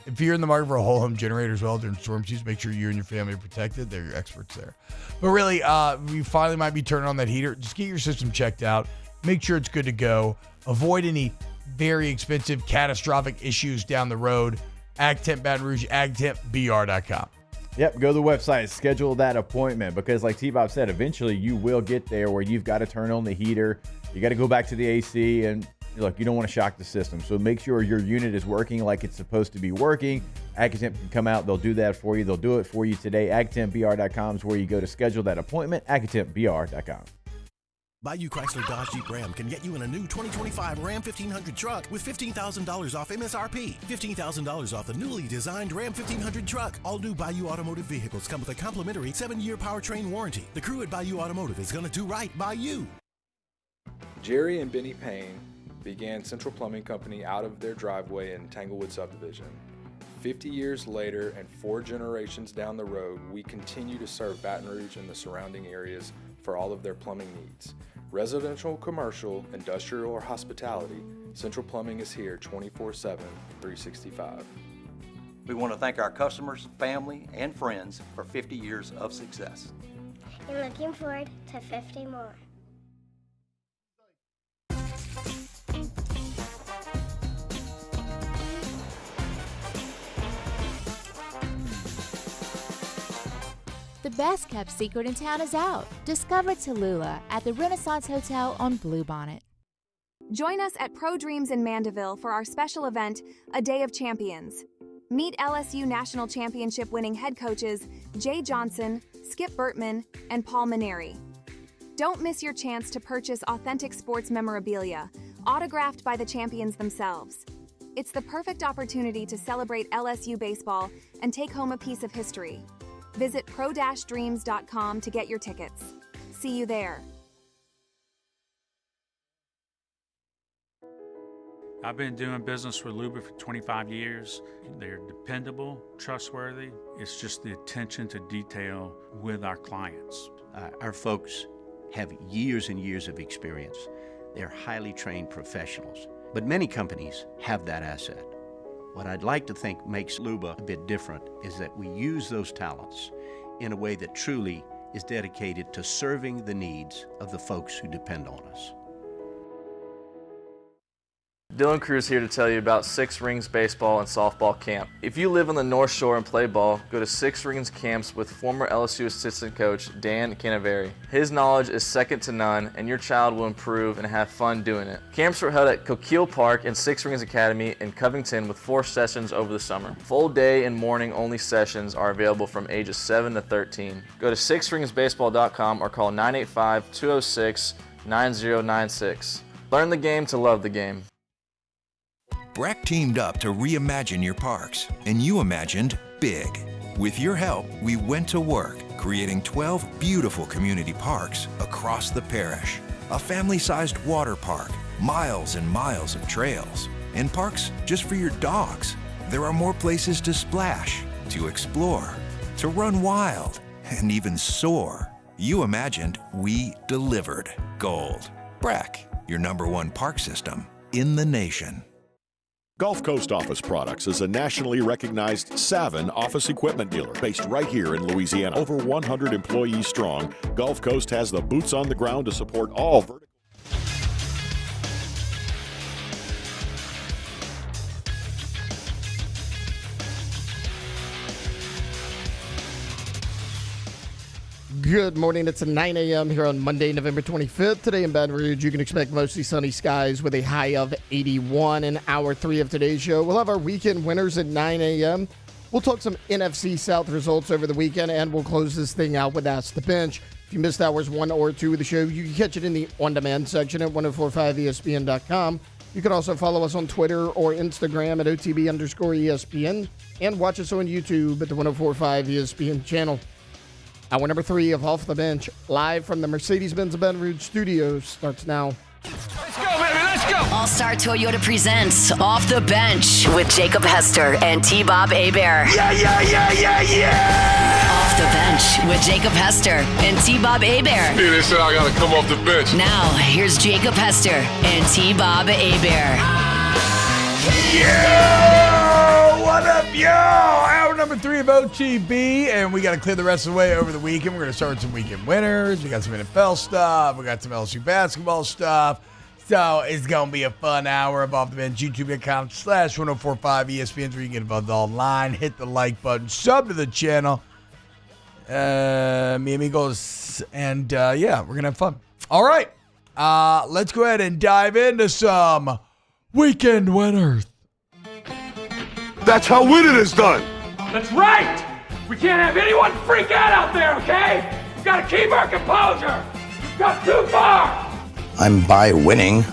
If you're in the market for a whole home generator as well during storm season, make sure you and your family are protected. They're your experts there. But really, you finally might be turning on that heater. Just get your system checked out. Make sure it's good to go. Avoid any very expensive, catastrophic issues down the road. Accutemp Baton Rouge, AccutempBR.com. Yep, go to the website, schedule that appointment, because like T-Bob said, eventually you will get there where you've got to turn on the heater. You got to go back to the AC, and look, you don't want to shock the system. So make sure your unit is working like it's supposed to be working. Accutemp can come out. They'll do that for you. They'll do it for you today. AccutempBR.com is where you go to schedule that appointment. AccutempBR.com. Bayou Chrysler Dodge Jeep Ram can get you in a new 2025 Ram 1500 truck with $15,000 off MSRP. $15,000 off the newly designed Ram 1500 truck. All new Bayou Automotive vehicles come with a complimentary 7-year powertrain warranty. The crew at Bayou Automotive is going to do right by you. Jerry and Benny Payne began Central Plumbing Company out of their driveway in Tanglewood subdivision. 50 years later and 4 generations down the road, we continue to serve Baton Rouge and the surrounding areas for all of their plumbing needs. Residential, commercial, industrial, or hospitality, Central Plumbing is here 24/7, 365. We want to thank our customers, family, and friends for 50 years of success. And looking forward to 50 more. The best kept secret in town is out. Discover Tallulah at the Renaissance Hotel on Bluebonnet. Join us at Pro Dreams in Mandeville for our special event, A Day of Champions. Meet LSU National Championship winning head coaches Jay Johnson, Skip Bertman, and Paul Maneri. Don't miss your chance to purchase authentic sports memorabilia, autographed by the champions themselves. It's the perfect opportunity to celebrate LSU baseball and take home a piece of history. Visit pro-dreams.com to get your tickets. See you there. I've been doing business with Luba for 25 years. They're dependable, trustworthy. It's just the attention to detail with our clients. Our folks have years and years of experience. They're highly trained professionals, but many companies have that asset. What I'd like to think makes Luba a bit different is that we use those talents in a way that truly is dedicated to serving the needs of the folks who depend on us. Dylan Cruz here to tell you about Six Rings Baseball and Softball Camp. If you live on the North Shore and play ball, go to Six Rings Camps with former LSU assistant coach Dan Canaveri. His knowledge is second to none, and your child will improve and have fun doing it. Camps were held at Coquille Park and Six Rings Academy in Covington with 4 sessions over the summer. Full day and morning only sessions are available from ages 7 to 13. Go to sixringsbaseball.com or call 985-206-9096. Learn the game to love the game. Breck teamed up to reimagine your parks, and you imagined big. With your help, we went to work, creating 12 beautiful community parks across the parish. A family-sized water park, miles and miles of trails, and parks just for your dogs. There are more places to splash, to explore, to run wild, and even soar. You imagined, we delivered. Gold. Breck, your #1 park system in the nation. Gulf Coast Office Products is a nationally recognized Savin office equipment dealer based right here in Louisiana. Over 100 employees strong, Gulf Coast has the boots on the ground to support all vertical. Good morning. It's 9 a.m. here on Monday, November 25th. Today in Baton Rouge, you can expect mostly sunny skies with a high of 81 in hour 3 of today's show. We'll have our weekend winners at 9 a.m. We'll talk some NFC South results over the weekend, and we'll close this thing out with Ask the Bench. If you missed hours 1 or 2 of the show, you can catch it in the on-demand section at 1045ESPN.com. You can also follow us on Twitter or Instagram at OTB_ESPN and watch us on YouTube at the 1045 ESPN channel. Hour number 3 of Off the Bench, live from the Mercedes-Benz Baton Rouge studios, starts now. Let's go, baby, let's go! All-Star Toyota presents Off the Bench with Jacob Hester and T-Bob Hebert. Yeah! Off the Bench with Jacob Hester and T-Bob Hebert. Hey, they said I gotta come off the bench. Now, here's Jacob Hester and T-Bob Hebert. Yo! What up, yo? Hour number 3 of OTB, and we got to clear the rest of the way over the weekend. We're going to start with some weekend winners. We got some NFL stuff. We got some LSU basketball stuff. So it's going to be a fun hour of Off the Bench. YouTube.com/1045 ESPN, where you can get involved online. Hit the like button. Sub to the channel. Mi amigos. And, yeah, we're going to have fun. All right. Let's go ahead and dive into some weekend winners. That's how winning is done. That's right! We can't have anyone freak out there, okay? We've got to keep our composure. We've got too far. I'm by winning.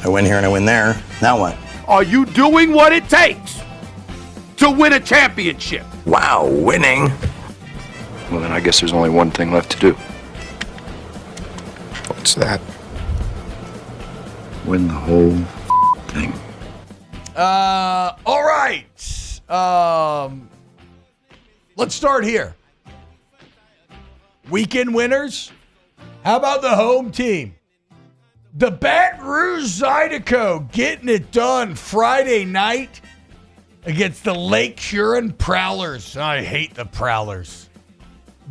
I win here and I win there. Now what? Are you doing what it takes to win a championship? Wow, winning. Well, then I guess there's only one thing left to do. What's that? Win the whole thing. All right. Let's start here. Weekend winners. How about the home team? The Baton Rouge Zydeco getting it done Friday night against the Lake Huron Prowlers. I hate the Prowlers.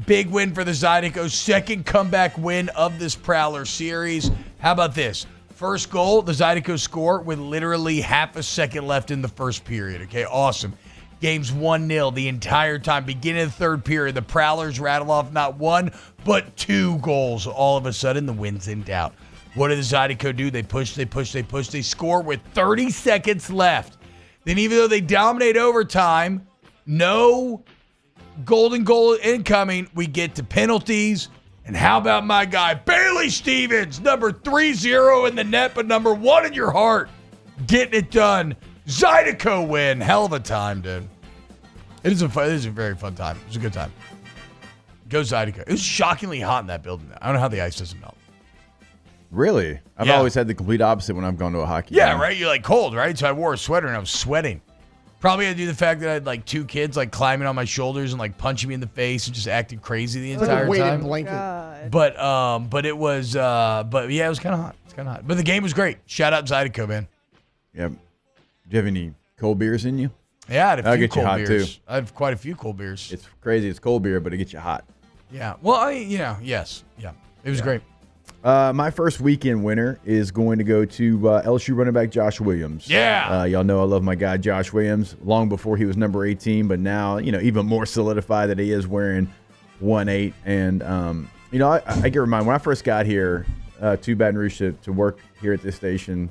Big win for the Zydeco. Second comeback win of this Prowler series. How about this? First goal, the Zydeco score with literally half a second left in the first period. Okay, awesome. Game's 1-0 the entire time. Beginning of the third period, the Prowlers rattle off not one, but 2 goals. All of a sudden, the win's in doubt. What did the Zydeco do? They push. They score with 30 seconds left. Then even though they dominate overtime, no golden goal incoming, we get to penalties. And how about my guy, Bailey Stevens, number 30 in the net, but number 1 in your heart, getting it done. Zydeco win. Hell of a time, dude. It is a very fun time. It was a good time. Go Zydeco. It was shockingly hot in that building. I don't know how the ice doesn't melt. Really? I've always had the complete opposite when I've gone to a hockey game. Yeah, right? You're like cold, right? So I wore a sweater and I was sweating. Probably had to do the fact that I had like 2 kids like climbing on my shoulders and like punching me in the face and just acting crazy the entire time. Weighted blanket. But it was but yeah, it was kind of hot. It's kind of hot. But the game was great. Shout out Zydeco, man. Yeah. Do you have any cold beers in you? Yeah, I had a few get you cold hot beers. too. I have quite a few cold beers. It's crazy. It's cold beer, but it gets you hot. Yeah. Well, yes. Yeah. It was great. My first weekend winner is going to go to LSU running back Josh Williams. Yeah. Y'all know I love my guy Josh Williams long before he was number 18, but now, even more solidified that he is wearing 1-8. And, I get reminded when I first got here to Baton Rouge to work here at this station,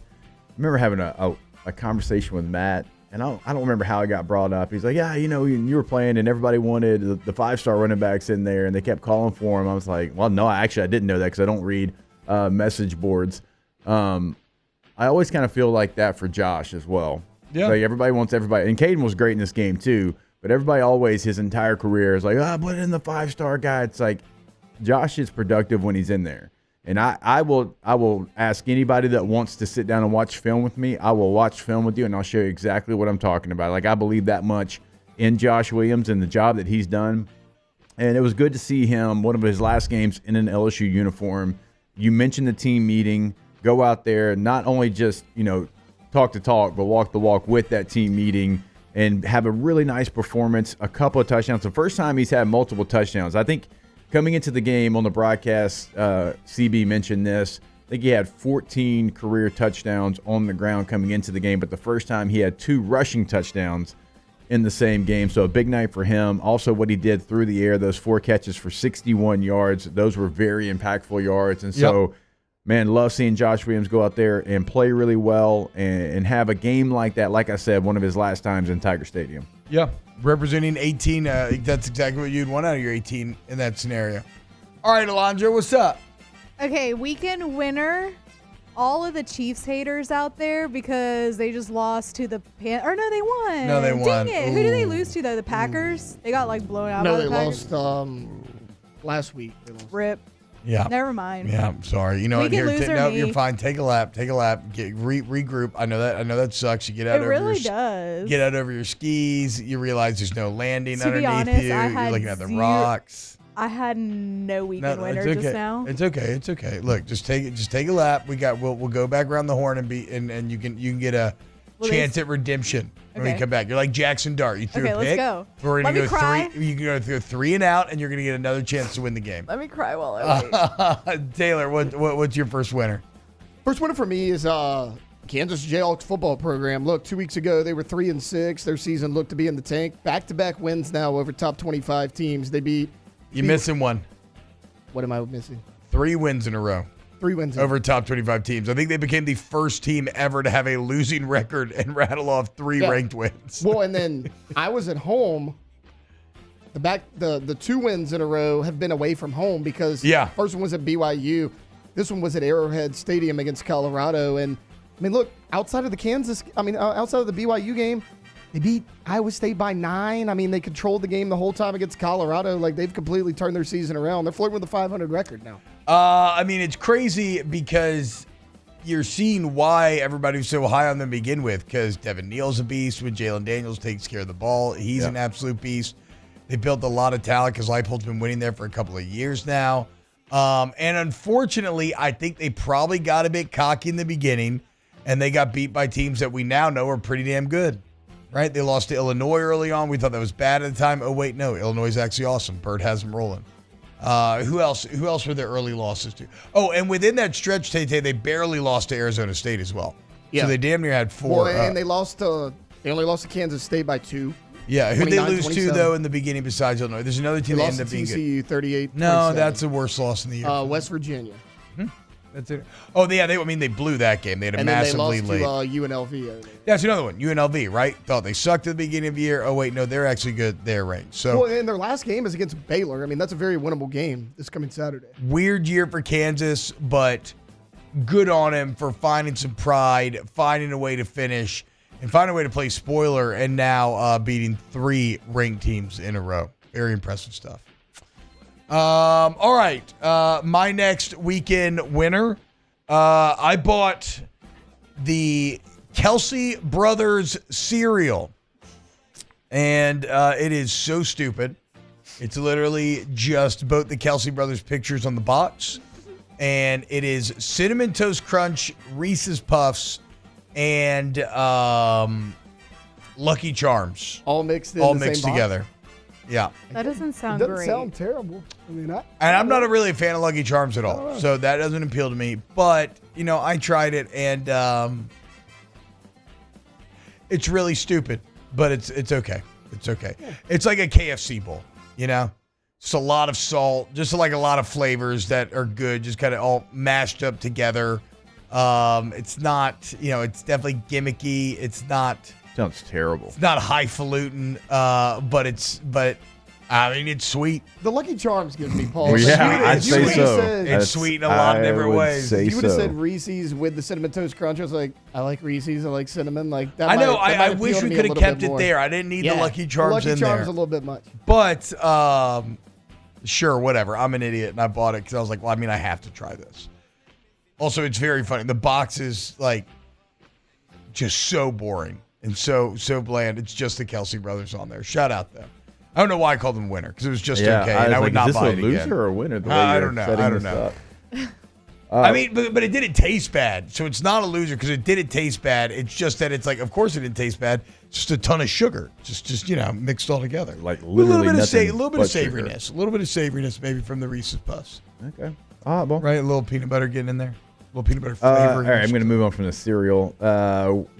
I remember having a conversation with Matt, and I don't remember how it got brought up. He's like, yeah, you were playing and everybody wanted the 5-star running backs in there, and they kept calling for him. I was like, well, no, I didn't know that because I don't read message boards. I always kind of feel like that for Josh as well. Yeah. Like everybody wants everybody. And Caden was great in this game too, but everybody always, his entire career is like, put in the 5-star guy. It's like Josh is productive when he's in there. And I will ask anybody that wants to sit down and watch film with me. I will watch film with you and I'll show you exactly what I'm talking about. Like I believe that much in Josh Williams and the job that he's done. And it was good to see him, one of his last games in an LSU uniform. You mentioned the team meeting. Go out there, not only just, talk the talk, but walk the walk with that team meeting and have a really nice performance, a couple of touchdowns. The first time he's had multiple touchdowns. I think coming into the game on the broadcast, CB mentioned this. I think he had 14 career touchdowns on the ground coming into the game, but the first time he had 2 rushing touchdowns in the same game. So a big night for him. Also what he did through the air, those 4 catches for 61 yards. Those were very impactful yards. And so, man, love seeing Josh Williams go out there and play really well and have a game like that. Like I said, one of his last times in Tiger Stadium. Yeah. Representing 18. That's exactly what you'd want out of your 18 in that scenario. All right, Alondra, what's up? Okay, weekend winner. All of the Chiefs haters out there because they just lost to the no, they won. No, they won. Dang it. Who did they lose to, though? The Packers? They got, blown out by the Packers. They lost last week. Rip. Yeah. Never mind. Yeah, I'm sorry. You know what? Here, you're fine. Take a lap. Regroup. I know that sucks. You get out it over really your does. Get out over your skis. You realize there's no landing to underneath honest, you. You're looking at the rocks. I had no weekend winner just now. It's okay. Look, just take a lap. We'll go back around the horn and you can get a chance at redemption when you come back. You're like Jackson Dart. You threw a pick. Let's go. We're Let gonna me go cry. 3. You can go through 3 and out, and you're gonna get another chance to win the game. Let me cry while I wait. Taylor, what's your first winner? First winner for me is Kansas Jayhawks football program. Look, 2 weeks ago they were 3-6. Their season looked to be in the tank. Back-to-back wins now over top 25 teams. They beat. You're missing one. What am I missing? 3 wins in a row. 3 wins over top 25 teams. I think they became the first team ever to have a losing record and rattle off 3 ranked wins. Well, and then I was at home. The 2 wins in a row have been away from home because first one was at BYU. This one was at Arrowhead Stadium against Colorado. And I mean, look, outside of the BYU game, they beat Iowa State by 9. I mean, they controlled the game the whole time against Colorado. Like, they've completely turned their season around. They're flirting with a 500 record now. I mean, it's crazy because you're seeing why everybody was so high on them to begin with, because Devin Neal's a beast. When Jalen Daniels takes care of the ball, he's an absolute beast. They built a lot of talent because Leipold's been winning there for a couple of years now. And unfortunately, I think they probably got a bit cocky in the beginning, and they got beat by teams that we now know are pretty damn good, right? They lost to Illinois early on. We thought that was bad at the time. Oh, wait, no. Illinois is actually awesome. Bird has them rolling. Who else were their early losses to? Oh, and within that stretch, Tay-Tay, they barely lost to Arizona State as well. Yeah. So they damn near had 4. Well, and they only lost to Kansas State by 2. Yeah, who'd they lose to, though, in the beginning besides Illinois? There's another team that ended up being good. TCU 38-27. No, that's the worst loss in the year. West Virginia. That's it. Oh, yeah, they blew that game. They had a massive lead late. And they lost to UNLV. That's another one, UNLV, right? Thought they sucked at the beginning of the year. Oh, wait, no, they're actually good. They're ranked. So, well, and their last game is against Baylor. I mean, that's a very winnable game this coming Saturday. Weird year for Kansas, but good on him for finding some pride, finding a way to finish, and finding a way to play spoiler, and now beating 3 ranked teams in a row. Very impressive stuff. All right. My next weekend winner. I bought the Kelsey Brothers cereal. And it is so stupid. It's literally just both the Kelsey Brothers pictures on the box. And it is Cinnamon Toast Crunch, Reese's Puffs, and Lucky Charms. All mixed together. Yeah. That doesn't sound great. great. Doesn't sound terrible. I mean, and I'm not really a fan of Lucky Charms at all, so that doesn't appeal to me. But, I tried it, and it's really stupid, but it's okay. It's okay. Yeah. It's like a KFC bowl, Just a lot of salt, just like a lot of flavors that are good, just kind of all mashed up together. It's not, it's definitely gimmicky. It's not... Sounds terrible. It's not highfalutin, but it's sweet. The Lucky Charms gives me pause. Well, yeah, I'd say so. It's sweet in a lot of different ways. You would have said Reese's with the Cinnamon Toast Crunch. I was like, I like Reese's. I like cinnamon. Like that. I know. I wish we could have kept it there. I didn't need the Lucky Charms in there. Lucky Charms a little bit much. But sure, whatever. I'm an idiot, and I bought it because I was like, well, I have to try this. Also, it's very funny. The box is just so boring. And so bland. It's just the Kelsey Brothers on there. Shout out them. I don't know why I called them winner, because it was just okay, and I would not buy it again. Is this a loser or a winner? I don't know. But it didn't taste bad, so it's not a loser because it didn't taste bad. It's just that it's like, of course it didn't taste bad. It's just a ton of sugar, just mixed all together. Like literally a little bit of savoriness, maybe from the Reese's Puffs. Okay. Well. Right, a little peanut butter getting in there. A little peanut butter flavor. All right, I'm going to move on from the cereal.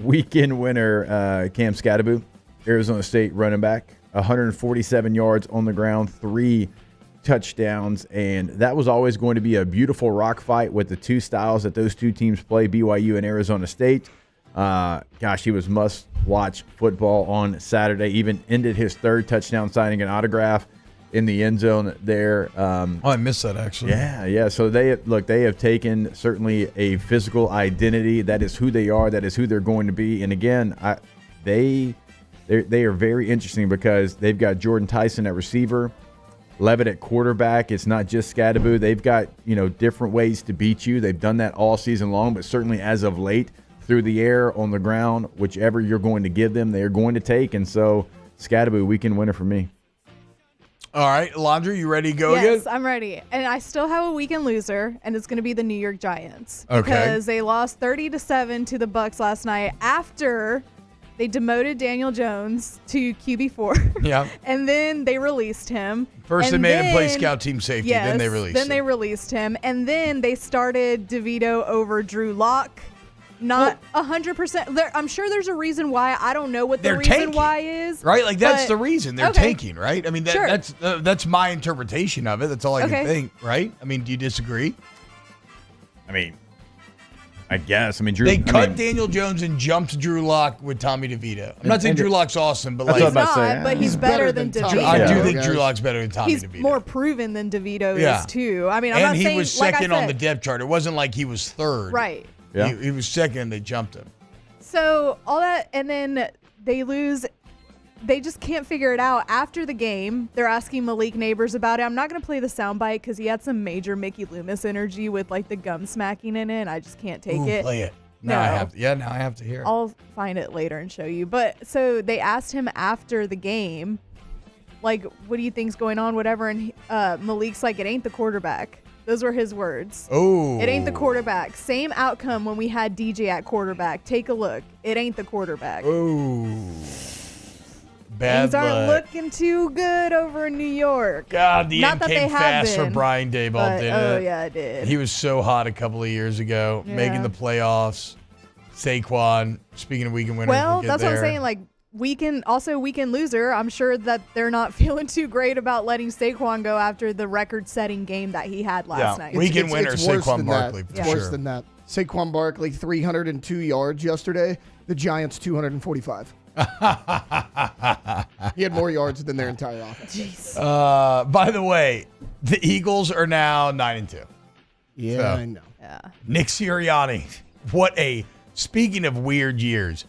Weekend winner, Cam Scatterbo, Arizona State running back, 147 yards on the ground, 3 touchdowns, and that was always going to be a beautiful rock fight with the 2 styles that those 2 teams play, BYU and Arizona State. He was must-watch football on Saturday. Even ended his 3rd touchdown signing an autograph in the end zone there. I missed that, actually. Yeah. So they have taken certainly a physical identity. That is who they are. That is who they're going to be. And again, they are very interesting because they've got Jordan Tyson at receiver, Levitt at quarterback. It's not just Scatterbo. They've got different ways to beat you. They've done that all season long, but certainly as of late, through the air, on the ground, whichever you're going to give them, they are going to take. And so Scatterbo, weekend winner for me. All right, Alondra, you ready to go again? Yes, I'm ready. And I still have a weekend loser, and it's going to be the New York Giants. Okay. Because they lost 30-7 to the Bucs last night after they demoted Daniel Jones to QB4. Yeah. And then they released him. First they made him play scout team safety, then they released him. Then they released him. And then they started DeVito over Drew Lock. Not 100%. I'm sure there's a reason why. I don't know what the reason why is. Right? Like, that's the reason. They're tanking, right? I mean, that's my interpretation of it. That's all I can think, right? I mean, do you disagree? I mean, I guess. I mean, they cut Daniel Jones and jumped Drew Lock with Tommy DeVito. I'm not saying Drew Lock's awesome, but he's not, but he's better than DeVito. I do think Drew Lock's better than Tommy DeVito. He's more proven than DeVito is, too. I mean, I'm not saying, he was second on the depth chart. It wasn't like he was third. Right. Yeah. He was second and they jumped him. So all that, and then they lose. They just can't figure it out. After the game, they're asking Malik Neighbors about it. I'm not going to play the soundbite because he had some major Mickey Loomis energy with like the gum smacking in it. I just can't take it. Play it. Now I have to hear it. I'll find it later and show you. But so they asked him after the game, like, what do you think's going on, whatever. And Malik's like, it ain't the quarterback. Those were his words. Oh. It ain't the quarterback. Same outcome when we had DJ at quarterback. Take a look. It ain't the quarterback. Oh. Bad Things aren't luck. looking too good over in New York. God, the Not end that came they have fast for been, Brian Daboll, but- didn't oh, it? yeah, it did. He was so hot a couple of years ago, making the playoffs. Saquon, speaking of weekend winners, Well, we'll get that's there. what I'm saying. Like, weekend loser. I'm sure that they're not feeling too great about letting Saquon go after the record-setting game that he had last night. Weekend winner, It's worse Saquon than Barkley, that. for It's worse sure. than that. Saquon Barkley, 302 yards yesterday. The Giants, 245. He had more yards than their entire offense. Jeez. By the way, the Eagles are now 9-2. Yeah, So, I know. Yeah. Nick Sirianni, speaking of weird years,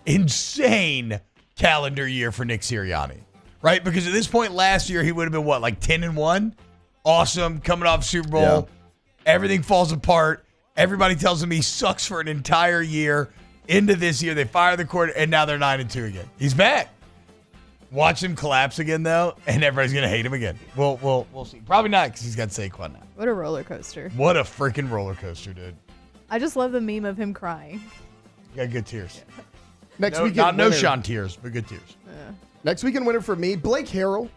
insane calendar year for Nick Sirianni, right? Because at this point last year, he would have been what, like 10-1? Awesome, coming off Super Bowl. Yeah. Everything falls apart. Everybody tells him he sucks for an entire year. Into this year, they fire the coordinator, and now they're 9-2 again. He's back. Watch him collapse again, though, and everybody's going to hate him again. We'll see. Probably not, because he's got Saquon now. What a roller coaster. What a freaking roller coaster, dude. I just love the meme of him crying. You got good tears. Next no, weekend no winner. Sean tears, but good tears. Next weekend winner for me, Blake Harrell.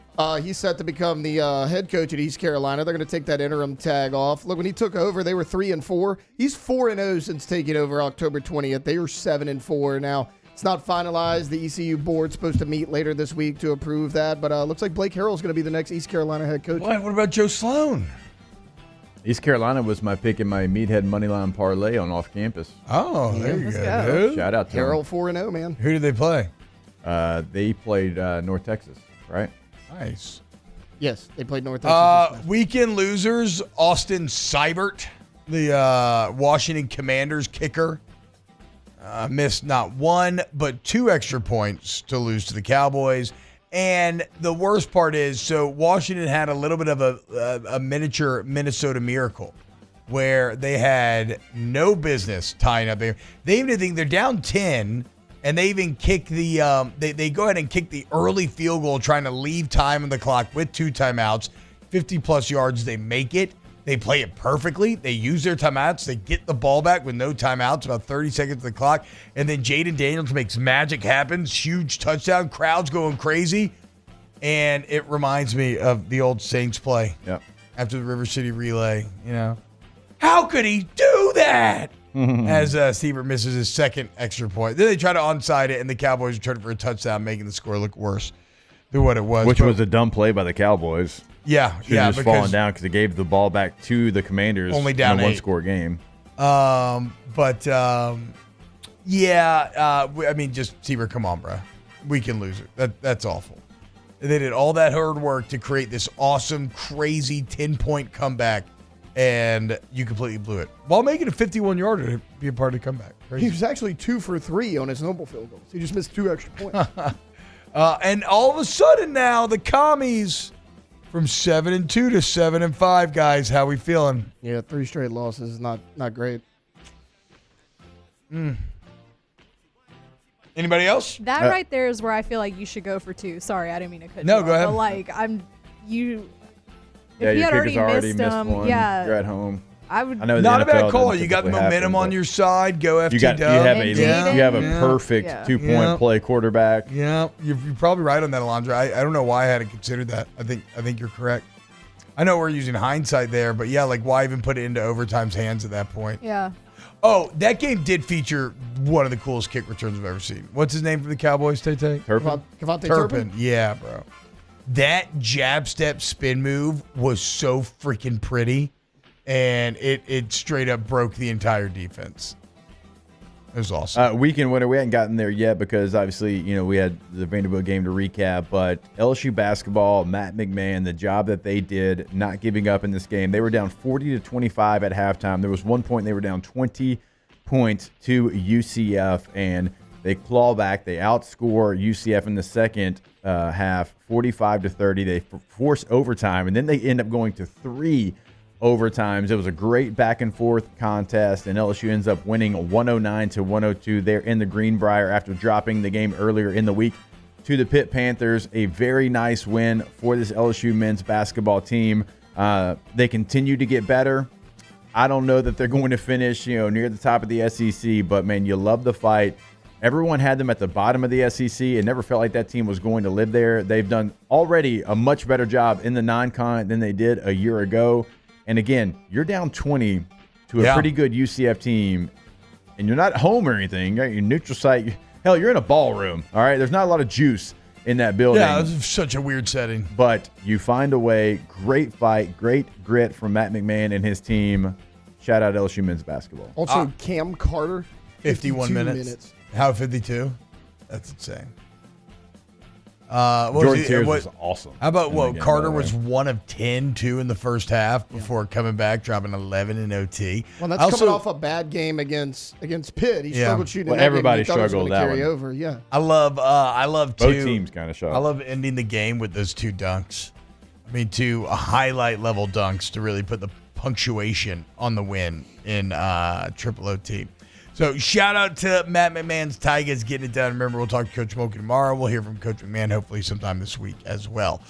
He's set to become the head coach at East Carolina. They're going to take that interim tag off. Look, when he took over, they were 3-4. He's 4-0 since taking over October 20th. They were 7-4. Now, it's not finalized. The ECU board's supposed to meet later this week to approve that, but looks like Blake Harrell's going to be the next East Carolina head coach. What about Joe Sloan? East Carolina was my pick in my Meathead Moneyline parlay on off campus. Oh, there you go. Dude. Shout out to Harrell him. 4-0, man. Who did they play? They played North Texas, right? Nice. Yes, they played North Texas. Weekend losers, Austin Seibert, the Washington Commanders kicker, missed not one, but 2 extra points to lose to the Cowboys. And the worst part is, so Washington had a little bit of a miniature Minnesota miracle where they had no business tying up. They even think they're down 10, and they even kick the they go ahead and kick the early field goal, trying to leave time on the clock with 2 timeouts, 50+ yards. They make it. They play it perfectly. They use their timeouts. They get the ball back with no timeouts, about 30 seconds of the clock. And then Jaden Daniels makes magic happen. Huge touchdown. Crowd's going crazy. And it reminds me of the old Saints play after the River City relay. You know, how could he do that? As Siebert misses his second extra point. Then they try to onside it, and the Cowboys return it for a touchdown, making the score look worse than what it was. Which was a dumb play by the Cowboys. Yeah, Should have just fallen down because it gave the ball back to the Commanders only down in a 8. one-score game. I mean, just Siebert, come on, bro. We can lose it. That's awful. They did all that hard work to create this awesome, crazy 10-point comeback, and you completely blew it while making a 51-yarder to be a part of the comeback. Crazy. He was actually 2 for 3 on his Noble field goals. He just missed 2 extra points. And all of a sudden now, the Commies from 7-2 to 7-5, guys. How we feeling? Yeah, 3 straight losses is not great. Anybody else? That right there is where I feel like you should go for 2. Sorry, I didn't mean to cut No, you go off, ahead. But like, Yeah, if he your had kicker's already missed him, one. yeah, You're at home. I would. I know Not the a bad NFL call. doesn't You got typically momentum happen, on but your side. Go FT you have a perfect 2-point play quarterback. Yeah, you're probably right on that, Alondra. I don't know why I hadn't considered that. I think you're correct. I know we're using hindsight there, but yeah, like why even put it into overtime's hands at that point? Yeah. Oh, that game did feature one of the coolest kick returns I've ever seen. What's his name for the Cowboys, Tay-Tay? Turpin. Turpin? Yeah, bro. That jab step spin move was so freaking pretty, and it straight up broke the entire defense. It was awesome. Weekend winner, we hadn't gotten there yet because obviously, we had the Vanderbilt game to recap, but LSU basketball, Matt McMahon, the job that they did, not giving up in this game. They were down 40-25 at halftime. There was one point they were down 20 points to UCF, and they claw back. They outscore UCF in the second half, 45-30. They force overtime, and then they end up going to 3 overtimes. It was a great back and forth contest, and LSU ends up winning 109-102 there in the Greenbrier after dropping the game earlier in the week to the Pitt Panthers. A very nice win for this LSU men's basketball team. They continue to get better. I don't know that they're going to finish, near the top of the SEC, but man, you love the fight. Everyone had them at the bottom of the SEC. It never felt like that team was going to live there. They've done already a much better job in the non-con than they did a year ago. And again, you're down 20 to a pretty good UCF team, and you're not home or anything. You're neutral site. Hell, you're in a ballroom, all right? There's not a lot of juice in that building. Yeah, it's such a weird setting. But you find a way. Great fight, great grit from Matt McMahon and his team. Shout out LSU men's basketball. Also, Cam Carter, 51 minutes. How 52? That's insane. Jordan Sears was awesome. How about Carter was 1 of 10, 2 in the first half before coming back, dropping 11 in OT. Well, that's coming off a bad game against Pitt. He struggled shooting. Well, everybody struggled that carry one. over. Yeah. I love both teams kind of struggled. I love ending the game with those 2 dunks. I mean, 2 highlight level dunks to really put the punctuation on the win in triple OT. So shout out to Matt McMahon's Tigers getting it done. Remember, we'll talk to Coach Mulkey tomorrow. We'll hear from Coach McMahon hopefully sometime this week as well.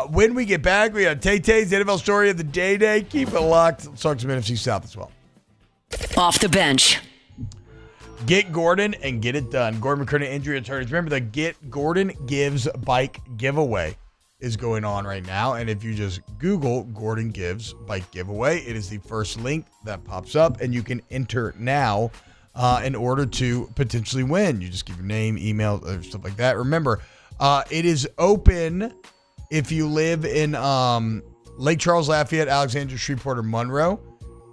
When we get back, we have Tay-Tay's NFL story of the day. Keep it locked. Let's talk some NFC South as well. Off the bench. Get Gordon and get it done. Gordon McKernan injury attorneys. Remember, the Get Gordon Gives bike giveaway is going on right now. And if you just Google Gordon Gives bike giveaway, it is the first link that pops up, and you can enter now in order to potentially win. You just give your name, email, stuff like that. Remember, it is open if you live in Lake Charles, Lafayette, Alexandria, Shreveport, or Monroe.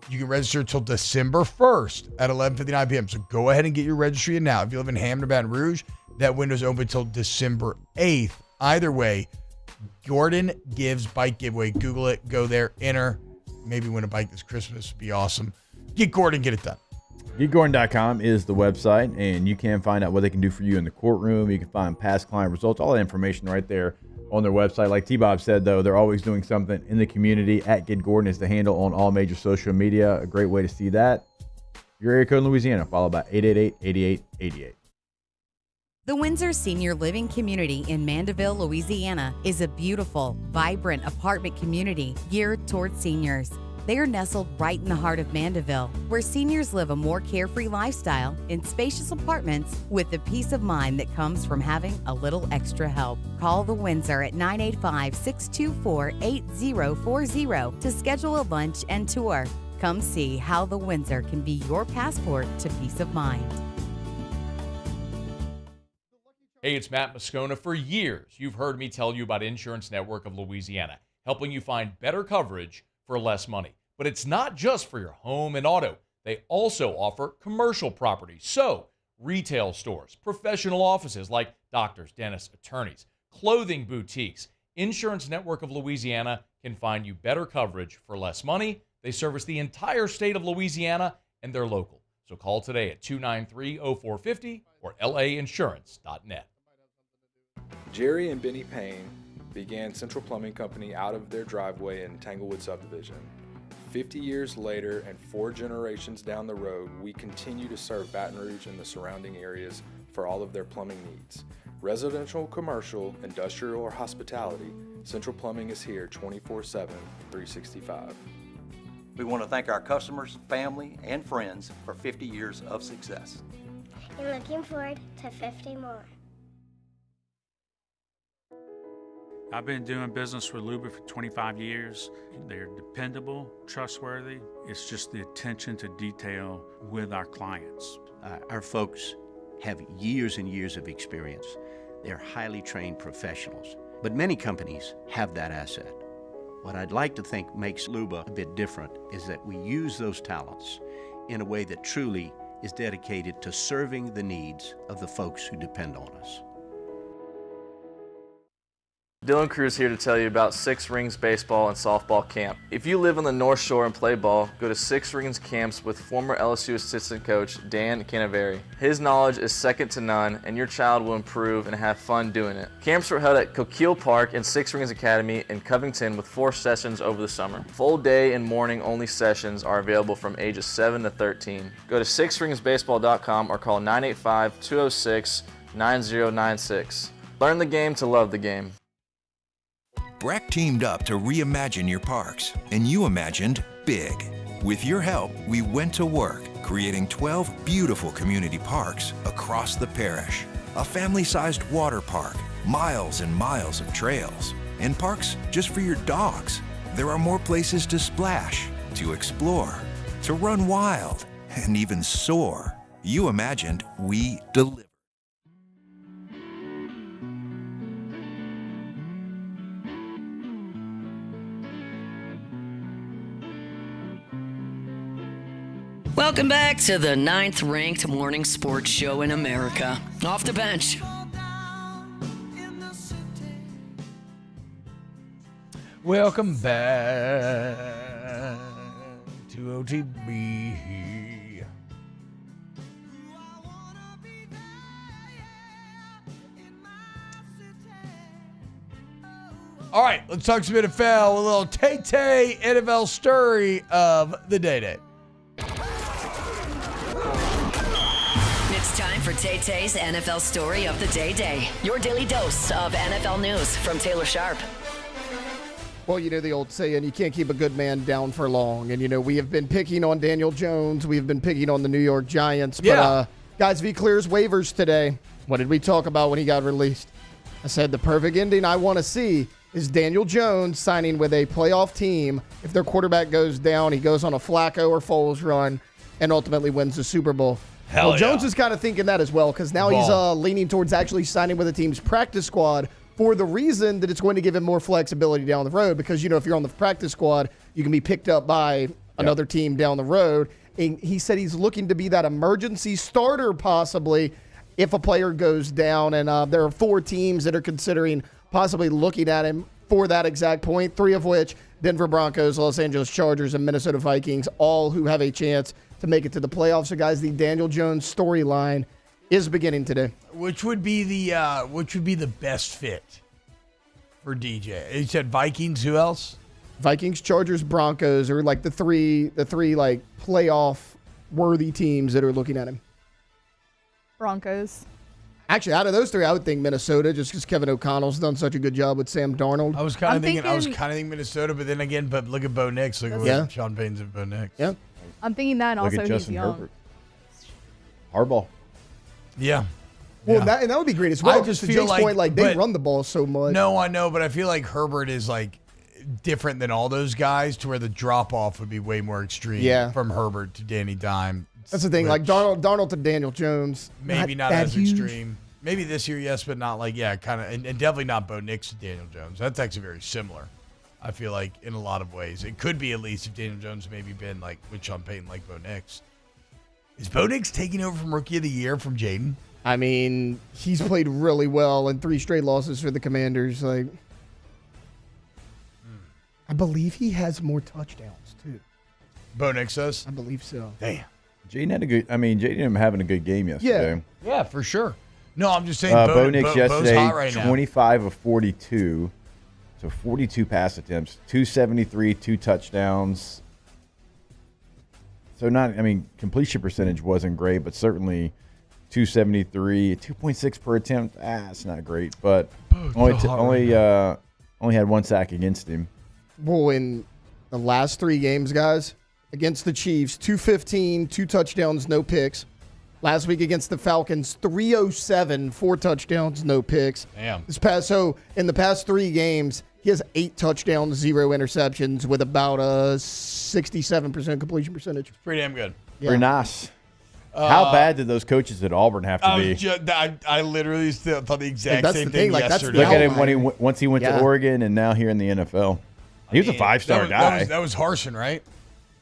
You can register until December 1st at 11:59 p.m. So go ahead and get your registry in now. If you live in Hampton, Baton Rouge, that window is open until December 8th. Either way, Gordon Gives bike giveaway. Google it. Go there. Enter. Maybe win a bike this Christmas. Be awesome. Get Gordon. Get it done. GetGordon.com is the website, and you can find out what they can do for you in the courtroom. You can find past client results, all that information right there on their website. Like T-Bob said, though, they're always doing something in the community. At Get Gordon is the handle on all major social media. A great way to see that. Your area code in Louisiana, followed by 888-8888. The Windsor Senior Living Community in Mandeville, Louisiana is a beautiful, vibrant apartment community geared toward seniors. They are nestled right in the heart of Mandeville, where seniors live a more carefree lifestyle in spacious apartments with the peace of mind that comes from having a little extra help. Call the Windsor at 985-624-8040 to schedule a lunch and tour. Come see how the Windsor can be your passport to peace of mind. Hey, it's Matt Moscona. For years, you've heard me tell you about Insurance Network of Louisiana, helping you find better coverage for less money. But it's not just for your home and auto. They also offer commercial property. So, retail stores, professional offices like doctors, dentists, attorneys, clothing boutiques. Insurance Network of Louisiana can find you better coverage for less money. They service the entire state of Louisiana, and they're local. So call today at 293-0450 or lainsurance.net. Jerry and Benny Payne began Central Plumbing Company out of their driveway in Tanglewood subdivision. 50 years later and 4 generations down the road, we continue to serve Baton Rouge and the surrounding areas for all of their plumbing needs. Residential, commercial, industrial, or hospitality, Central Plumbing is here 24/7, 365. We want to thank our customers, family, and friends for 50 years of success. And looking forward to 50 more. I've been doing business with Luba for 25 years. They're dependable, trustworthy. It's just the attention to detail with our clients. Our folks have years and years of experience. They're highly trained professionals, but many companies have that asset. What I'd like to think makes Luba a bit different is that we use those talents in a way that truly is dedicated to serving the needs of the folks who depend on us. Dylan Cruz here to tell you about Six Rings Baseball and Softball Camp. If you live on the North Shore and play ball, go to Six Rings Camps with former LSU assistant coach Dan Canaveri. His knowledge is second to none, and your child will improve and have fun doing it. Camps were held at Coquille Park and Six Rings Academy in Covington with 4 sessions over the summer. Full day and morning only sessions are available from ages 7 to 13. Go to sixringsbaseball.com or call 985-206-9096. Learn the game to love the game. Breck teamed up to reimagine your parks, and you imagined big. With your help, we went to work, creating 12 beautiful community parks across the parish. A family-sized water park, miles and miles of trails, and parks just for your dogs. There are more places to splash, to explore, to run wild, and even soar. You imagined, we delivered. Welcome back to the 9th-ranked morning sports show in America. Off the bench. Welcome back to OTB. All right, let's talk some NFL. A little Tay-Tay NFL story of the day. It's time for Tay-Tay's NFL story of the day. Your daily dose of NFL news from Taylor Sharp. Well, you know the old saying, you can't keep a good man down for long. And, you know, we have been picking on Daniel Jones. We've been picking on the New York Giants. But, guys, V clears waivers today. What did we talk about when he got released? I said the perfect ending I want to see is Daniel Jones signing with a playoff team. If their quarterback goes down, he goes on a Flacco or Foles run and ultimately wins the Super Bowl. Jones is kind of thinking that as well because now he's leaning towards actually signing with a team's practice squad for the reason that it's going to give him more flexibility down the road because, you know, if you're on the practice squad, you can be picked up by another team down the road. And he said he's looking to be that emergency starter possibly if a player goes down. And there are 4 teams that are considering possibly looking at him for that exact point, 3 of which Denver Broncos, Los Angeles Chargers, and Minnesota Vikings, all who have a chance to make it to the playoffs. So, guys, the Daniel Jones storyline is beginning today. Which would be the best fit for DJ? You said Vikings. Who else? Vikings, Chargers, Broncos are like the three like playoff worthy teams that are looking at him. Broncos. Actually, out of those 3, I would think Minnesota, just because Kevin O'Connell's done such a good job with Sam Darnold. I was kind of thinking Minnesota, but then again, but look at Bo Nix. Look at what Sean Payton's at Bo Nix. Yeah. I'm thinking that, and Look also at Justin he's young. Herbert. Harbaugh. Yeah. Well, that would be great as well. I just to feel Jake's point, they run the ball so much. No, I know, but I feel like Herbert is like different than all those guys to where the drop-off would be way more extreme from Herbert to Danny Dime. That's the thing, like Darnold to Daniel Jones. Maybe not as extreme. Maybe this year, yes, but not like, kind of, and definitely not Bo Nix to Daniel Jones. That's actually very similar, I feel like, in a lot of ways. It could be at least if Daniel Jones maybe been like with Sean Payton like Bo Nix. Is Bo Nix taking over from Rookie of the Year from Jaden? I mean, he's played really well in 3 straight losses for the Commanders. Like, I believe he has more touchdowns too. Bo Nix does? I believe so. Damn. Jaden had a good. I mean, Jaden having a good game yesterday. Yeah, for sure. No, I'm just saying. Bo Nix yesterday, hot right 25 of 42, so 42 pass attempts, 273, 2 touchdowns. So completion percentage wasn't great, but certainly 273, 2.6 per attempt. It's not great, but only had 1 sack against him. Well, in the last 3 games, guys, against the Chiefs, 215, 2 touchdowns, no picks. Last week against the Falcons, 307, 4 touchdowns, no picks. Damn. So in the past 3 games, he has 8 touchdowns, 0 interceptions, with about a 67% completion percentage. Pretty damn good. Yeah. Very nice. How bad did those coaches at Auburn have to be? I literally still thought the exact same thing yesterday. Look at him once he went to Oregon and now here in the NFL. He was a 5-star guy. That was Harsin, right?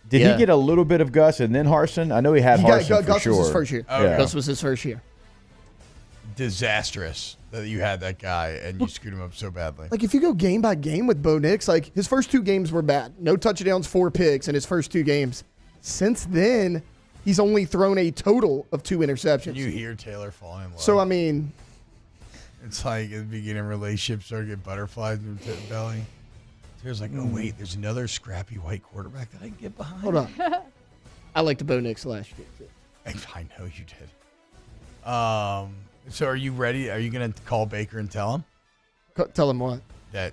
Did he get a little bit of Gus and then Harsin? I know he had Harsin for Gus sure. was his first year. Yeah. Gus was his first year. Disastrous that you had that guy and you screwed him up so badly. Like, if you go game by game with Bo Nix, like, his first 2 games were bad. No touchdowns, 4 picks in his first 2 games. Since then, he's only thrown a total of 2 interceptions. Can you hear Taylor falling in love? So, I mean, it's like at the beginning of relationships, start to get butterflies in the belly. Taylor's like, oh, wait, there's another scrappy white quarterback that I can get behind. Hold on. I liked Bo Nix last year, too. I know you did. So are you ready? Are you going to call Baker and tell him? Tell him what? That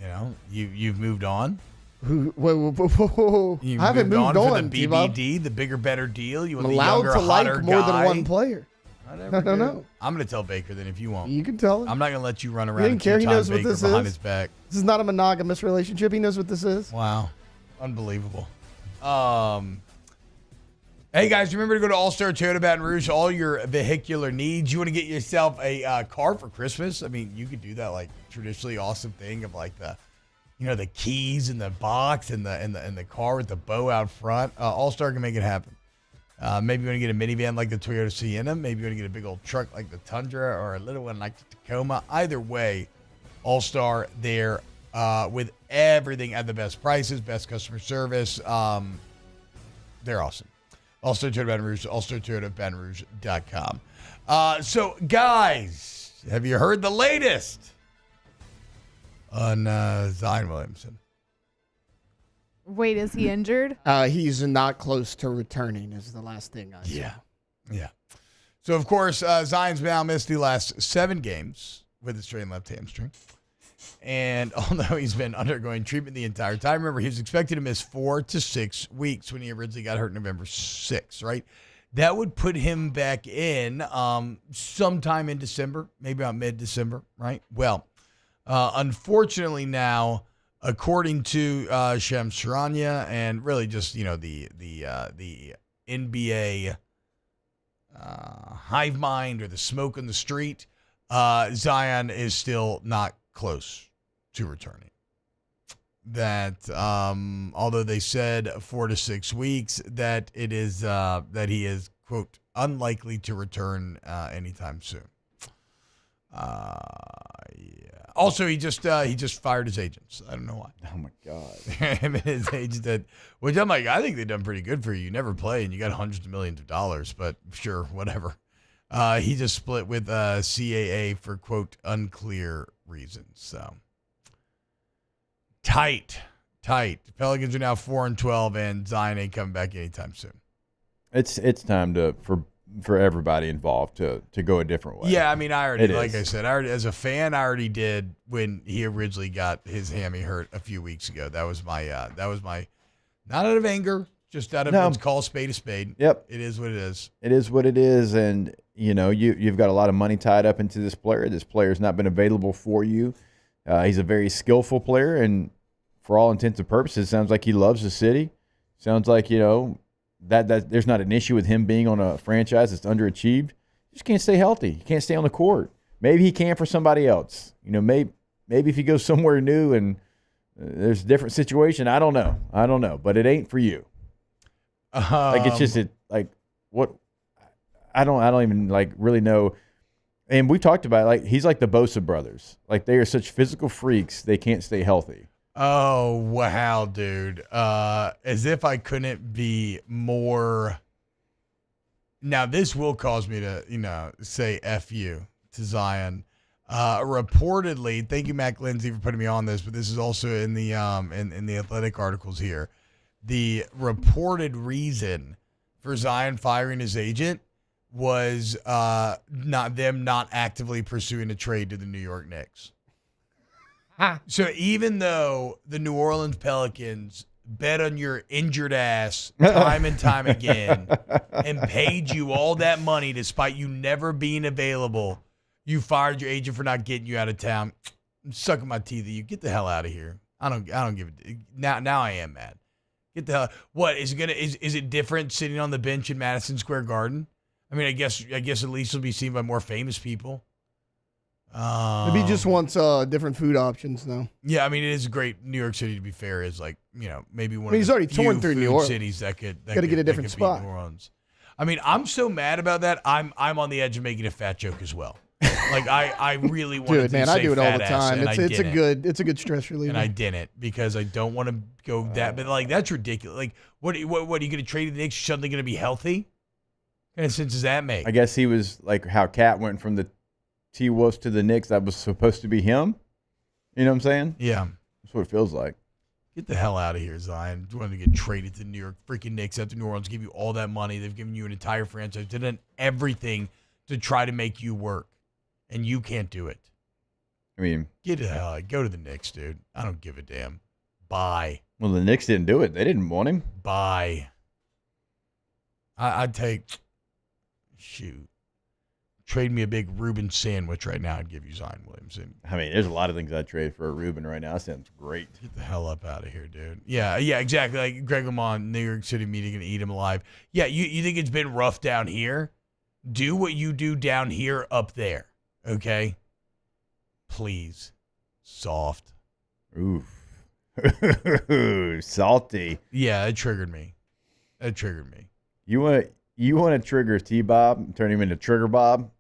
You know, you've moved on. Whoa. I haven't moved on. For the BBD, the bigger, better deal. You want I'm the allowed younger, to hotter like more guy. than one player. No. I'm going to tell Baker then if you won't. You can tell him. I'm not going to let you run He around didn't and care. He two-time knows what Baker this behind is. his back. This is not a monogamous relationship. He knows what this is. Wow. Unbelievable. Hey, guys, remember to go to All-Star Toyota Baton Rouge, all your vehicular needs. You want to get yourself a car for Christmas? I mean, you could do that, like, traditionally awesome thing of, like, the keys in the box and the car with the bow out front. All-Star can make it happen. Maybe you want to get a minivan like the Toyota Sienna. Maybe you want to get a big old truck like the Tundra or a little one like the Tacoma. Either way, All-Star there with everything at the best prices, best customer service. They're awesome. All-Star Toyota Baton Rouge, allstartoyotabatonrouge.com. So, guys, have you heard the latest on Zion Williamson? Wait, is he injured? He's not close to returning is the last thing I saw. Yeah. So, of course, Zion's now missed the last 7 games with a strained left hamstring. And although he's been undergoing treatment the entire time, remember, he was expected to miss 4 to 6 weeks when he originally got hurt November 6th, right? That would put him back in sometime in December, maybe about mid-December, right? Well, unfortunately now, according to Shams Charania and really just, the NBA hive mind or the smoke on the street, Zion is still not close to returning. That although they said 4 to 6 weeks, that it is that he is, quote, unlikely to return anytime soon. Also, he just fired his agents. I don't know why. Oh my God. Him and his agent which I'm like, I think they've done pretty good for you. You never play and you got hundreds of millions of dollars, but sure, whatever. He just split with CAA for, quote, unclear reasons. So tight. Pelicans are now 4-12, and Zion ain't coming back anytime soon. It's time for everybody involved to go a different way. Yeah, I mean, I said, as a fan, I already did when he originally got his hammy hurt a few weeks ago. That was my not out of anger, just out of let's call a spade a spade. Yep. It is what it is. It is what it is, and you've got a lot of money tied up into this player. This player's not been available for you. He's a very skillful player, and for all intents and purposes, it sounds like he loves the city. Sounds like, that there's not an issue with him being on a franchise that's underachieved. He just can't stay healthy. He can't stay on the court. Maybe he can for somebody else. Maybe if he goes somewhere new and there's a different situation, I don't know. But it ain't for you. It's just what I don't even really know. And we talked about it, he's like the Bosa brothers. They are such physical freaks, they can't stay healthy. Oh, wow, dude. As if I couldn't be more. Now, this will cause me to, say F you to Zion. Reportedly, thank you, Mac Lindsay, for putting me on this, but this is also in the in the Athletic articles here. The reported reason for Zion firing his agent was not actively pursuing a trade to the New York Knicks. So even though the New Orleans Pelicans bet on your injured ass time and time again and paid you all that money despite you never being available, you fired your agent for not getting you out of town. I'm sucking my teeth at you. Get the hell out of here. I don't give it. Now I am mad. Get the hell. What is it is it different sitting on the bench in Madison Square Garden? I mean, I guess at least it'll be seen by more famous people. Maybe he just wants different food options now. Yeah, I mean, it is a great New York City, to be fair, is maybe one he's of already the few torn through New Orleans. cities that could Gotta get a different spot. New Orleans. I mean, I'm so mad about that. I'm on the edge of making a fat joke as well. I really wanted Dude, to man, say I do it all fat the ass, time. and It's a good stress reliever. and I didn't because I don't want to go that. But that's ridiculous. What are you going to trade the Knicks? You're suddenly going to be healthy? What kind of sense does that make? I guess he was like how Cat went from the T-Wolves to the Knicks. That was supposed to be him. You know what I'm saying? Yeah. That's what it feels like. Get the hell out of here, Zion. You want to get traded to the New York freaking Knicks after New Orleans give you all that money. They've given you an entire franchise. They've done everything to try to make you work, and you can't do it. I mean, Get the hell out. Go to the Knicks, dude. I don't give a damn. Bye. Well, the Knicks didn't do it. They didn't want him. Bye. I'd take, trade me a big Reuben sandwich right now. I'd give you Zion Williamson. I mean, there's a lot of things I'd trade for a Reuben right now. That sounds great. Get the hell up out of here, dude. Yeah, exactly. Like Greg Lamont, New York City media going to eat him alive. Yeah, you think it's been rough down here? Do what you do down here up there, okay? Please. Soft. Ooh. Salty. Yeah, it triggered me. You want to trigger T-Bob, turn him into Trigger Bob?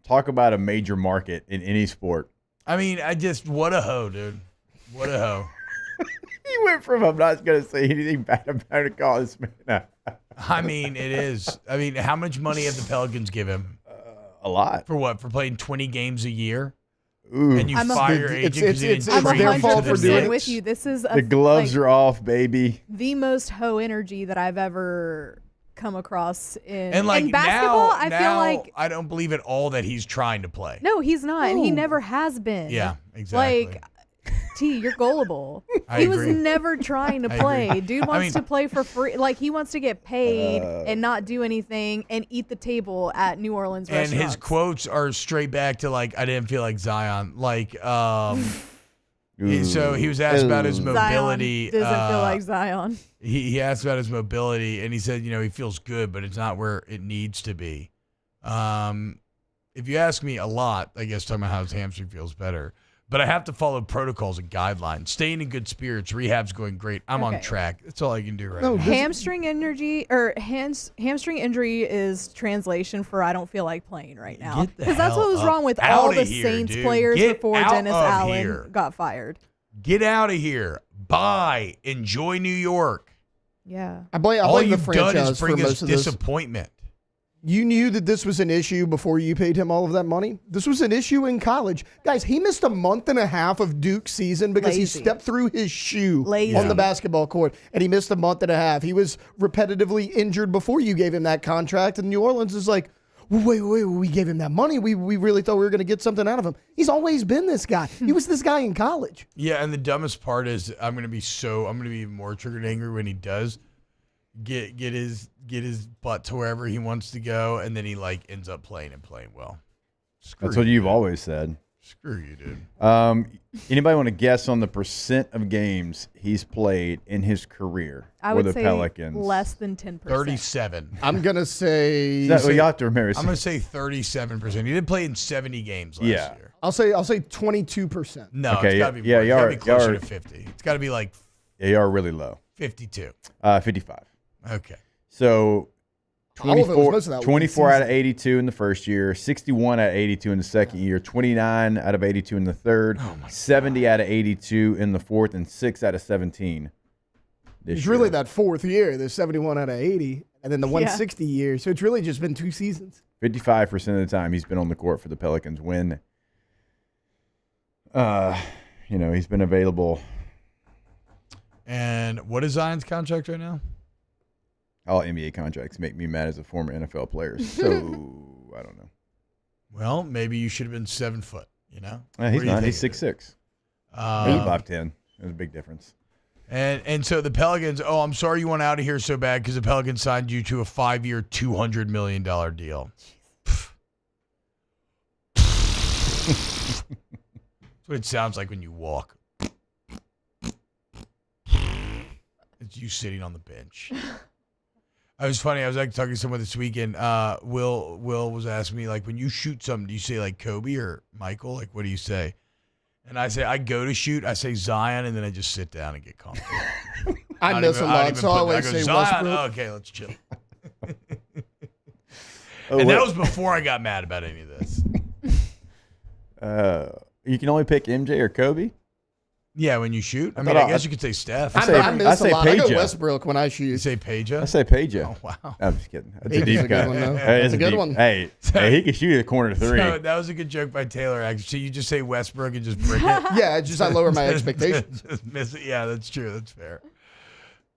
Talk about a major market in any sport. I mean, what a hoe, dude. What a hoe. He went from, I'm not going to say anything bad about it, call this man. I mean, it is. I mean, how much money have the Pelicans give him? A lot. For what? For playing 20 games a year? Ooh. And you fire your agent because you didn't I'm trade him to the 100% Knicks? with you. This is The gloves are off, baby. the most hoe energy that I've ever come across in now, basketball. I feel like I don't believe at all that he's trying to play. no, he's not, and he never has been. Yeah, exactly. Like, T, you're gullible. I He was agree. never trying to I play. agree. Dude I wants mean- to play for free. Like, he wants to get paid and not do anything and eat the table at New Orleans And restaurants. his quotes are straight back to like, I didn't feel like Zion. Like, so he was asked about his mobility. Zion doesn't feel like Zion. He asked about his mobility, and he said, he feels good, but it's not where it needs to be. If you ask me a lot, I guess talking about how his hamstring feels better. But I have to follow protocols and guidelines. Staying in good spirits. Rehab's going great. I'm on Okay. track. That's all I can do right now. Hamstring injury hamstring injury is translation for I don't feel like playing right now. Get the Because that's what hell was wrong with up all outta the here, Saints dude. players Get before out Dennis of Allen here. got fired. Get out of here. Bye. Enjoy New York. Yeah. I blame All the you've done franchise is for bring us most of this. disappointment. You knew that this was an issue before you paid him all of that money? This was an issue in college. Guys, he missed a month and a half of Duke's season because Lazy. he stepped through his shoe Lazy. on the basketball court, and he missed a month and a half. He was repetitively injured before you gave him that contract, and New Orleans is like, wait, we gave him that money. We really thought we were going to get something out of him. He's always been this guy. He was this guy in college. Yeah, and the dumbest part is I'm gonna be even more triggered angry when he does get his butt to wherever he wants to go, and then he ends up playing well. That's what you've always said. Screw you, dude. Anybody want to guess on the percent of games he's played in his career I for would the say Pelicans? less than 10%. 37. I'm going to say... Well, you have to remember. I'm gonna say 37%. He did play in 70 games last year. I'll say 22%. No, Okay, it's gotta be yeah, more. It's gotta be y'all closer are- to 50. It's gotta be like Yeah, you are really low. 52. 55. Okay. So All of it was most of that 24 one out of 82 in the first year, 61 out of 82 in the second year, 29 out of 82 in the third, 70 out of 82 in the fourth, and 6 out of 17 this It's year. really that fourth year, the 71 out of 80, and then the 160 year. So it's really just been 2 seasons. 55% of the time he's been on the court for the Pelicans when, he's been available. And what is Zion's contract right now? All NBA contracts make me mad as a former NFL player. So, I don't know. Well, maybe you should have been 7 foot, He's What do you not. He's think? 6'6". Maybe 5'10". There's a big difference. And so the Pelicans, I'm sorry you went out of here so bad because the Pelicans signed you to a 5-year, $200 million deal. That's what it sounds like when you walk. It's you sitting on the bench. I was funny. I was talking to someone this weekend. Will was asking me, when you shoot something, do you say Kobe or Michael? What do you say? And I say, I go to shoot. I say Zion, and then I just sit down and get comfortable. I miss a lot, so I always say Zion. Westbrook. Okay, let's chill. And that was before I got mad about any of this. You can only pick MJ or Kobe? Yeah, when you shoot. I mean, I guess you could say Steph. I miss a lot. I go Peja. Westbrook when I shoot. You say Peja? I say Peja. Oh, wow. I'm just kidding. That's Peja's a deep a good cut. one, though. Hey, That's a good one. Hey, he can shoot a corner 3. So that was a good joke by Taylor, actually. So you just say Westbrook and just brick it? Yeah, it's just I lower my expectations. Just miss it. Yeah, that's true. That's fair.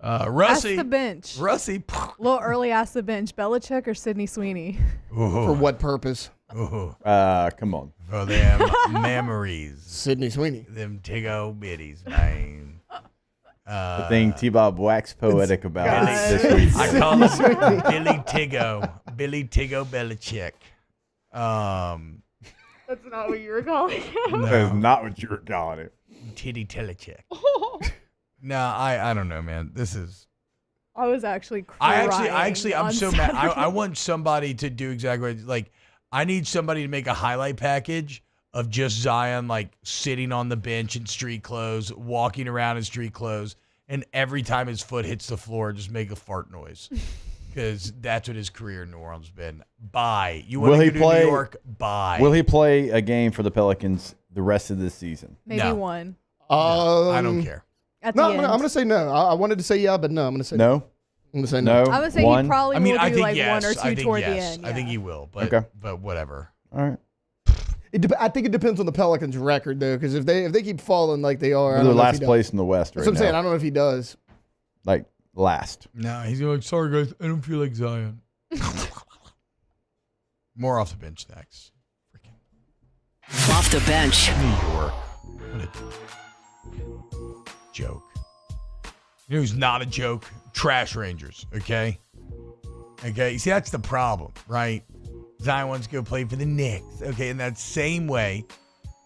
Ask Russie. the bench. Russie. A little early, ask the bench. Belichick or Sidney Sweeney? For what purpose? Ooh. Come on. For them memories. Sydney Sweeney. Them tiggo bitties, man. The thing T-Bob waxed poetic about this week. I call him Billy Tiggo Belichick. That's not what you were calling him. That is not what you were calling it. Titty Telecheck. No, I don't know, man. This is. I was actually crying. I'm so mad. I want somebody to do exactly like. I need somebody to make a highlight package of just Zion like sitting on the bench in street clothes, walking around in street clothes, and every time his foot hits the floor, just make a fart noise. Because that's what his career in New Orleans has been. Bye. You want to go to New York? Bye. Will he play a game for the Pelicans the rest of this season? Maybe one. I don't care. At No, the I'm end. going to say no. I wanted to say yeah, but no, I'm going to say No? I'm going to say no. I'm going to say One? he probably will do I think like yes. one or two I think toward yes. the end. I think yeah. he will, but Okay. but whatever. All right. I think it depends on the Pelicans' record, though, because if they keep falling like they are, I They're don't know if last he does. place in the West right That's what I'm now. saying. I don't know if he does. Like, last. No, he's like, sorry guys, I don't feel like Zion. More off the bench next. Off the bench. New York. What a joke. You know who's not a joke? Trash Rangers, okay? Okay, see, that's the problem, right? Zion wants to go play for the Knicks. Okay, in that same way,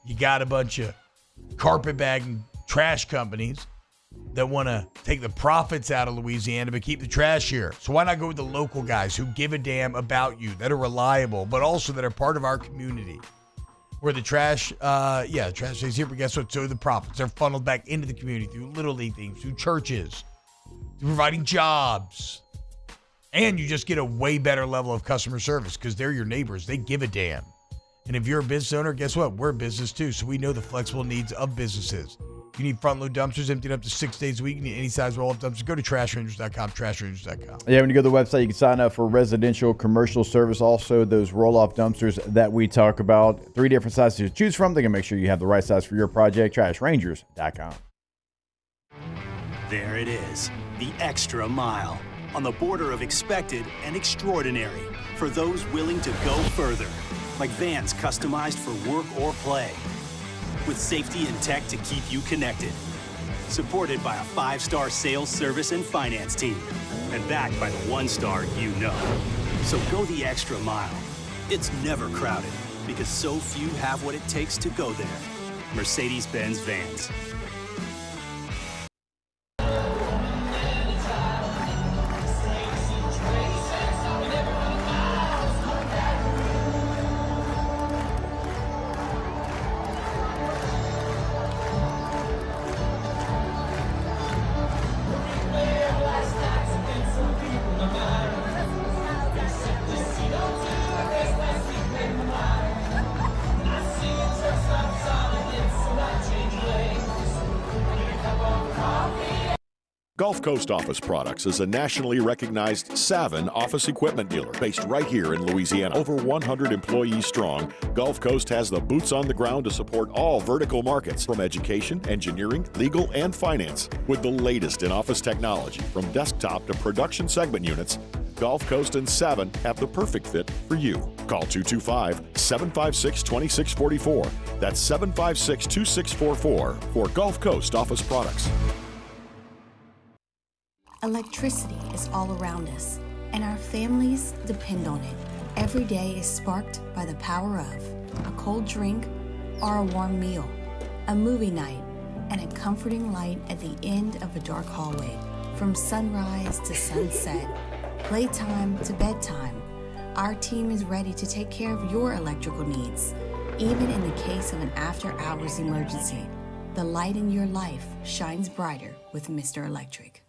you got a bunch of carpetbagging trash companies that want to take the profits out of Louisiana but keep the trash here. So why not go with the local guys who give a damn about you, that are reliable, but also that are part of our community? Where the trash, the trash stays here, but guess what? So the profits are funneled back into the community through Little League teams, through churches, through providing jobs. And you just get a way better level of customer service because they're your neighbors. They give a damn. And if you're a business owner, guess what? We're a business too, so we know the flexible needs of businesses. If you need front-load dumpsters emptied up to 6 days a week, you need any size roll-up dumpster, go to trashrangers.com, trashrangers.com. Yeah, when you go to the website, you can sign up for residential, commercial service. Also, those roll-off dumpsters that we talk about. 3 different sizes to choose from. They can make sure you have the right size for your project. Trashrangers.com. There it is, the extra mile. On the border of expected and extraordinary for those willing to go further. Like vans customized for work or play. With safety and tech to keep you connected. Supported by a 5-star sales, service, and finance team. And backed by the 1-star you know. So go the extra mile. It's never crowded because so few have what it takes to go there. Mercedes-Benz Vans. Gulf Coast Office Products is a nationally recognized Savin office equipment dealer based right here in Louisiana. Over 100 employees strong, Gulf Coast has the boots on the ground to support all vertical markets from education, engineering, legal, and finance. With the latest in office technology from desktop to production segment units, Gulf Coast and Savin have the perfect fit for you. Call 225-756-2644. That's 756-2644 for Gulf Coast Office Products. Electricity is all around us, and our families depend on it. Every day is sparked by the power of a cold drink or a warm meal, a movie night, and a comforting light at the end of a dark hallway. From sunrise to sunset, playtime to bedtime, our team is ready to take care of your electrical needs. Even in the case of an after-hours emergency, the light in your life shines brighter with Mr. Electric.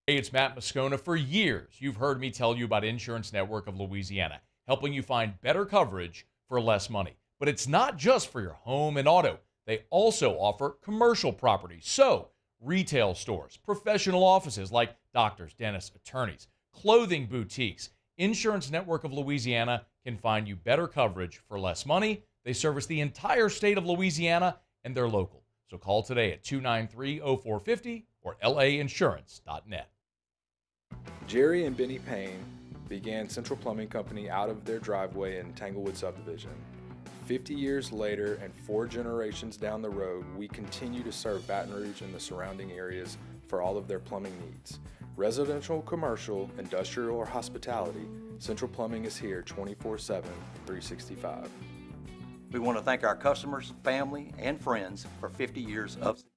Hey, it's Matt Moscona. For years, you've heard me tell you about Insurance Network of Louisiana, helping you find better coverage for less money. But it's not just for your home and auto. They also offer commercial property. So, retail stores, professional offices like doctors, dentists, attorneys, clothing boutiques. Insurance Network of Louisiana can find you better coverage for less money. They service the entire state of Louisiana, and they're local. So call today at 293-0450 or lainsurance.net. Jerry and Benny Payne began Central Plumbing Company out of their driveway in Tanglewood Subdivision. 50 years later and 4 generations down the road, we continue to serve Baton Rouge and the surrounding areas for all of their plumbing needs. Residential, commercial, industrial, or hospitality, Central Plumbing is here 24/7, 365. We want to thank our customers, family, and friends for 50 years of success.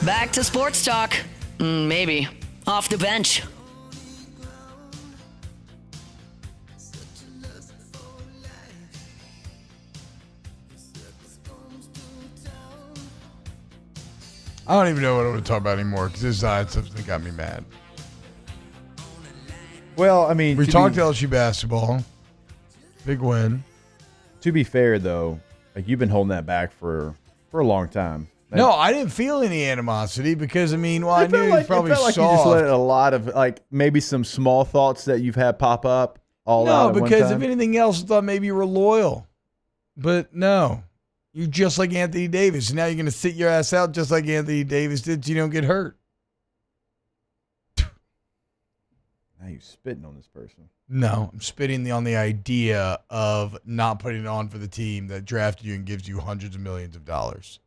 Back to sports talk. Maybe. Off the bench. I don't even know what I want to talk about anymore because this Zion stuff got me mad. Well, I mean, we talked LSU basketball. Big win. To be fair, though, like you've been holding that back for a long time. No, I didn't feel any animosity because, I mean, well, I knew he probably like you just let a lot of, like, maybe some small thoughts that you've had pop up all out at one because time. if anything else, I thought maybe you were loyal. But no, you're just like Anthony Davis. And now you're going to sit your ass out just like Anthony Davis did so you don't get hurt. Now you're spitting on this person. No, I'm spitting on the idea of not putting it on for the team that drafted you and gives you hundreds of millions of dollars.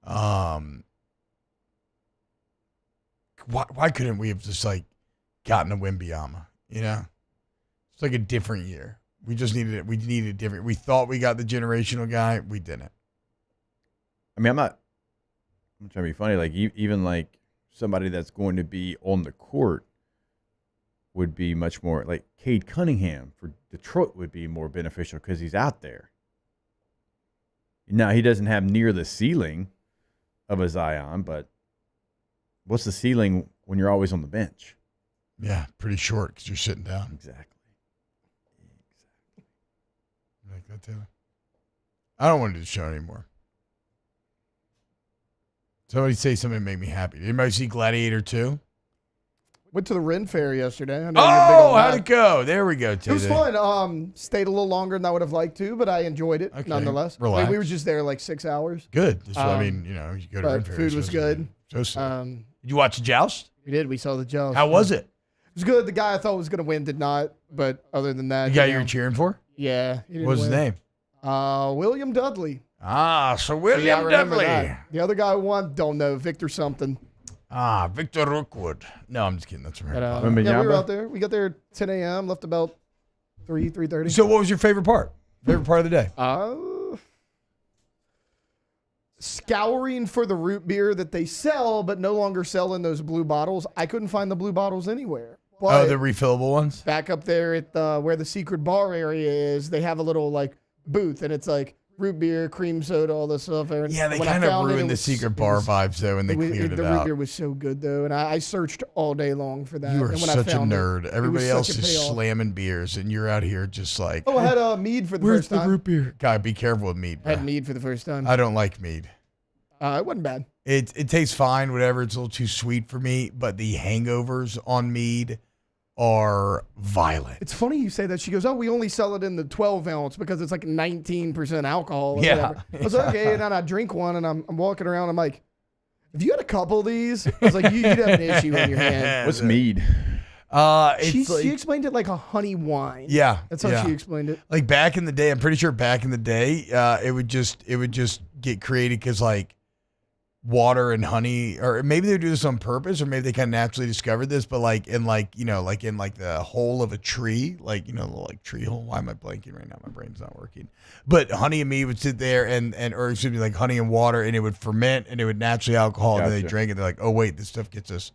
Why couldn't we have just like gotten a Wembyama? You know, it's like a different year. We just needed it. We needed different. We thought we got the generational guy. We didn't. I mean, I'm trying to be funny. Like even like somebody that's going to be on the court would be much more like Cade Cunningham for Detroit would be more beneficial because he's out there. Now he doesn't have near the ceiling of a Zion, but what's the ceiling when you're always on the bench? Yeah, pretty short because you're sitting down. Exactly. You like that, Taylor? I don't want to do the show anymore. Somebody say something to make me happy. Did anybody see Gladiator 2? Went to the Ren Fair yesterday. I know Oh, how'd it go? There we go, Taylor. It was fun. Stayed a little longer than I would have liked to, but I enjoyed it nonetheless. Relax. I mean, we were just there like 6 hours. Good. That's what I mean, you know, you go to Ren Fair. Food was good. So did you watch the joust? We did. We saw the joust. How was it? It was good. The guy I thought was going to win did not, but other than that. The guy you were cheering for? Yeah. What was his name? William Dudley. Ah, so William Dudley. That. The other guy won, don't know, Victor something. Ah, Victor Rookwood. No, I'm just kidding. That's right. Yeah, we were out there. We got there at 10 a.m., left about 3:30. So what was your favorite part? Favorite part of the day? Scouring for the root beer that they sell, but no longer sell in those blue bottles. I couldn't find the blue bottles anywhere. But the refillable ones? Back up there at where the secret bar area is, they have a little like booth, and it's like root beer, cream soda, all this stuff. And yeah, they kind of ruined the secret bar vibes, though, when they cleared it the out. The root beer was so good, though, and I searched all day long for that. You are and when such a I found nerd. Everybody else is payoff. slamming beers, and you're out here just like... Oh, I had mead for the first time. Where's the root beer? God, be careful with mead, bro. I had mead for the first time. I don't like mead. It wasn't bad. It tastes fine, whatever. It's a little too sweet for me, but the hangovers on mead are violent. It's funny you say that. She goes, oh, we only sell it in the 12 ounce because it's like 19% alcohol. Or whatever. I was like, okay, and then I drink one and I'm walking around. I'm like, if you had a couple of these, I was like, you'd have an issue in your hand. What's mead? She explained it like a honey wine. Yeah. That's how she explained it. Like back in the day, I'm pretty sure back in the day, it would just get created because like water and honey, or maybe they do this on purpose, or maybe they kind of naturally discovered this, but like in the hole of a tree, like, you know, the like tree hole. Why am I blanking right now? My brain's not working. But honey and mead would sit there or excuse me, like honey and water, and it would ferment and it would naturally alcohol. Gotcha. And then they drank it. They're like, oh wait, this stuff gets us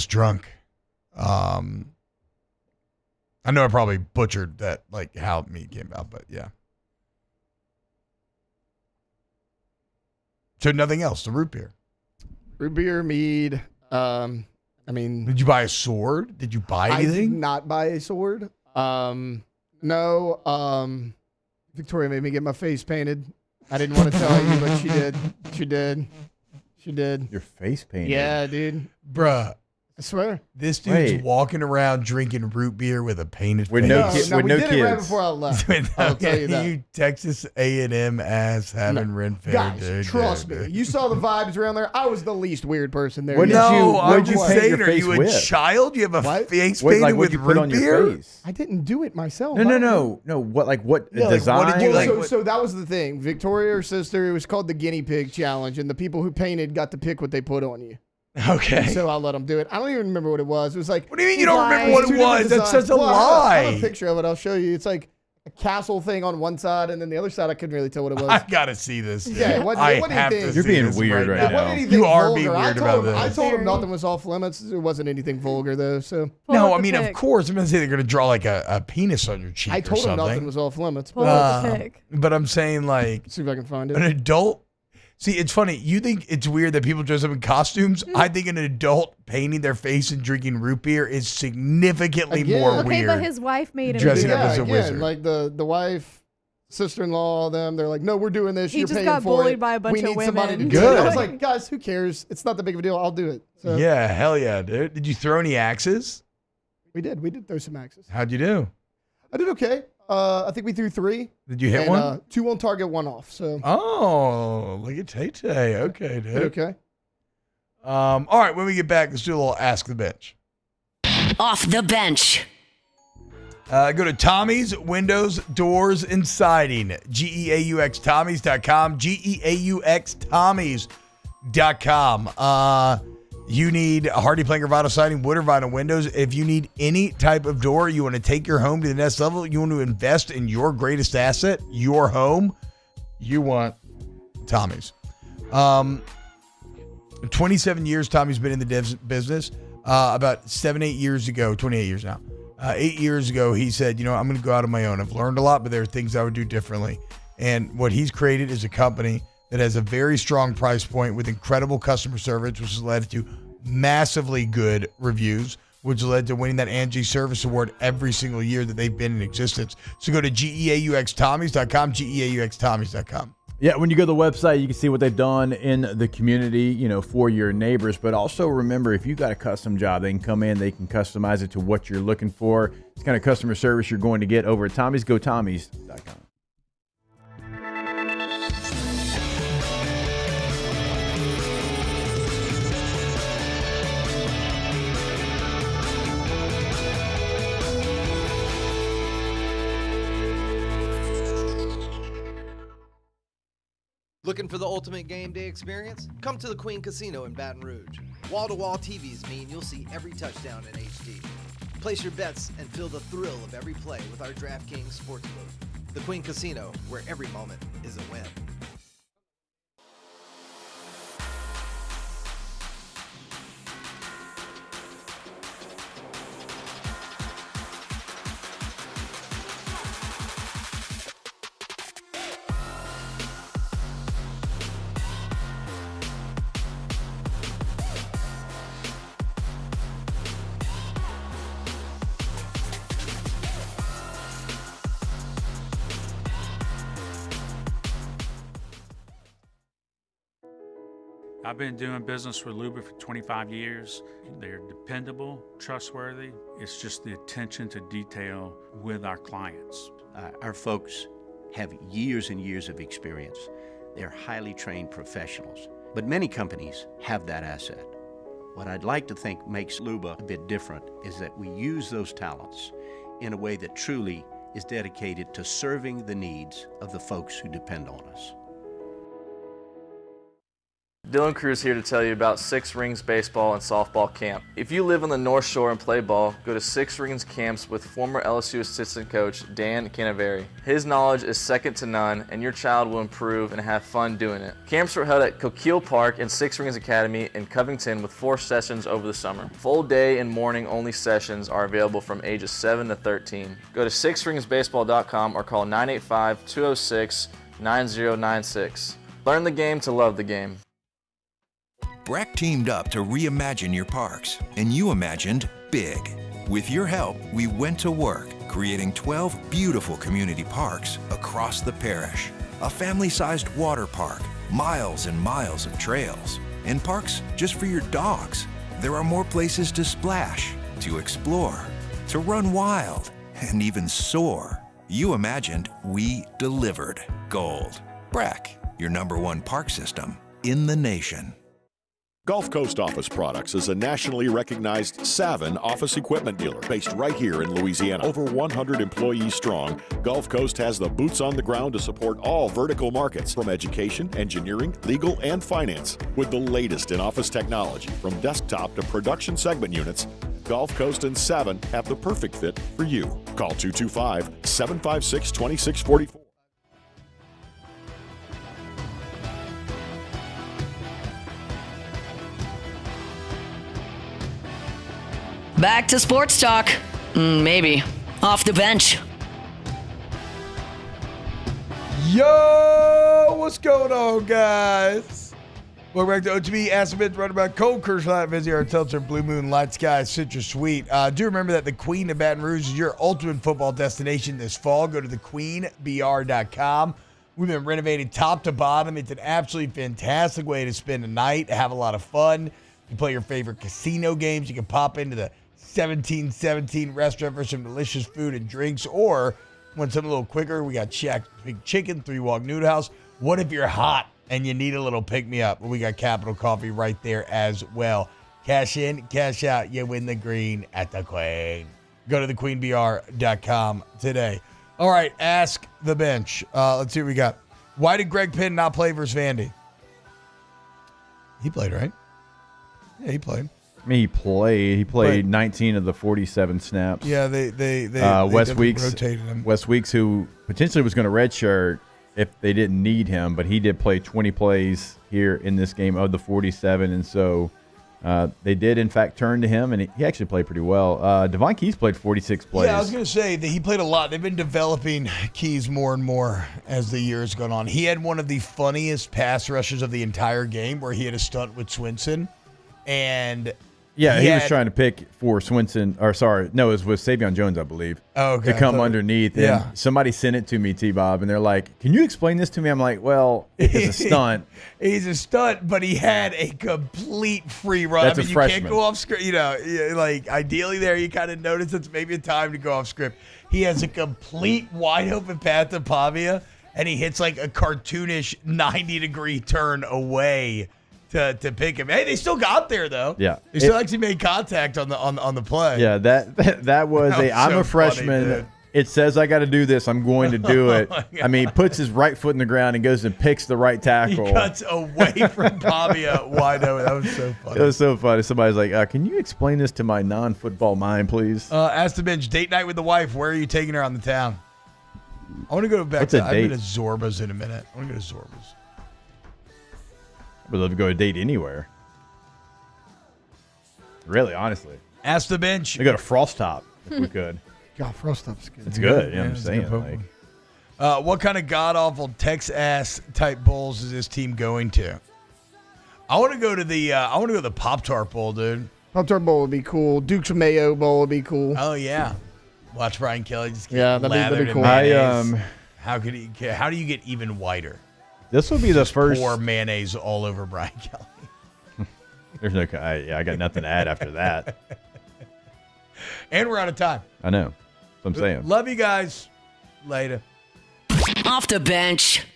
drunk. I know I probably butchered that, like how mead came about, but yeah. So nothing else, the root beer. Root beer, mead. I mean, did you buy a sword? Did you buy anything? I did not buy a sword. No. Victoria made me get my face painted. I didn't want to tell you, but she did. She did. Your face painted? Yeah, dude. Bruh. I swear. This dude's walking around drinking root beer with a painted with face. no, with we no did kids. it right before I left. I'll tell you that. You Texas A&M ass having Ren Fair, Guys, dude. trust me. You saw the vibes around there. I was the least weird person there. What did you I'm paint saying, your are face you a with? child? You have a face What, painted like, with what'd you put root on beer? your face? I didn't do it myself. No. What Yeah, design? what did you like? So that was the thing. Victoria, her sister, it was called the guinea pig challenge, and the people who painted got to pick what they put on you. Okay. And so I let them do it. I don't even remember what it was. It was like, What do you mean you don't remember what it two was? different That's designs. such a Well, I have lie. a picture of it. I'll show you. It's like a castle thing on one side, and then the other side I couldn't really tell what it was. I gotta see this. Yeah, what I do you have think? to You're see being this weird right now. now. What did he think You are vulgar? being weird about this. I told him nothing was off limits. It wasn't anything vulgar though. So No, I mean, of course, I'm gonna say they're gonna draw like a penis on your cheek I or told him something. nothing was off limits. Pull up the pic. But I'm saying like See if I can find an it. adult. See, it's funny. You think it's weird that people dress up in costumes? I think an adult painting their face and drinking root beer is significantly Again. more Okay, weird. but his wife made him Dressing do up it. as a again, wizard. like the wife, sister-in-law, all them. They're like, no, we're doing this. He You're just paying got for bullied it. by a bunch we of need somebody to women. do it. Good. I was like, guys, who cares? It's not that big of a deal. I'll do it. So Yeah, hell yeah, dude. Did you throw any axes? we did throw some axes. How'd you do? I did okay. I think we threw 3. Did you hit and, one? 2 on target, 1 off. So Oh, look at Tay-Tay. Okay, dude. okay. All right, when we get back, let's do a little Ask the Bench. Off the bench. Go to Tommy's Windows, Doors, and Siding. GEAUXTommys.com. GEAUXTommys.com. You need a hardy plank or vinyl siding, wood or vinyl windows. If you need any type of door, you want to take your home to the next level, you want to invest in your greatest asset, your home, you want Tommy's. 27 years Tommy's been in the business. About 7-8 years ago, 28 years now, 8 years ago, he said, I'm going to go out on my own. I've learned a lot, but there are things I would do differently. And what he's created is a company that has a very strong price point with incredible customer service, which has led to massively good reviews, which led to winning that Angie Service Award every single year that they've been in existence. So go to GEAUXTommys.com, GEAUXTommys.com. Yeah, when you go to the website, you can see what they've done in the community, for your neighbors. But also remember, if you got a custom job, they can come in, they can customize it to what you're looking for. It's kind of customer service you're going to get over at Tommy's. Go Tommys.com. Looking for the ultimate game day experience? Come to the Queen Casino in Baton Rouge. Wall-to-wall TVs mean you'll see every touchdown in HD. Place your bets and feel the thrill of every play with our DraftKings Sportsbook. The Queen Casino, where every moment is a win. I've been doing business with Luba for 25 years. They're dependable, trustworthy. It's just the attention to detail with our clients. Our folks have years and years of experience. They're highly trained professionals, but many companies have that asset. What I'd like to think makes Luba a bit different is that we use those talents in a way that truly is dedicated to serving the needs of the folks who depend on us. Dylan Cruz here to tell you about Six Rings Baseball and Softball Camp. If you live on the North Shore and play ball, go to Six Rings Camps with former LSU assistant coach Dan Canaveri. His knowledge is second to none, and your child will improve and have fun doing it. Camps were held at Coquille Park and Six Rings Academy in Covington with 4 sessions over the summer. Full day and morning only sessions are available from ages 7 to 13. Go to sixringsbaseball.com or call 985-206-9096. Learn the game to love the game. Breck teamed up to reimagine your parks, and you imagined big. With your help, we went to work, creating 12 beautiful community parks across the parish. A family-sized water park, miles and miles of trails, and parks just for your dogs. there are more places to splash, to explore, to run wild, and even soar. You imagined, we delivered. Gold. Brack, your #1 park system in the nation. Gulf Coast Office Products is a nationally recognized Savin office equipment dealer based right here in Louisiana. Over 100 employees strong, Gulf Coast has the boots on the ground to support all vertical markets, from education, engineering, legal, and finance. With the latest in office technology, from desktop to production segment units, Gulf Coast and Savin have the perfect fit for you. Call 225-756-2644. Back to sports talk. Maybe. Off the bench. Yo, what's going on, guys? Welcome back to OTB. Ask a bit running about Cold Curse Light. Visit our Teltzer Blue Moon Light Sky Citrus Suite. Do remember that the Queen of Baton Rouge is your ultimate football destination this fall. Go to thequeenbr.com. We've been renovated top to bottom. It's an absolutely fantastic way to spend a night, have a lot of fun. You can play your favorite casino games. You can pop into the 1717 restaurant for some delicious food and drinks, or when something a little quicker, we got Shaq's Big Chicken, 3 Walk Noodle House. What if you're hot and you need a little pick-me-up? Well, we got Capital Coffee right there as well. Cash in, cash out, you win the green at the Queen. Go to thequeenbr.com today. All right, ask the bench. Let's see what we got. Why did Greg Penn not play versus Vandy? He played, right? Yeah, he played. I mean, he played 19 of the 47 snaps. Yeah, they Wes Weeks rotated him. Wes Weeks, who potentially was going to redshirt if they didn't need him, but he did play 20 plays here in this game of the 47, and so they did in fact turn to him, and he actually played pretty well. Devon Keys played 46 plays. Yeah, I was going to say that he played a lot. They've been developing Keys more and more as the years gone on. He had one of the funniest pass rushes of the entire game, where he had a stunt with Swinson, and yeah, he was trying to pick for Swinson, or sorry, no, it was with Savion Jones, I believe. Oh, okay. To come underneath. Yeah. And somebody sent it to me, T-Bob, and they're like, can you explain this to me? I'm like, well, it's a stunt. He's a stunt, but he had a complete free run. That's I mean, a you freshman. can't go off script. You know, like ideally there, you kind of notice it's maybe a time to go off script. He has a complete wide open path to Pavia, and he hits like a cartoonish 90-degree turn away to pick him. Hey, they still got there though. Yeah. They still actually made contact on the play. Yeah, that was I'm so a freshman. funny, dude. It says I got to do this. I'm going to do it. Oh, my God. I mean, he puts his right foot in the ground and goes and picks the right tackle. He cuts away from Pavia wide open. That was so funny. It was so funny. Somebody's like, can you explain this to my non-football mind, please? Ask the bench. Date night with the wife. Where are you taking her on the town? I want to go back What's to. a I'm date? going to Zorba's in a minute. I want to go to Zorba's. I would love to go to a date anywhere. Really, honestly. Ask the bench. We go to Frost Top if we could. God, Frost Top's good. It's good. Yeah, I'm it's a saying. good Pokemon. What kind of god awful Tex-ass type bowls is this team going to? I want to go to the Pop-Tart Bowl, dude. Pop-Tart Bowl would be cool. Duke's Mayo Bowl would be cool. Oh yeah. Watch Brian Kelly just get Yeah, that'd be lathered pretty in cool. mayonnaise. How do you get even whiter? This will be the Just first. pour mayonnaise all over Brian Kelly. There's no. I got nothing to add after that. And we're out of time. I know. That's what I'm saying. Love you guys. Later. Off the bench.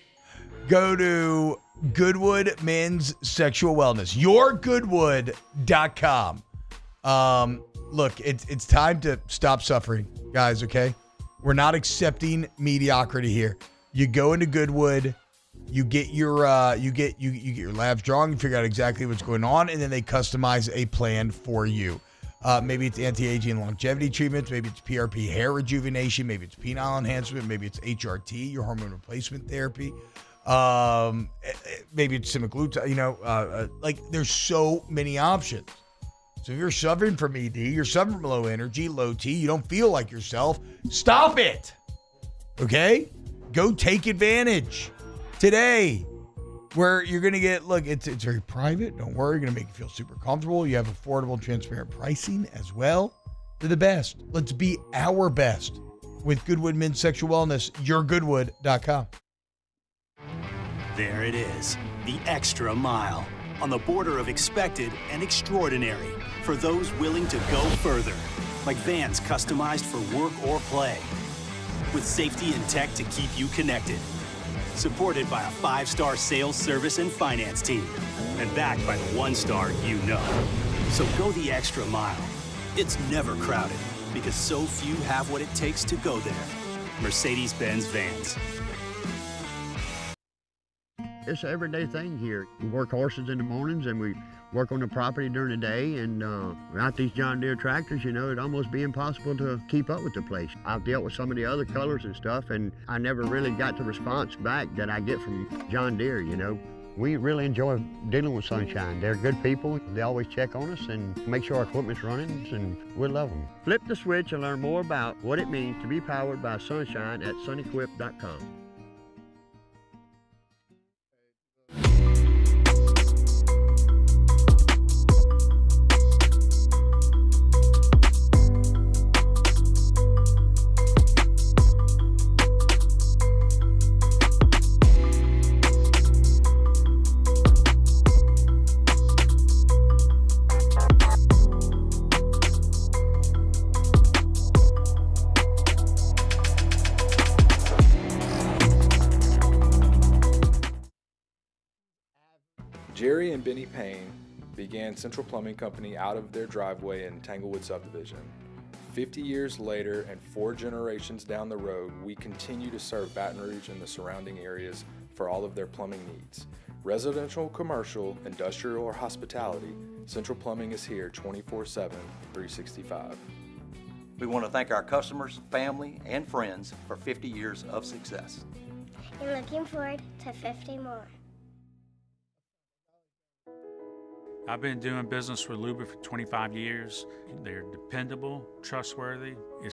Go to Goodwood Men's Sexual Wellness. YourGoodwood.com. Look, it's time to stop suffering, guys, okay? We're not accepting mediocrity here. You go into Goodwood, you get your labs drawn, you figure out exactly what's going on, and then they customize a plan for you. Maybe it's anti-aging and longevity treatments. Maybe it's PRP hair rejuvenation. Maybe it's penile enhancement. Maybe it's HRT, your hormone replacement therapy. Maybe it's semaglutide. Like there's so many options. So if you're suffering from ED, you're suffering from low energy, low T, you don't feel like yourself, stop it. Okay? Go take advantage today. Where you're going to get, look, it's very private. Don't worry. You're going to make you feel super comfortable. You have affordable, transparent pricing as well. They're the best. Let's be our best with Goodwood Men's Sexual Wellness. YourGoodwood.com. There it is, the extra mile. on the border of expected and extraordinary for those willing to go further, like vans customized for work or play, with safety and tech to keep you connected. Supported by a 5-star sales, service, and finance team, and backed by the 1-star you know. So go the extra mile. It's never crowded, because so few have what it takes to go there. Mercedes-Benz Vans. It's an everyday thing here. We work horses in the mornings and we work on the property during the day, and without these John Deere tractors, you know, it'd almost be impossible to keep up with the place. I've dealt with some of the other colors and stuff, and I never really got the response back that I get from John Deere, you know. We really enjoy dealing with Sunshine. They're good people. They always check on us and make sure our equipment's running, and we love them. Flip the switch and learn more about what it means to be powered by Sunshine at sunequip.com. Jerry and Benny Payne began Central Plumbing Company out of their driveway in Tanglewood subdivision. 50 years later and 4 generations down the road, we continue to serve Baton Rouge and the surrounding areas for all of their plumbing needs. Residential, commercial, industrial, or hospitality, Central Plumbing is here 24/7, 365. We want to thank our customers, family, and friends for 50 years of success. And looking forward to 50 more. I've been doing business with Luba for 25 years. They're dependable, trustworthy.